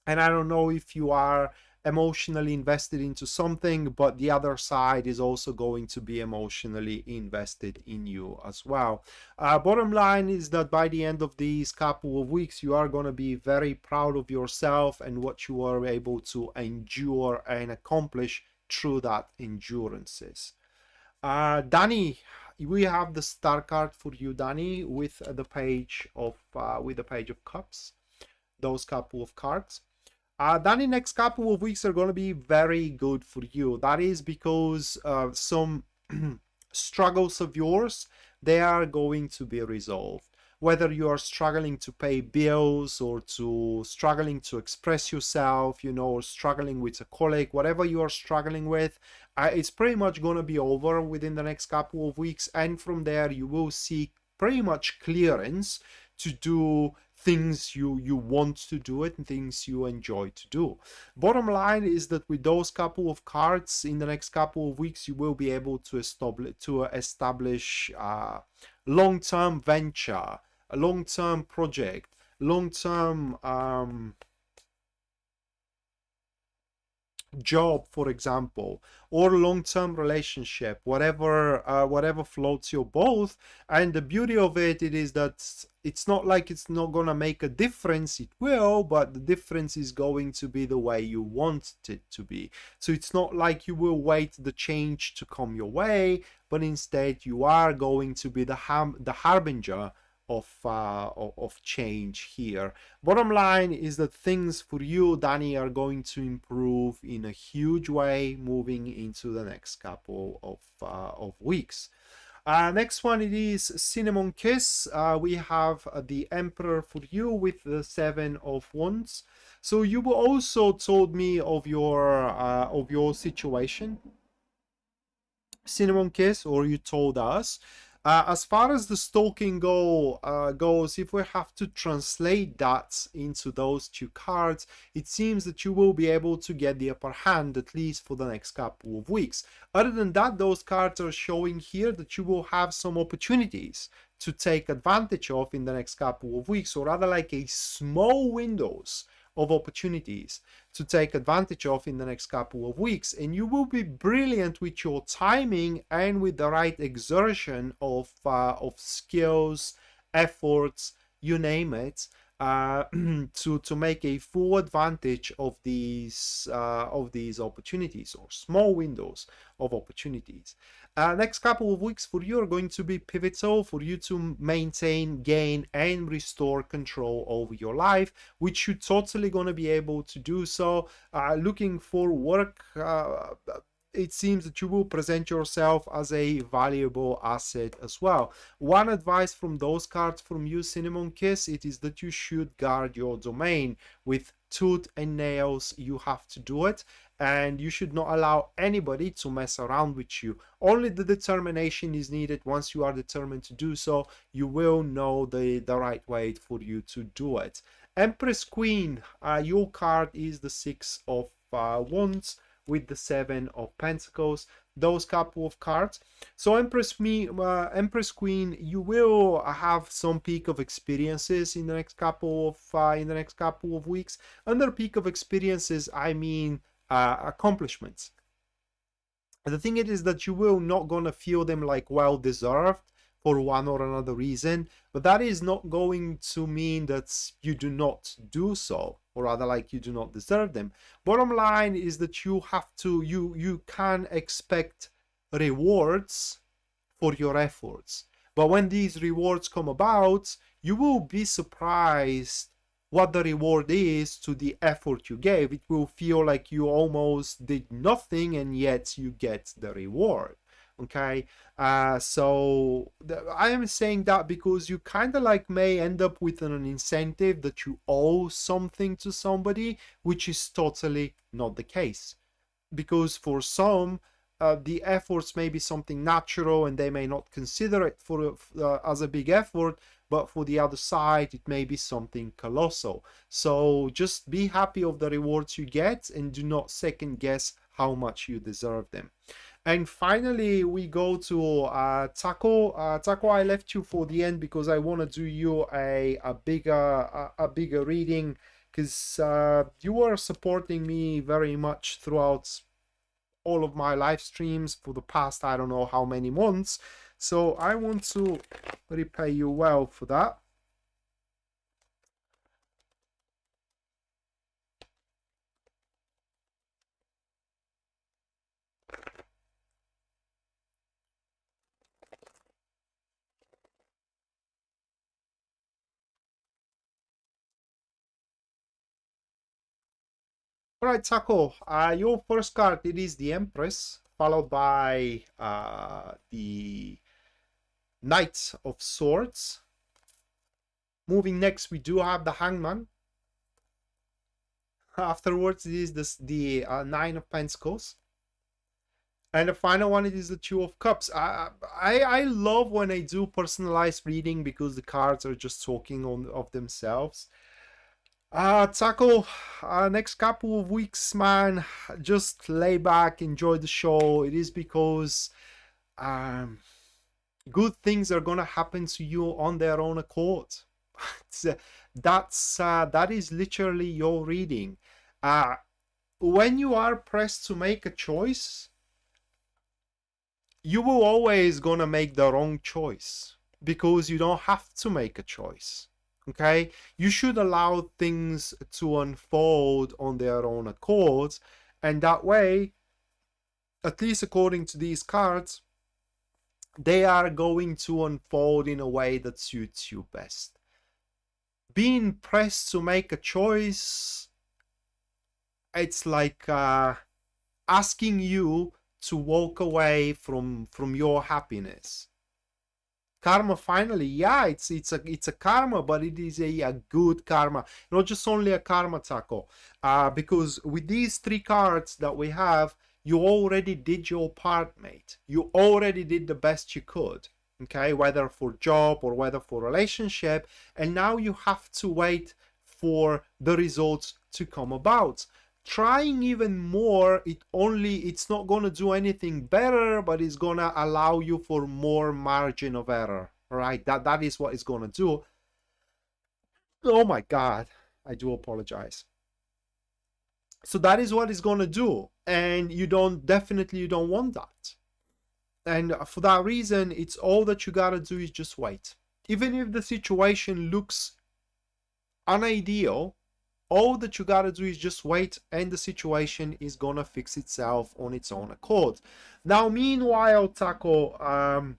Speaker 1: And I don't know if you are emotionally invested into something, but the other side is also going to be emotionally invested in you as well. Bottom line is that by the end of these couple of weeks, you are going to be very proud of yourself and what you are able to endure and accomplish through that endurances. Danny, we have the star card for you, Danny, with the page of cups, those couple of cards. Then the next couple of weeks are going to be very good for you. That is because some struggles of yours, they are going to be resolved. Whether you are struggling to pay bills or struggling to express yourself, or struggling with a colleague, whatever you are struggling with, it's pretty much going to be over within the next couple of weeks. And from there, you will see pretty much clearance to do things you want to do it and things you enjoy to do. Bottom line is that with those couple of cards in the next couple of weeks, you will be able to establish a long-term venture, a long-term project, long-term job, for example, or long-term relationship, whatever floats your boat. And the beauty of it is that it's not like it's not gonna make a difference. It will, but the difference is going to be the way you want it to be. So it's not like you will wait the change to come your way, but instead you are going to be the harbinger of change here. Bottom line is that things for you, Danny, are going to improve in a huge way moving into the next couple of weeks. Next one, it is Cinnamon Kiss. We have the Emperor for you with the 7 of Wands. So you also told me of your situation, Cinnamon Kiss, or you told us. As far as the stalking goes, if we have to translate that into those two cards, it seems that you will be able to get the upper hand, at least for the next couple of weeks. Other than that, those cards are showing here that you will have some opportunities to take advantage of in the next couple of weeks, or rather like a small windows of opportunities to take advantage of in the next couple of weeks. And you will be brilliant with your timing and with the right exertion of skills, efforts, you name it, to make a full advantage of these opportunities or small windows of opportunities. Next couple of weeks for you are going to be pivotal for you to maintain, gain, and restore control over your life, which you're totally going to be able to do so. Looking for work, it seems that you will present yourself as a valuable asset as well. One advice from those cards from you, Cinnamon Kiss, it is that you should guard your domain with tooth and nails. You have to do it, and you should not allow anybody to mess around with you. Only the determination is needed. Once you are determined to do so, you will know the right way for you to do it. Empress Queen, your card is the 6 of Wands with the 7 of Pentacles, those couple of cards. So Empress Queen, you will have some peak of experiences in the next couple of weeks. Under peak of experiences, I mean accomplishments. The thing is that you will not gonna feel them like well deserved for one or another reason, but that is not going to mean that you do not do so, or rather like you do not deserve them. Bottom line is that you can expect rewards for your efforts, but when these rewards come about, you will be surprised what the reward is to the effort you gave. It will feel like you almost did nothing and yet you get the reward, Okay, so I am saying that because you kind of like may end up with an incentive that you owe something to somebody, which is totally not the case. Because for some, the efforts may be something natural and they may not consider it as a big effort, but for the other side it may be something colossal. So just be happy of the rewards you get and do not second guess how much you deserve them. And finally, we go to Taco. Taco, I left you for the end because I want to do you a bigger reading, because you were supporting me very much throughout all of my live streams for the past I don't know how many months. So I want to repay you well for that. All right, Taco, your first card, it is the Empress, followed by the Knight of Swords. Moving next, we do have the Hangman. Afterwards, it is the Nine of Pentacles. And the final one, it is the Two of Cups. I love when I do personalized reading because the cards are just talking of themselves. Taco, next couple of weeks, man, just lay back, enjoy the show. It is because good things are gonna happen to you on their own accord. That is literally your reading. When you are pressed to make a choice, you will always gonna make the wrong choice because you don't have to make a choice. Okay, you should allow things to unfold on their own accord, and that way, at least according to these cards, they are going to unfold in a way that suits you best. Being pressed to make a choice, it's like asking you to walk away from your happiness. Karma, finally, yeah, it's a karma, but it is a good karma, not just only a karma, Taco. Because with these three cards that we have, you already did your part, mate. You already did the best you could. Okay, whether for job or whether for relationship, and now you have to wait for the results to come about. Trying even more, it's not going to do anything better, but it's going to allow you for more margin of error. All right, that is what it's going to do. Oh my god, I do apologize. So that is what it's going to do, and you don't want that. And for that reason, it's all that you got to do is just wait. Even if the situation looks unideal, all that you gotta do is just wait, and the situation is gonna fix itself on its own accord. Now, meanwhile, Taco,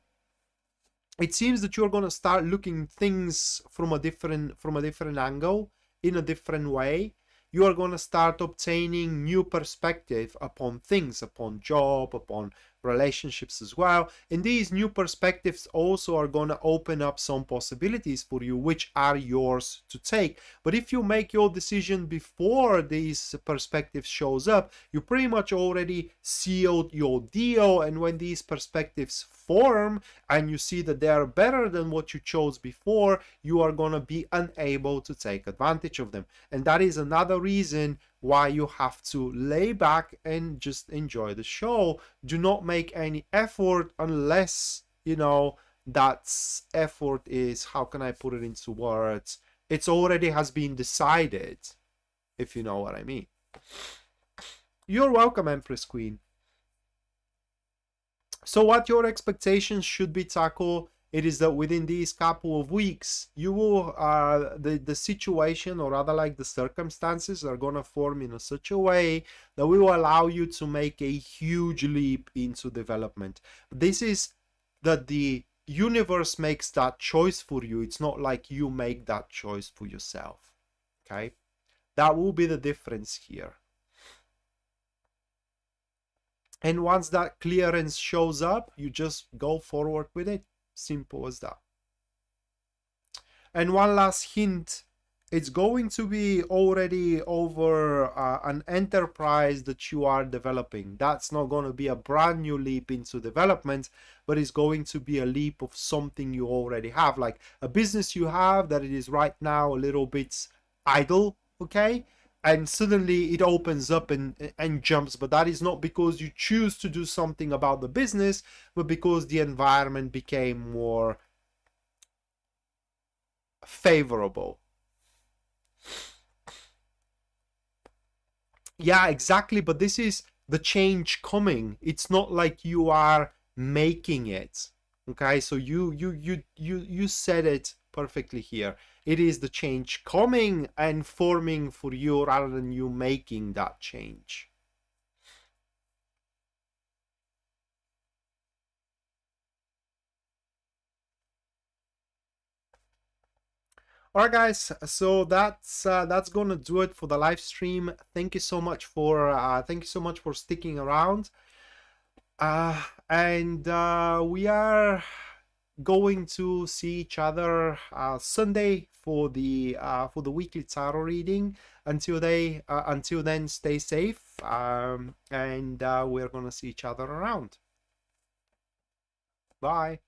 Speaker 1: it seems that you're gonna start looking things from a different angle, in a different way. You are gonna start obtaining new perspective upon things, upon job, upon relationships as well, and these new perspectives also are going to open up some possibilities for you, which are yours to take. But if you make your decision before these perspectives shows up, you pretty much already sealed your deal, and when these perspectives form and you see that they are better than what you chose before, you are going to be unable to take advantage of them. And that is another reason why you have to lay back and just enjoy the show. Do not make any effort unless, you know, that effort is, how can I put it into words? It's already has been decided, if you know what I mean. You're welcome, Empress Queen. So what your expectations should be, Taco, it is that within these couple of weeks, you will, the situation, or rather like the circumstances, are going to form in such a way that we will allow you to make a huge leap into development. This is that the universe makes that choice for you. It's not like you make that choice for yourself. Okay? That will be the difference here. And once that clearance shows up, you just go forward with it. Simple as that. And one last hint, it's going to be already over an enterprise that you are developing. That's not going to be a brand new leap into development, but it's going to be a leap of something you already have, like a business you have that it is right now a little bit idle, okay? And suddenly it opens up and jumps, but that is not because you choose to do something about the business, but because the environment became more favorable. Yeah, exactly, but this is the change coming. It's not like you are making it. Okay, so you said it perfectly here. It is the change coming and forming for you rather than you making that change. All right, guys. So that's gonna do it for the live stream. Thank you so much for sticking around. And we are going to see each other Sunday for the weekly tarot reading. Until then, stay safe. And we're gonna see each other around. Bye.